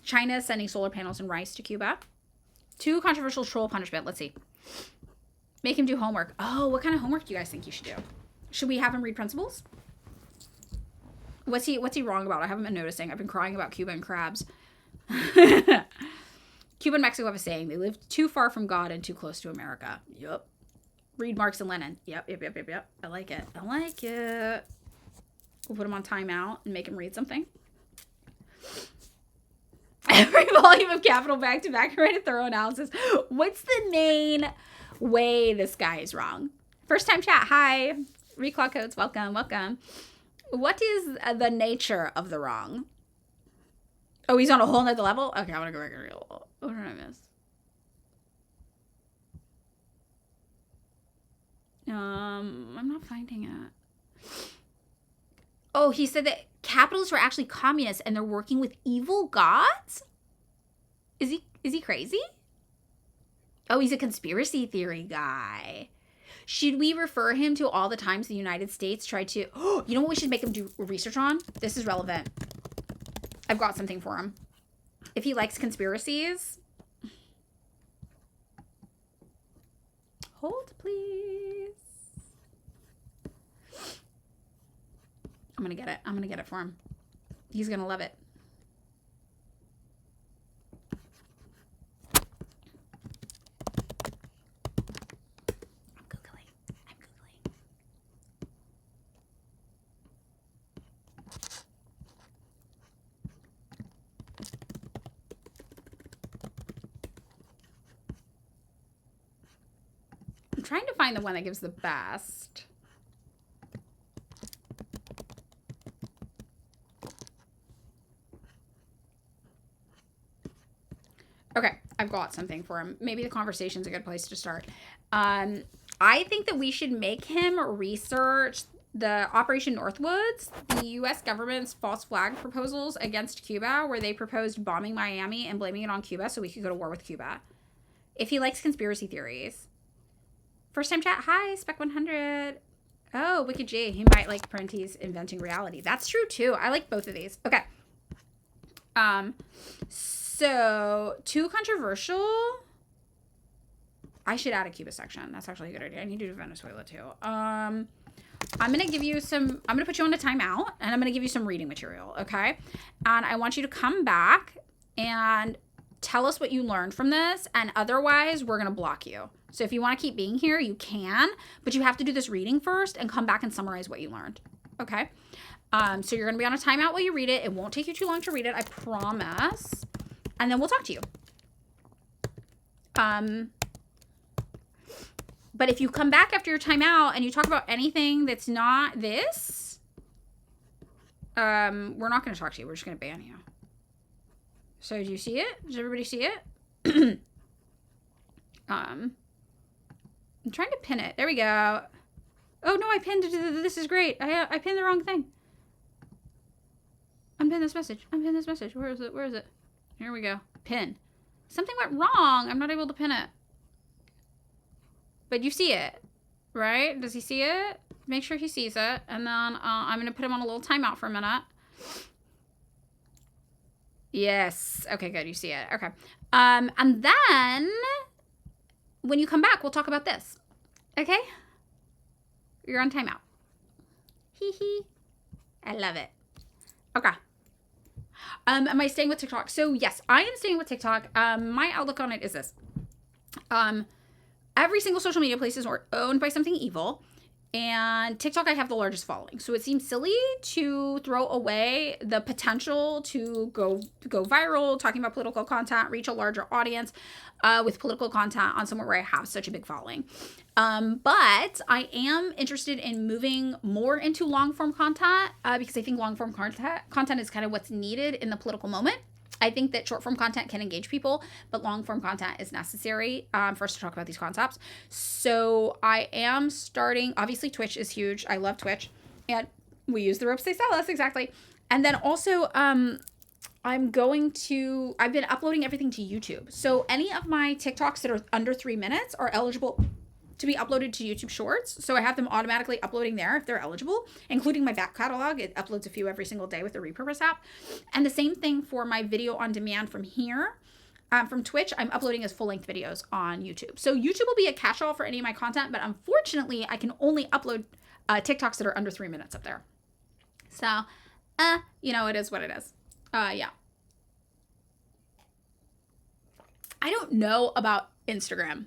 China is sending solar panels and rice to Cuba. Too controversial troll punishment. Let's see. Make him do homework. Oh, what kind of homework do you guys think you should do? Should we have him read Principles? What's he wrong about? I haven't been noticing. I've been crying about Cuba and crabs. Cuba and Mexico have a saying. They live too far from God and too close to America. Yup. Read Marx and Lenin. Yep. I like it. We'll put him on timeout and make him read something. Every volume of Capital back to back, write a thorough analysis. What's the main way this guy is wrong? First time chat. Hi. Reclaw codes. Welcome. What is the nature of the wrong? Oh, he's on a whole nother level? Okay, I want to go back and read. What did I miss? I'm not finding it. Oh, he said that capitalists were actually communists and they're working with evil gods? Is he crazy? Oh, he's a conspiracy theory guy. Should we refer him to all the times the United States tried to... Oh, you know what we should make him do research on? This is relevant. I've got something for him. If he likes conspiracies... Hold, please. I'm going to get it. I'm going to get it for him. He's going to love it. Trying to find the one that gives the best. Okay, I've got something for him. Maybe the conversation's a good place to start. I think that we should make him research the Operation Northwoods, the U.S. government's false flag proposals against Cuba, where they proposed bombing Miami and blaming it on Cuba so we could go to war with Cuba. If he likes conspiracy theories. First time chat. Hi, Spec 100. Oh, Wicked J. He might like Parenti's Inventing Reality. That's true too. I like both of these. Okay. So too controversial. I should add a Cuba section. That's actually a good idea. I need to do Venezuela too. I'm gonna give you some. I'm gonna put you on a timeout, and I'm gonna give you some reading material. Okay. And I want you to come back and tell us what you learned from this, and otherwise we're gonna block you. So if you want to keep being here, you can, but you have to do this reading first and come back and summarize what you learned. Okay? So you're going to be on a timeout while you read it. It won't take you too long to read it, I promise. And then we'll talk to you. But if you come back after your timeout and you talk about anything that's not this, we're not going to talk to you. We're just going to ban you. So do you see it? Does everybody see it? I'm trying to pin it. There we go. Oh no, I pinned it. This is great. I pinned the wrong thing. Unpin this message. Unpin this message. Where is it? Where is it? Here we go. Pin. Something went wrong. I'm not able to pin it. But you see it, right? Does he see it? Make sure he sees it. And then I'm going to put him on a little timeout for a minute. Yes. Okay, good. You see it. Okay. And then when you come back, we'll talk about this. Okay? You're on timeout. Hee hee. I love it. Okay. Am I staying with TikTok? So yes, I am staying with TikTok. My outlook on it is this. Every single social media place is owned by something evil. And TikTok, I have the largest following. So it seems silly to throw away the potential to go viral, talking about political content, reach a larger audience with political content on somewhere where I have such a big following. But I am interested in moving more into long-form content because I think long-form content is kind of what's needed in the political moment. I think that short-form content can engage people, but long-form content is necessary for us to talk about these concepts. So I am starting, obviously Twitch is huge. I love Twitch. And we use the ropes they sell us, exactly. And then also I've been uploading everything to YouTube. So any of my TikToks that are under 3 minutes are eligible to be uploaded to YouTube Shorts. So I have them automatically uploading there if they're eligible, including my back catalog. It uploads a few every single day with the repurpose app. And the same thing for my video on demand from here. From Twitch, I'm uploading as full-length videos on YouTube. So YouTube will be a catch-all for any of my content, but unfortunately, I can only upload TikToks that are under 3 minutes up there. So, it is what it is. Yeah. I don't know about Instagram.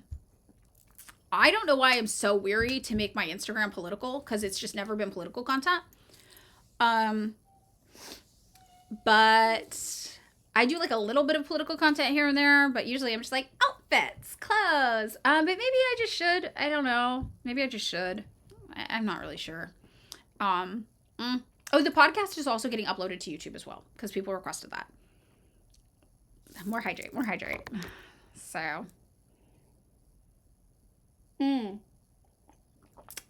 I don't know why I'm so weary to make my Instagram political, because it's just never been political content. But I do like a little bit of political content here and there, but usually I'm just like outfits, clothes. But maybe I just should. I don't know. Maybe I just should. I'm not really sure. Oh, the podcast is also getting uploaded to YouTube as well, because people requested that. More hydrate. So.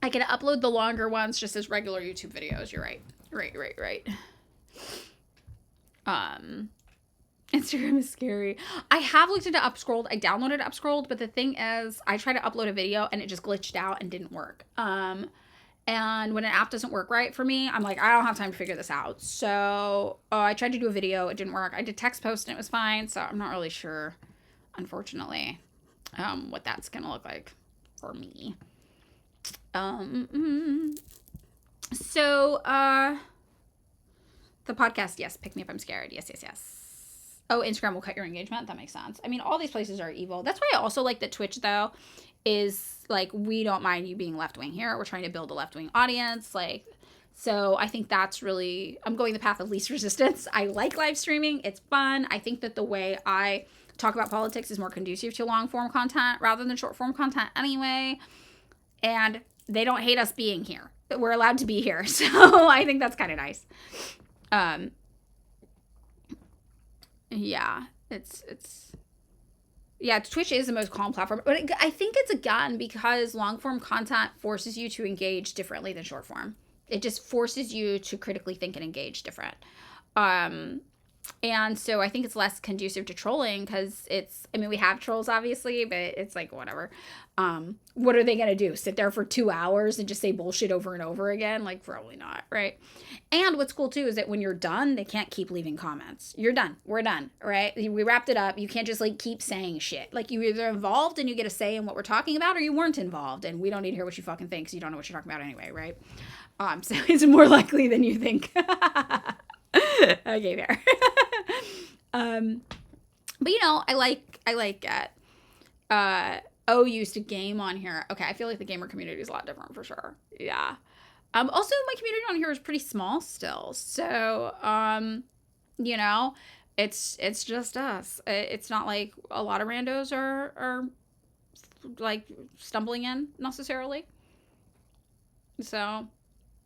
I can upload the longer ones just as regular YouTube videos. You're right. Right. Instagram is scary. I have looked into Upscrolled. I downloaded Upscrolled, but the thing is, I tried to upload a video and it just glitched out and didn't work. And when an app doesn't work right for me, I'm like, I don't have time to figure this out. So I tried to do a video. It didn't work. I did text post and it was fine. So I'm not really sure, unfortunately, what that's going to look like for me. So, the podcast, yes, pick me up, I'm scared. Yes. Oh, Instagram will cut your engagement. That makes sense. I mean, all these places are evil. That's why I also like that Twitch, though, is like, we don't mind you being left-wing here. We're trying to build a left-wing audience. Like, so I think that's really, I'm going the path of least resistance. I like live streaming. It's fun. I think that the way I talk about politics is more conducive to long-form content rather than short-form content anyway. And they don't hate us being here. We're allowed to be here. So I think that's kind of nice. Yeah, Twitch is the most calm platform. But I think it's again because long-form content forces you to engage differently than short-form. It just forces you to critically think and engage different. And so I think it's less conducive to trolling because we have trolls obviously, but it's like, whatever. What are they going to do? Sit there for 2 hours and just say bullshit over and over again? Like, probably not, right? And what's cool too is that when you're done, they can't keep leaving comments. You're done. We're done, right? We wrapped it up. You can't just like keep saying shit. Like, you either involved and you get a say in what we're talking about, or you weren't involved and we don't need to hear what you fucking think because you don't know what you're talking about anyway, right? So it's more likely than you think. Okay, fair. But I like it. Used to game on here. Okay, I feel like the gamer community is a lot different for sure. Yeah. Also my community on here is pretty small still. So, it's just us. It's not like a lot of randos are like stumbling in necessarily. So,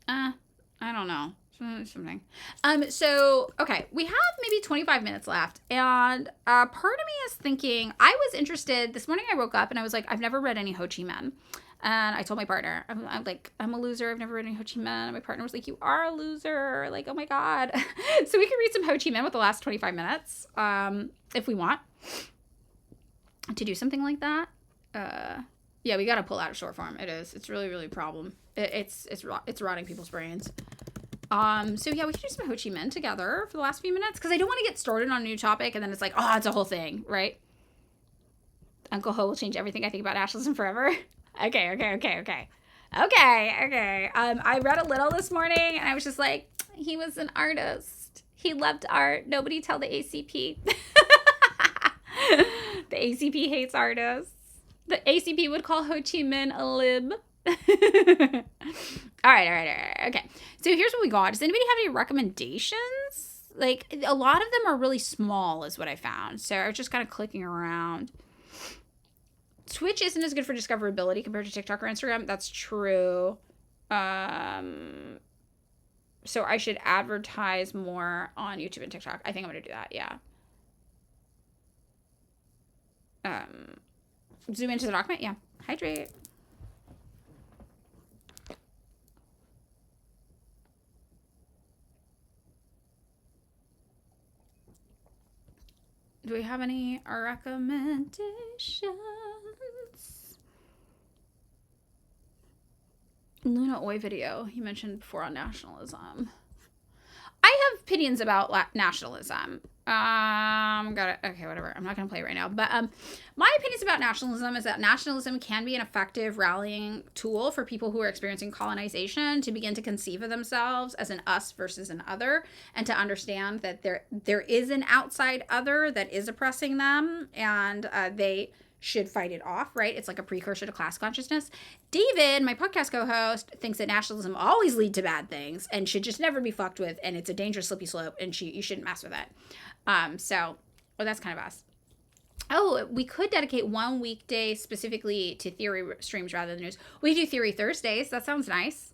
I don't know. something. So, okay, we have maybe 25 minutes left, and part of me is thinking, I was interested, this morning I woke up and I was like, I've never read any Ho Chi Minh. And I told my partner, I'm like, I'm a loser. I've never read any Ho Chi Minh. And my partner was like, you are a loser. Like, oh my God. So we can read some Ho Chi Minh with the last 25 minutes, if we want to do something like that. Yeah, we got to pull out a short form. It is. It's really, really a problem. It's rotting people's brains. So yeah, we can do some Ho Chi Minh together for the last few minutes, because I don't want to get started on a new topic and then it's like, oh, it's a whole thing, right? Uncle Ho will change everything I think about nationalism forever. Okay. I read a little this morning and I was just like, he was an artist. He loved art. Nobody tell the ACP. The ACP hates artists. The ACP would call Ho Chi Minh a lib. All right. Okay. So here's what we got. Does anybody have any recommendations? Like, a lot of them are really small is what I found. So I was just kind of clicking around. Twitch isn't as good for discoverability compared to TikTok or Instagram. That's true. So I should advertise more on YouTube and TikTok. I think I'm going to do that. Yeah. Zoom into the document. Yeah. Hydrate. Do we have any recommendations? Luna Oi video you mentioned before on nationalism. I have opinions about nationalism. Okay, whatever. I'm not gonna play it right now. But my opinions about nationalism is that nationalism can be an effective rallying tool for people who are experiencing colonization to begin to conceive of themselves as an us versus an other, and to understand that there is an outside other that is oppressing them, and they should fight it off, right? It's like a precursor to class consciousness. David, my podcast co-host, thinks that nationalism always leads to bad things and should just never be fucked with, and it's a dangerous slippery slope, and you shouldn't mess with it. So that's kind of us. Oh, we could dedicate one weekday specifically to theory streams rather than news. We do Theory Thursdays. That sounds nice.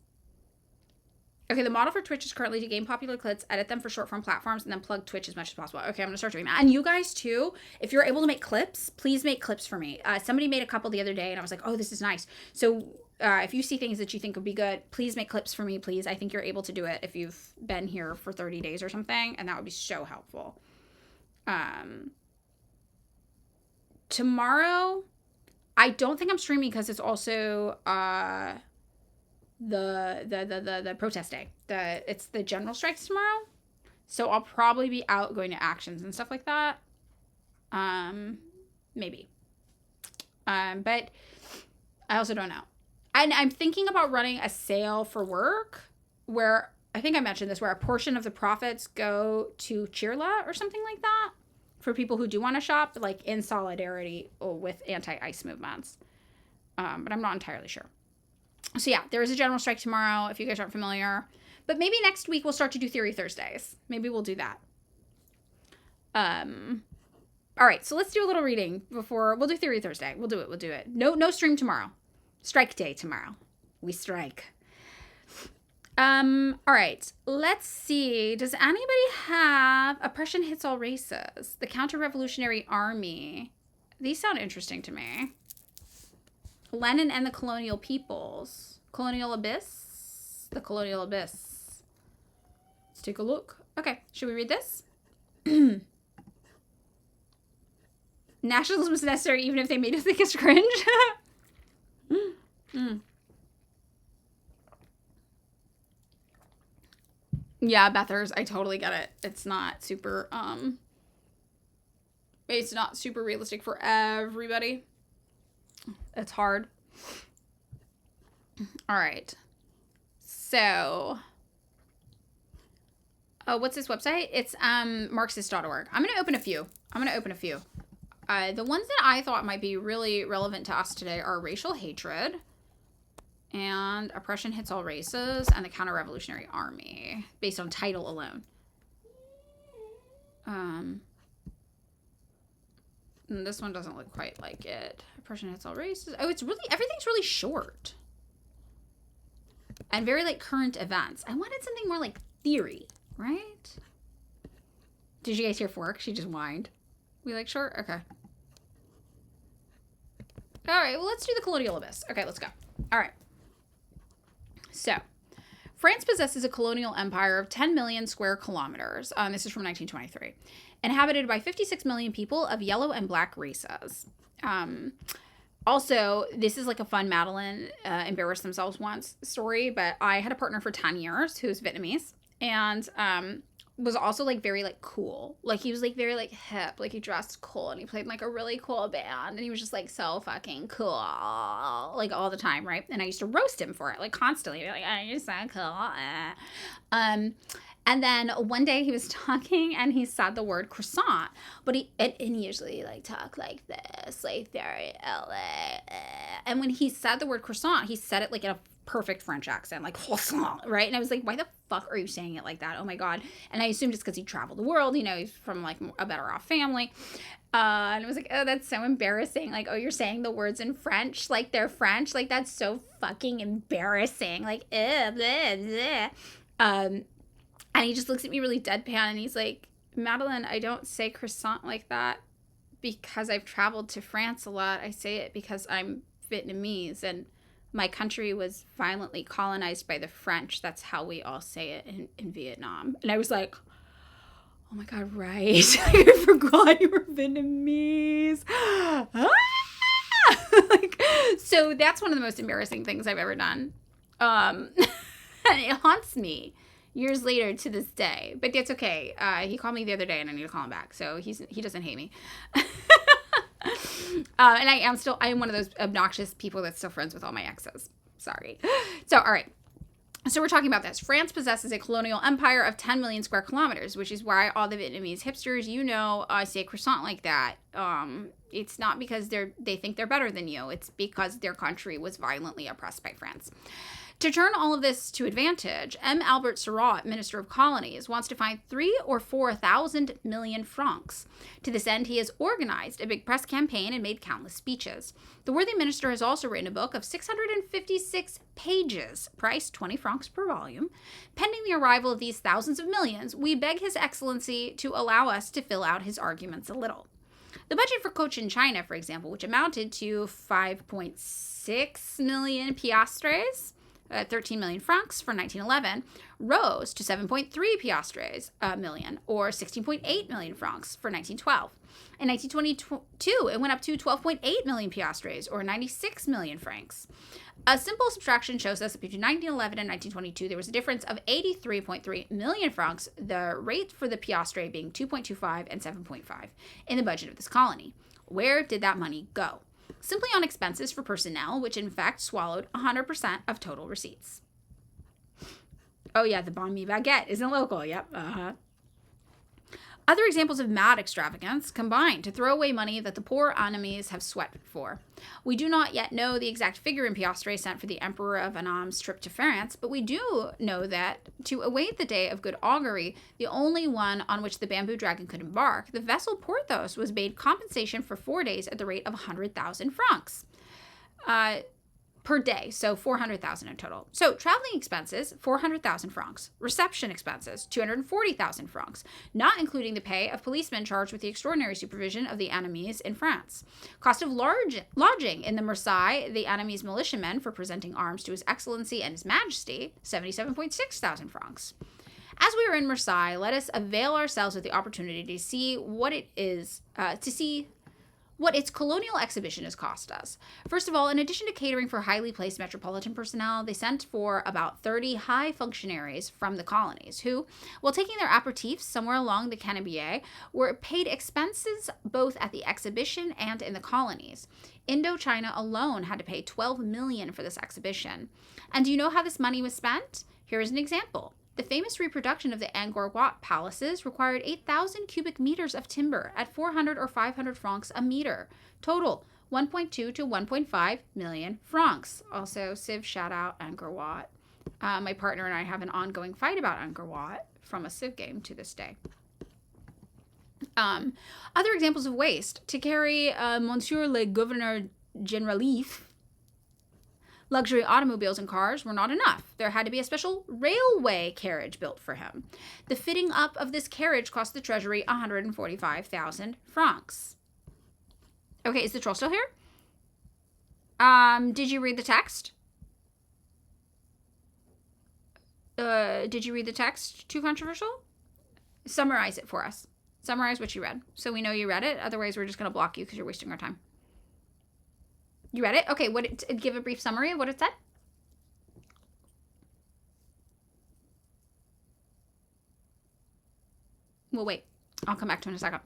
Okay, the model for Twitch is currently to gain popular clips, edit them for short-form platforms, and then plug Twitch as much as possible. Okay, I'm going to start doing that. And you guys, too, if you're able to make clips, please make clips for me. Somebody made a couple the other day, and I was like, oh, this is nice. So if you see things that you think would be good, please make clips for me, please. I think you're able to do it if you've been here for 30 days or something, and that would be so helpful. Tomorrow, I don't think I'm streaming because it's also... the protest day. It's the general strikes tomorrow. So I'll probably be out going to actions and stuff like that. Maybe. But I also don't know. And I'm thinking about running a sale for work where, I think I mentioned this, where a portion of the profits go to Cheerla or something like that for people who do want to shop, like in solidarity with anti-ICE movements. But I'm not entirely sure. So yeah, there is a general strike tomorrow, if you guys aren't familiar. But maybe next week we'll start to do Theory Thursdays. Maybe we'll do that. All right, so let's do a little reading before... We'll do Theory Thursday. We'll do it. No stream tomorrow. Strike day tomorrow. We strike. All right, let's see. Does anybody have Oppression Hits All Races? The Counter-Revolutionary Army. These sound interesting to me. Lenin and the Colonial Peoples. Colonial Abyss? The Colonial Abyss. Let's take a look. Okay, should we read this? Nationalism is necessary even if they made us think it's cringe. Yeah, Bethers, I totally get it. It's not super realistic for everybody. It's hard. All right. So, what's this website? It's Marxist.org. I'm going to open a few. The ones that I thought might be really relevant to us today are racial hatred and Oppression Hits All Races and the Counter-Revolutionary Army, based on title alone. This one doesn't look quite like it. Oppression Hits All Races. Oh, everything's really short. And very, like, current events. I wanted something more, like, theory, right? Did you guys hear Fork? She just whined. We like, sure? Okay. All right, well, let's do the colonial abyss. Okay, let's go. All right. So, France possesses a colonial empire of 10 million square kilometers. This is from 1923. Inhabited by 56 million people of yellow and black races. Also, this is like a fun Madeline embarrassed themselves once story, but I had a partner for 10 years who's Vietnamese and was also like very like cool. Like he was like very like hip, like he dressed cool and he played like a really cool band and he was just like so fucking cool like all the time, right? And I used to roast him for it like constantly, like, oh, you're so cool. And then one day he was talking and he said the word croissant, but he usually like talk like this, like very LA. And when he said the word croissant, he said it like in a perfect French accent, like croissant, right? And I was like, why the fuck are you saying it like that? Oh my God. And I assumed it's because he traveled the world, you know, he's from like a better off family. And I was like, oh, that's so embarrassing. Like, oh, you're saying the words in French, like they're French. Like, that's so fucking embarrassing. Like, blah, blah. And he just looks at me really deadpan and he's like, Madeline, I don't say croissant like that because I've traveled to France a lot. I say it because I'm Vietnamese and my country was violently colonized by the French. That's how we all say it in Vietnam. And I was like, oh my God, right. I forgot you were Vietnamese. Like, so that's one of the most embarrassing things I've ever done. And it haunts me years later to this day, but that's okay. He called me the other day and I need to call him back. So he doesn't hate me. And I am one of those obnoxious people that's still friends with all my exes. Sorry. So, all right. So we're talking about this. France possesses a colonial empire of 10 million square kilometers, which is why all the Vietnamese hipsters, say croissant like that. It's not because they think they're better than you. It's because their country was violently oppressed by France. To turn all of this to advantage, M. Albert Sarraut, Minister of Colonies, wants to find 3 or 4,000 million francs. To this end, he has organized a big press campaign and made countless speeches. The worthy minister has also written a book of 656 pages, priced 20 francs per volume. Pending the arrival of these thousands of millions, we beg His Excellency to allow us to fill out his arguments a little. The budget for Cochin China, for example, which amounted to 5.6 million piastres, 13 million francs for 1911, rose to 7.3 piastres million, or 16.8 million francs for 1912. In 1922, it went up to 12.8 million piastres, or 96 million francs. A simple subtraction shows us that between 1911 and 1922, there was a difference of 83.3 million francs, the rate for the piastre being 2.25 and 7.5 in the budget of this colony. Where did that money go? Simply on expenses for personnel, which in fact swallowed 100% of total receipts. Oh yeah, the banh mi baguette isn't local. Yep. Other examples of mad extravagance combine to throw away money that the poor enemies have sweat for. We do not yet know the exact figure in piastres sent for the Emperor of Annam's trip to France, but we do know that to await the day of good augury, the only one on which the bamboo dragon could embark, the vessel Porthos was paid compensation for 4 days at the rate of 100,000 francs. Per day, so 400,000 in total. So traveling expenses, 400,000 francs. Reception expenses, 240,000 francs, not including the pay of policemen charged with the extraordinary supervision of the enemies in France. Cost of lodging in the Marseille, the enemy's militiamen for presenting arms to His Excellency and His Majesty, 77.6 thousand francs. As we are in Marseille, let us avail ourselves of the opportunity to see what its colonial exhibition has cost us. First of all, in addition to catering for highly placed metropolitan personnel, they sent for about 30 high functionaries from the colonies who, while taking their aperitifs somewhere along the Cannebière, were paid expenses both at the exhibition and in the colonies. Indochina alone had to pay $12 million for this exhibition. And do you know how this money was spent? Here is an example. The famous reproduction of the Angkor Wat palaces required 8,000 cubic meters of timber at 400 or 500 francs a meter. Total, 1.2 to 1.5 million francs. Also, Civ shout out Angkor Wat. My partner and I have an ongoing fight about Angkor Wat from a Civ game to this day. Other examples of waste. To carry Monsieur le Gouverneur Generalif Luxury automobiles and cars were not enough. There had to be a special railway carriage built for him. The fitting up of this carriage cost the treasury 145,000 francs. Okay, is the troll still here? Did you read the text? Did you read the text? Too controversial? Summarize it for us. Summarize what you read, so we know you read it. Otherwise, we're just going to block you because you're wasting our time. You read it? Okay, give a brief summary of what it said. We'll wait. I'll come back to it in a second.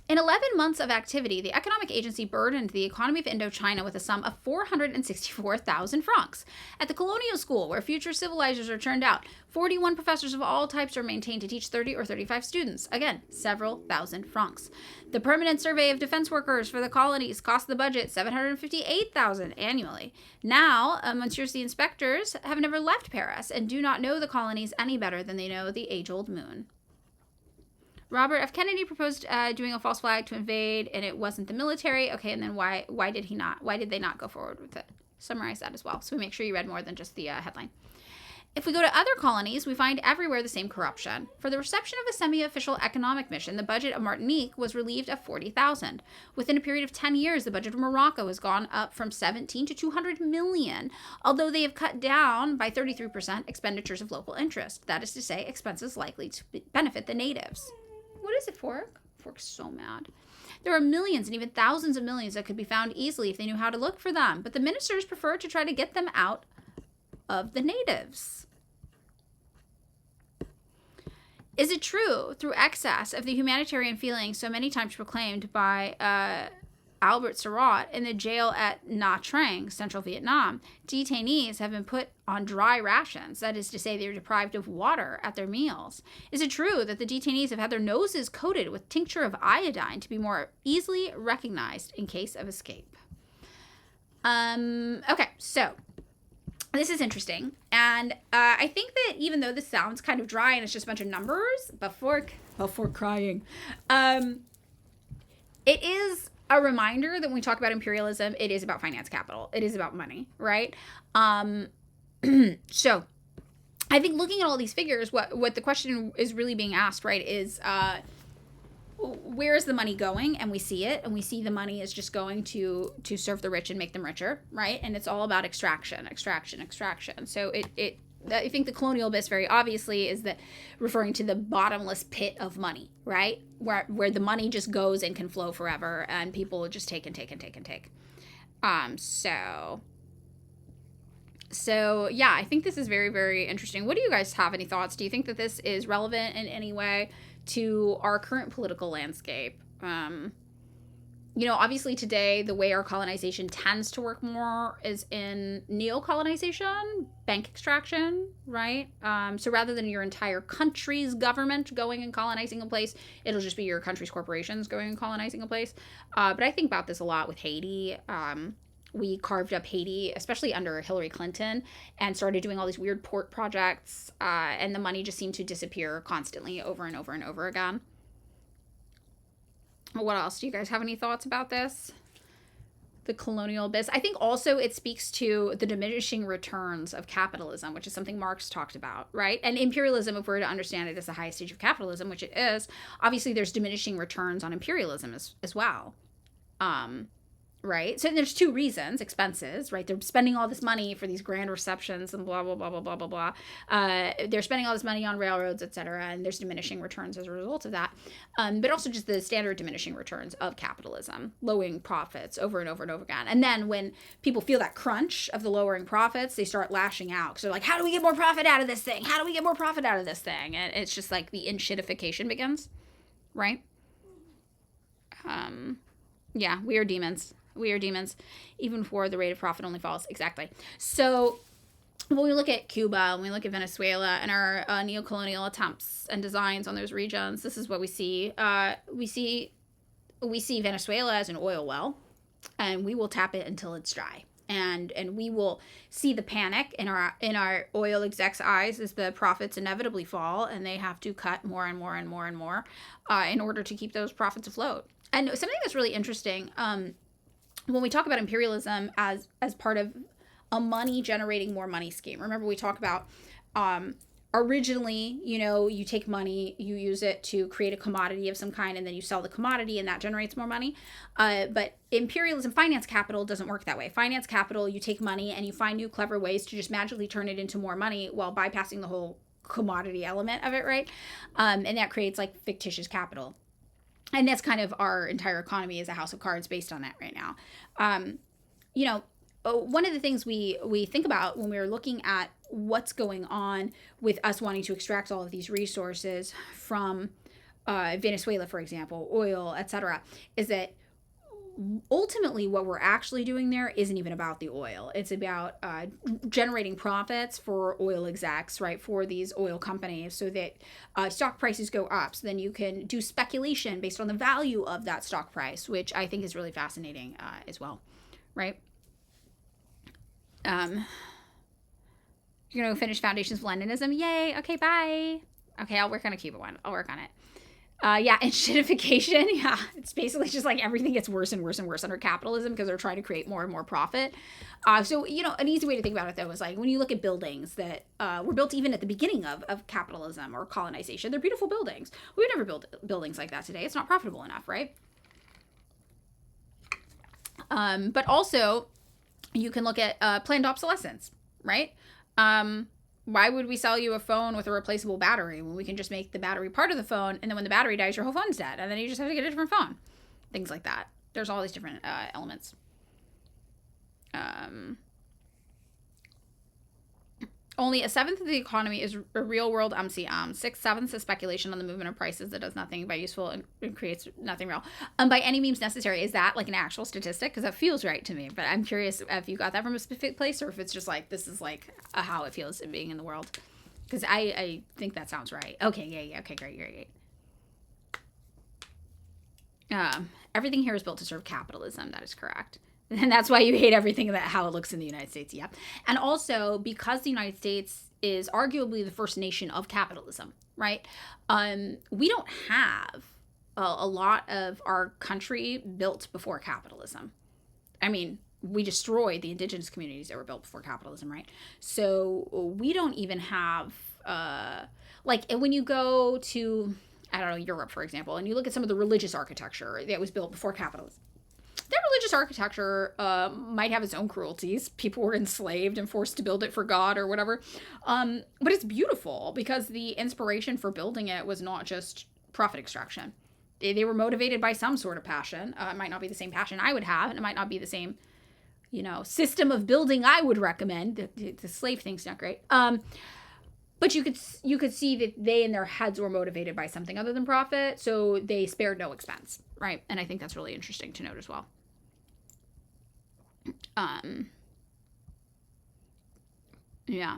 In 11 months of activity, the Economic Agency burdened the economy of Indochina with a sum of 464,000 francs. At the colonial school, where future civilizers are turned out, 41 professors of all types are maintained to teach 30 or 35 students. Again, several thousand francs. The permanent survey of defense workers for the colonies cost the budget 758,000 annually. Now, Monsieurs the inspectors have never left Paris and do not know the colonies any better than they know the age-old moon. Robert F. Kennedy proposed doing a false flag to invade, and it wasn't the military. Okay, and then why did he not? Why did they not go forward with it? Summarize that as well, so we make sure you read more than just the headline. If we go to other colonies, we find everywhere the same corruption. For the reception of a semi-official economic mission, the budget of Martinique was relieved of 40,000. Within a period of 10 years, the budget of Morocco has gone up from 17 to 200 million, although they have cut down by 33% expenditures of local interest. That is to say, expenses likely to benefit the natives. What is it, Fork? Fork's so mad. There are millions and even thousands of millions that could be found easily if they knew how to look for them, but the ministers prefer to try to get them out of the natives. Is it true, through excess of the humanitarian feeling so many times proclaimed by Albert Sarraut in the jail at Nha Trang, Central Vietnam, detainees have been put on dry rations, that is to say they are deprived of water at their meals? Is it true that the detainees have had their noses coated with tincture of iodine to be more easily recognized in case of escape? Okay, so this is interesting, and I think that even though this sounds kind of dry and it's just a bunch of numbers, before crying, it is a reminder that when we talk about imperialism, it is about finance capital. It is about money, right? So I think looking at all these figures, what the question is really being asked, right, is where is the money going? And we see it, and we see the money is just going to serve the rich and make them richer, right? And it's all about extraction. So I think the colonial abyss very obviously is that referring to the bottomless pit of money, right? Where the money just goes and can flow forever, and people just take and take and take and take. So yeah, I think this is very, very interesting. What do you guys have any thoughts? Do you think that this is relevant in any way to our current political landscape? Obviously today, the way our colonization tends to work more is in neo-colonization, bank extraction, right? So rather than your entire country's government going and colonizing a place, it'll just be your country's corporations going and colonizing a place. But I think about this a lot with Haiti. We carved up Haiti, especially under Hillary Clinton, and started doing all these weird port projects, and the money just seemed to disappear constantly over and over and over again. What else? Do you guys have any thoughts about this? The colonial abyss. I think also it speaks to the diminishing returns of capitalism, which is something Marx talked about, right? And imperialism, if we're to understand it as the highest stage of capitalism, which it is, obviously there's diminishing returns on imperialism as well. Right? So there's two reasons: expenses, right? They're spending all this money for these grand receptions and blah, blah, blah, blah, blah, blah, blah. They're spending all this money on railroads, et cetera, and there's diminishing returns as a result of that. But also just the standard diminishing returns of capitalism, lowering profits over and over and over again. And then when people feel that crunch of the lowering profits, they start lashing out. Because they're like, how do we get more profit out of this thing? How do we get more profit out of this thing? And it's just like the in-shitification begins, right? Yeah, we are demons. We are demons, even before the rate of profit only falls. Exactly. So when we look at Cuba and we look at Venezuela and our neocolonial attempts and designs on those regions, this is what we see. We see Venezuela as an oil well, and we will tap it until it's dry. And we will see the panic in our oil execs' eyes as the profits inevitably fall, and they have to cut more and more and more and more in order to keep those profits afloat. And something that's really interesting, when we talk about imperialism as part of a money generating more money scheme. Remember, we talk about originally, you take money, you use it to create a commodity of some kind, and then you sell the commodity, and that generates more money. But imperialism, finance capital doesn't work that way. Finance capital, you take money and you find new clever ways to just magically turn it into more money while bypassing the whole commodity element of it, right? And that creates like fictitious capital. And that's kind of our entire economy is a house of cards based on that right now. One of the things we think about when we're looking at what's going on with us wanting to extract all of these resources from Venezuela, for example, oil, etc., is that ultimately what we're actually doing there isn't even about the oil. It's about generating profits for oil execs, right, for these oil companies, so that stock prices go up. So then you can do speculation based on the value of that stock price, which I think is really fascinating as well, right? You're going to finish Foundations of Leninism. Yay. Okay, bye. Okay, I'll work on a Cuba one. I'll work on it. And shitification. Yeah, it's basically just like everything gets worse and worse and worse under capitalism because they're trying to create more and more profit. So an easy way to think about it, though, is like when you look at buildings that were built even at the beginning of capitalism or colonization, they're beautiful buildings. We would never build buildings like that today. It's not profitable enough, right? But also, you can look at planned obsolescence, right? Why would we sell you a phone with a replaceable battery when we can just make the battery part of the phone, and then when the battery dies, your whole phone's dead, and then you just have to get a different phone? Things like that. There's all these different elements. Only a seventh of the economy is a real-world MCM. 6/7 is speculation on the movement of prices that does nothing by useful and creates nothing real. By any means necessary. Is that like an actual statistic? Because that feels right to me. But I'm curious if you got that from a specific place, or if it's just like this is like how it feels being in the world. Because I think that sounds right. Okay, yeah. Okay, great. Everything here is built to serve capitalism. That is correct. And that's why you hate everything that how it looks in the United States. Yeah. And also because the United States is arguably the first nation of capitalism, right? We don't have a lot of our country built before capitalism. I mean, we destroyed the indigenous communities that were built before capitalism, right? So we don't even have, when you go to, I don't know, Europe, for example, and you look at some of the religious architecture that was built before capitalism. That religious architecture might have its own cruelties. People were enslaved and forced to build it for God or whatever. But it's beautiful because the inspiration for building it was not just profit extraction. They were motivated by some sort of passion. It might not be the same passion I would have, and it might not be the same, system of building I would recommend. The slave thing's not great. But you could see that they in their heads were motivated by something other than profit, so they spared no expense, right? And I think that's really interesting to note as well.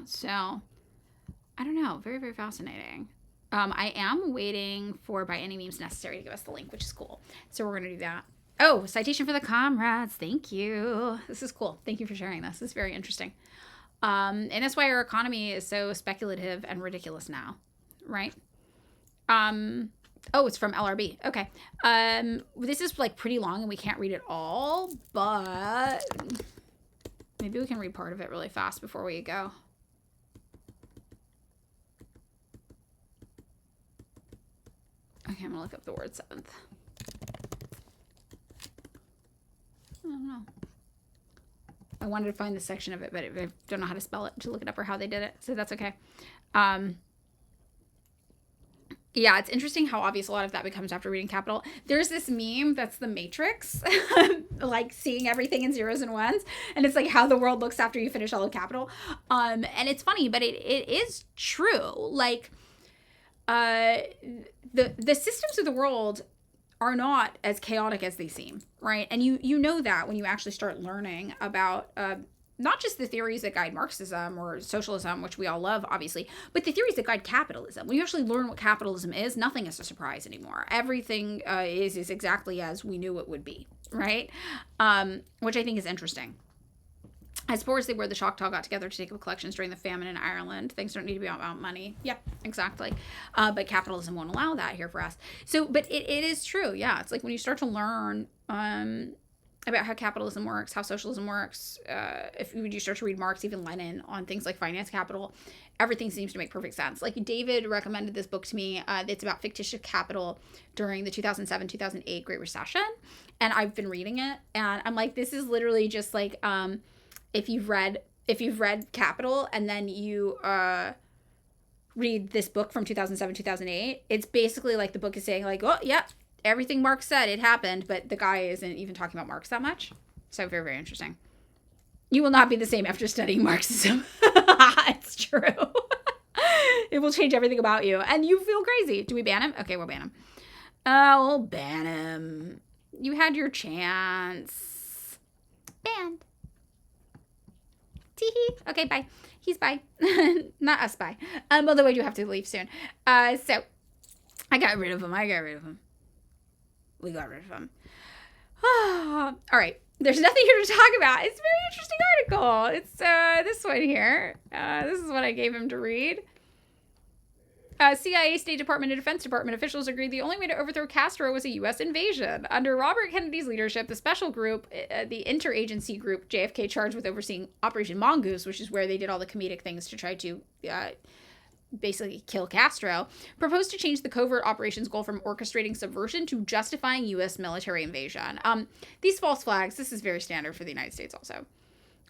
So I don't know, very, very fascinating. I am waiting for By Any Means Necessary to give us the link, which is cool. So we're going to do that. Oh, citation for the comrades. Thank you. This is cool. Thank you for sharing this. This is very interesting. And that's why our economy is so speculative and ridiculous now, right? It's from LRB. Okay. This is like pretty long and we can't read it all, but maybe we can read part of it really fast before we go. Okay, I'm gonna look up the word seventh. I don't know. I wanted to find the section of it, but I don't know how to spell it, to look it up or how they did it, so that's okay. It's interesting how obvious a lot of that becomes after reading Capital. There's this meme that's the Matrix, like seeing everything in zeros and ones, and it's like how the world looks after you finish all of Capital. And it's funny, but it is true. Like, the systems of the world are not as chaotic as they seem, right? And you know that when you actually start learning about not just the theories that guide Marxism or socialism, which we all love, obviously, but the theories that guide capitalism. When you actually learn what capitalism is, nothing is a surprise anymore. Everything is exactly as we knew it would be, right? Which I think is interesting. As poor as they were, the Choctaw got together to take up collections during the famine in Ireland. Things don't need to be about money. Yep, exactly. But capitalism won't allow that here for us. So, but it is true. Yeah, it's like when you start to learn about how capitalism works, how socialism works. If you start to read Marx, even Lenin, on things like finance capital, everything seems to make perfect sense. Like, David recommended this book to me. It's about fictitious capital during the 2007-2008 Great Recession. And I've been reading it. And I'm like, this is literally just like, if you've read Capital and then you read this book from 2007-2008, it's basically like the book is saying like, oh, yeah, everything Marx said, it happened, but the guy isn't even talking about Marx that much. So very, very interesting. You will not be the same after studying Marxism. It's true. It will change everything about you. And you feel crazy. Do we ban him? Okay, we'll ban him. We'll ban him. You had your chance. Banned. Teehee. Okay, bye. He's bye. Not us bye. Although I do have to leave soon. So I got rid of him. We got rid of him. All right. There's nothing here to talk about. It's a very interesting article. It's this one here. This is what I gave him to read. CIA, State Department, and Defense Department officials agreed the only way to overthrow Castro was a U.S. invasion. Under Robert Kennedy's leadership, the special group, the interagency group, JFK charged with overseeing Operation Mongoose, which is where they did all the comedic things to try to basically kill Castro, proposed to change the covert operations goal from orchestrating subversion to justifying U.S. military invasion. These false flags, this is very standard for the United States also.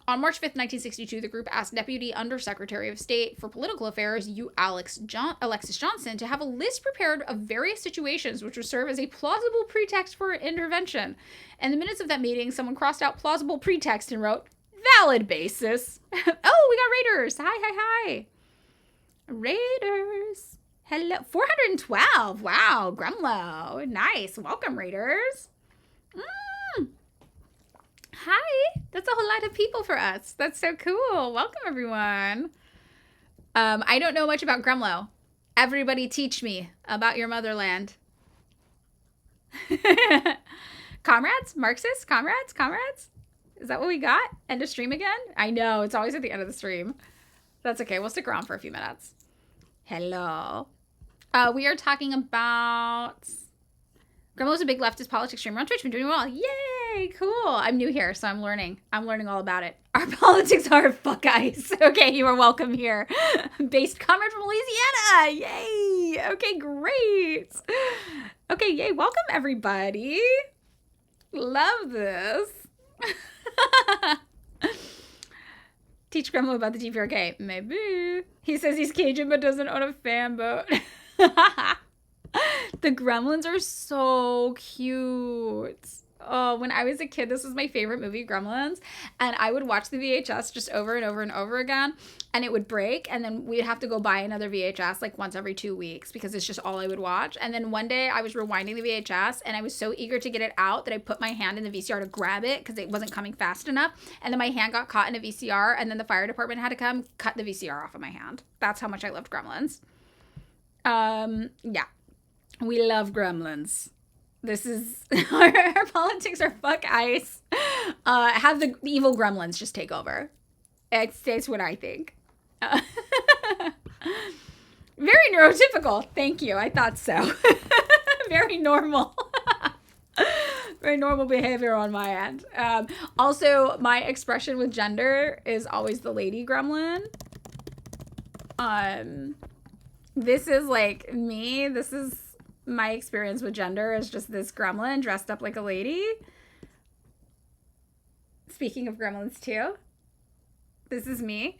On March 5th, 1962, the group asked Deputy Undersecretary of State for Political Affairs, Alexis Johnson, to have a list prepared of various situations which would serve as a plausible pretext for intervention. In the minutes of that meeting, someone crossed out plausible pretext and wrote, valid basis. Oh, we got Raiders. Hi. Raiders. Hello. 412. Wow. Grumlow. Nice. Welcome, Raiders. Hi. That's a whole lot of people for us. That's so cool. Welcome, everyone. I don't know much about Grumlow. Everybody teach me about your motherland. Comrades? Marxists? Comrades? Is that what we got? End of stream again? I know. It's always at the end of the stream. That's okay. We'll stick around for a few minutes. Hello. We are talking about... Grumlow's a big leftist politics streamer on Twitch. Been doing well. Yay! Cool. I'm new here, so I'm learning. I'm learning all about it. Our politics are fuck ice. Okay, you are welcome here. Based comrade from Louisiana. Yay! Okay, great. Okay, yay. Welcome, everybody. Love this. Teach Grumlow about the G4K. Maybe. He says he's Cajun but doesn't own a fan boat. The gremlins are so cute. Oh, when I was a kid, this was my favorite movie, Gremlins. And I would watch the VHS just over and over and over again. And it would break. And then we'd have to go buy another VHS like once every 2 weeks because it's just all I would watch. And then one day I was rewinding the VHS and I was so eager to get it out that I put my hand in the VCR to grab it because it wasn't coming fast enough. And then my hand got caught in a VCR. And then the fire department had to come cut the VCR off of my hand. That's how much I loved Gremlins. Yeah. We love Gremlins. This is our politics are fuck ice. Have the evil gremlins just take over. It's what I think. Very neurotypical. Thank you. I thought so. Very normal. Very normal behavior on my end. Also, my expression with gender is always the lady gremlin. This is like me. This is my experience with gender is just this gremlin dressed up like a lady. Speaking of gremlins too, this is me.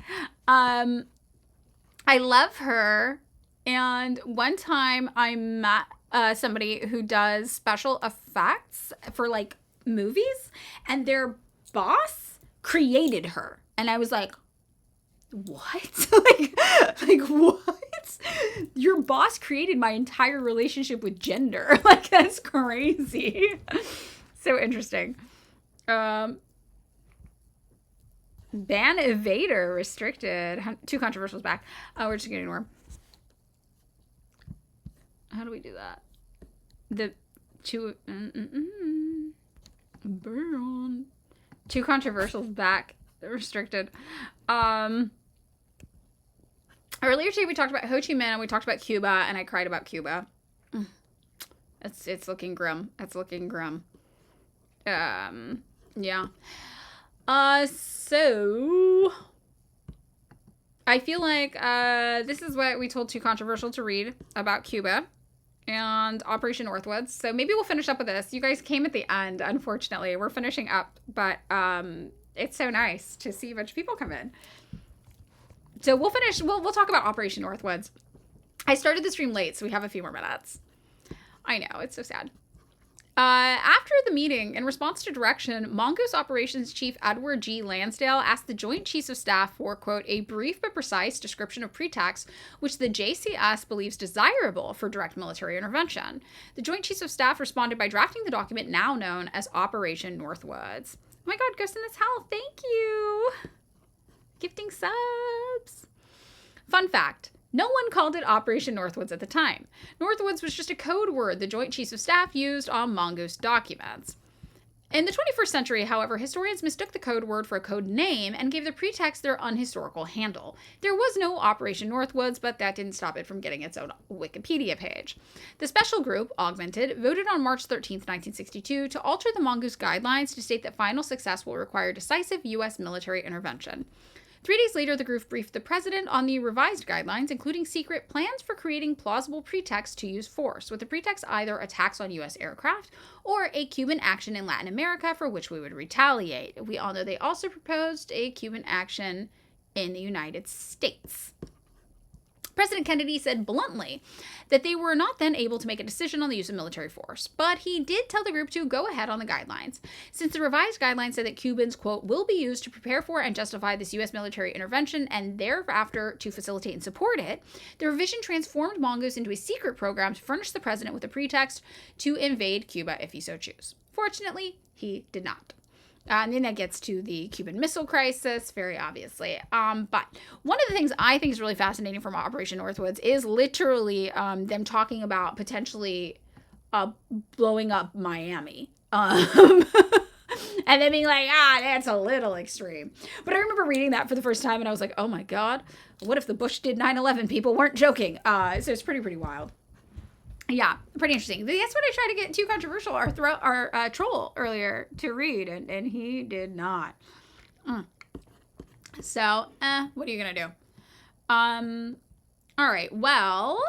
I love her. And one time I met somebody who does special effects for like movies, and their boss created her. And I was like, what? like what? Your boss created my entire relationship with gender. Like, that's crazy. So interesting. Ban evader restricted. 2 controversials back. We're just gonna ignore. How do we do that? The 2 burn. 2 controversials back restricted. Earlier today we talked about Ho Chi Minh and we talked about Cuba, and I cried about Cuba. It's looking grim. It's looking grim. Yeah. So I feel like this is what we told Too Controversial to read about Cuba and Operation Northwoods. So maybe we'll finish up with this. You guys came at the end, unfortunately. We're finishing up, but it's so nice to see a bunch of people come in. So we'll finish. We'll talk about Operation Northwoods. I started the stream late, so we have a few more minutes. I know, it's so sad. After the meeting, in response to direction, Mongoose Operations Chief Edward G. Lansdale asked the Joint Chiefs of Staff for, quote, a brief but precise description of pretexts which the JCS believes desirable for direct military intervention. The Joint Chiefs of Staff responded by drafting the document now known as Operation Northwoods. Oh my God, Ghost in this Hell, thank you. Gifting subs. Fun fact. No one called it Operation Northwoods at the time. Northwoods was just a code word the Joint Chiefs of Staff used on Mongoose documents. In the 21st century, however, historians mistook the code word for a code name and gave the pretext their unhistorical handle. There was no Operation Northwoods, but that didn't stop it from getting its own Wikipedia page. The special group, Augmented, voted on March 13, 1962, to alter the Mongoose guidelines to state that final success will require decisive U.S. military intervention. 3 days later, the group briefed the president on the revised guidelines, including secret plans for creating plausible pretexts to use force, with the pretext either attacks on U.S. aircraft or a Cuban action in Latin America for which we would retaliate. We all know they also proposed a Cuban action in the United States. President Kennedy said bluntly that they were not then able to make a decision on the use of military force, but he did tell the group to go ahead on the guidelines. Since the revised guidelines said that Cubans, quote, will be used to prepare for and justify this U.S. military intervention and thereafter to facilitate and support it, the revision transformed Mongoose into a secret program to furnish the president with a pretext to invade Cuba if he so choose. Fortunately, he did not. And then that gets to the Cuban Missile Crisis, very obviously. But one of the things I think is really fascinating from Operation Northwoods is literally them talking about potentially blowing up Miami. And then being like, that's a little extreme. But I remember reading that for the first time and I was like, oh my God, what if the Bush did 9/11? People weren't joking. So it's pretty wild. Yeah, pretty interesting. That's what I tried to get Too Controversial, our troll earlier to read, and he did not. So, what are you gonna do? All right. Well,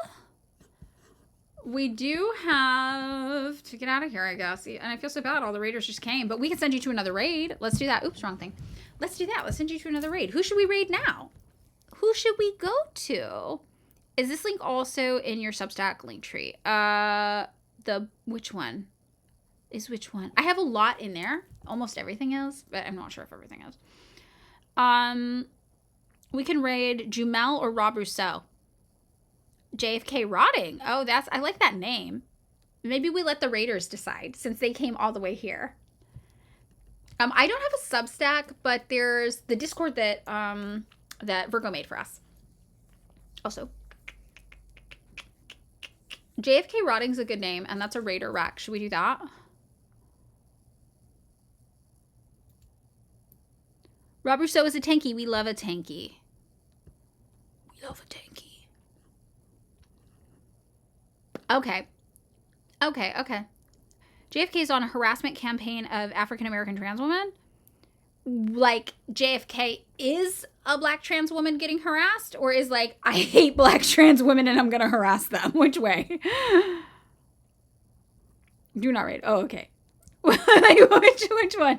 we do have to get out of here, I guess. And I feel so bad. All the raiders just came, but we can send you to another raid. Let's do that. Oops, wrong thing. Let's do that. Let's send you to another raid. Who should we raid now? Who should we go to? Is this link also in your Substack link tree? Which one? Which one? I have a lot in there. Almost everything is, but I'm not sure if everything is. We can raid Jumel or Rob Rousseau. JFK Rotting. Oh, I like that name. Maybe we let the raiders decide since they came all the way here. I don't have a Substack, but there's the Discord that Virgo made for us. Also, JFK Rotting's a good name, and that's a raider wreck. Should we do that? Rob Rousseau is a tanky. We love a tanky. We love a tanky. Okay. JFK is on a harassment campaign of African-American trans women. Like, JFK is a black trans woman getting harassed, or is like, I hate black trans women and I'm gonna harass them? Which way? Do not raid. Oh, okay. Which one?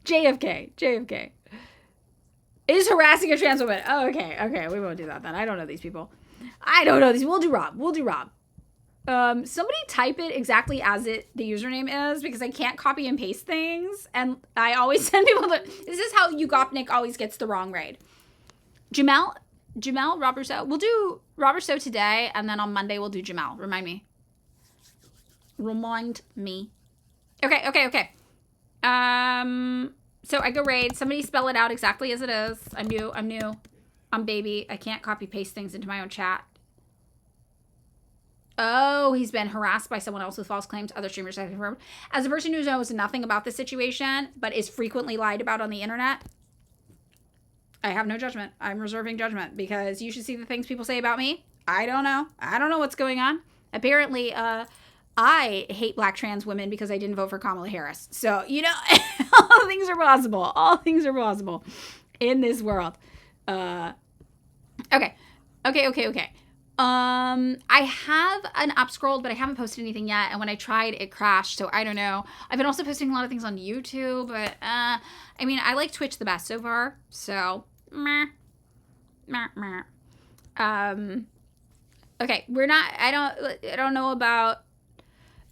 JFK is harassing a trans woman. Oh, okay. We won't do that then. I don't know these people. We'll do Rob. Somebody type it exactly as the username is, because I can't copy and paste things, and I always send people this is how Ugopnik always gets the wrong raid. Jamel, Rob Rousseau. We'll do Rob Rousseau today, and then on Monday we'll do Jamel. Remind me. Okay. So I go raid. Somebody spell it out exactly as it is. I'm new. I'm baby. I can't copy paste things into my own chat. Oh, he's been harassed by someone else with false claims. Other streamers have confirmed. As a person who knows nothing about the situation, but is frequently lied about on the internet, I have no judgment. I'm reserving judgment, because you should see the things people say about me. I don't know what's going on. Apparently, I hate black trans women because I didn't vote for Kamala Harris. So, you know, all things are possible. All things are possible in this world. Okay. I have an up scrolled, but I haven't posted anything yet. And when I tried, it crashed. So I don't know. I've been also posting a lot of things on YouTube, but I mean, I like Twitch the best so far. So, meh. Okay, I don't know about.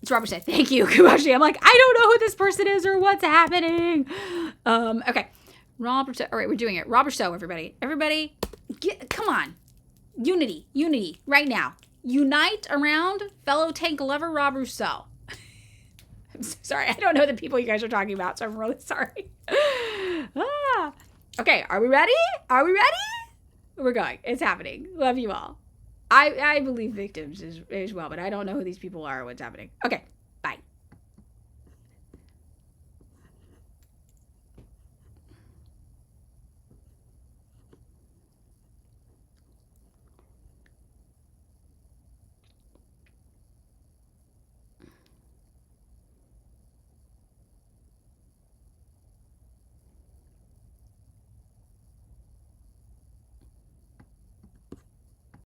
It's Robert said, thank you, Kubashi. I'm like, I don't know who this person is or what's happening. Okay, Robert. All right, we're doing it. Robert Stowe, everybody. Everybody, come on. Unity, right now. Unite around fellow tank lover Rob Rousseau. I'm so sorry. I don't know the people you guys are talking about, so I'm really sorry. Okay, are we ready? We're going. It's happening. Love you all. I believe victims as well, but I don't know who these people are or what's happening. Okay.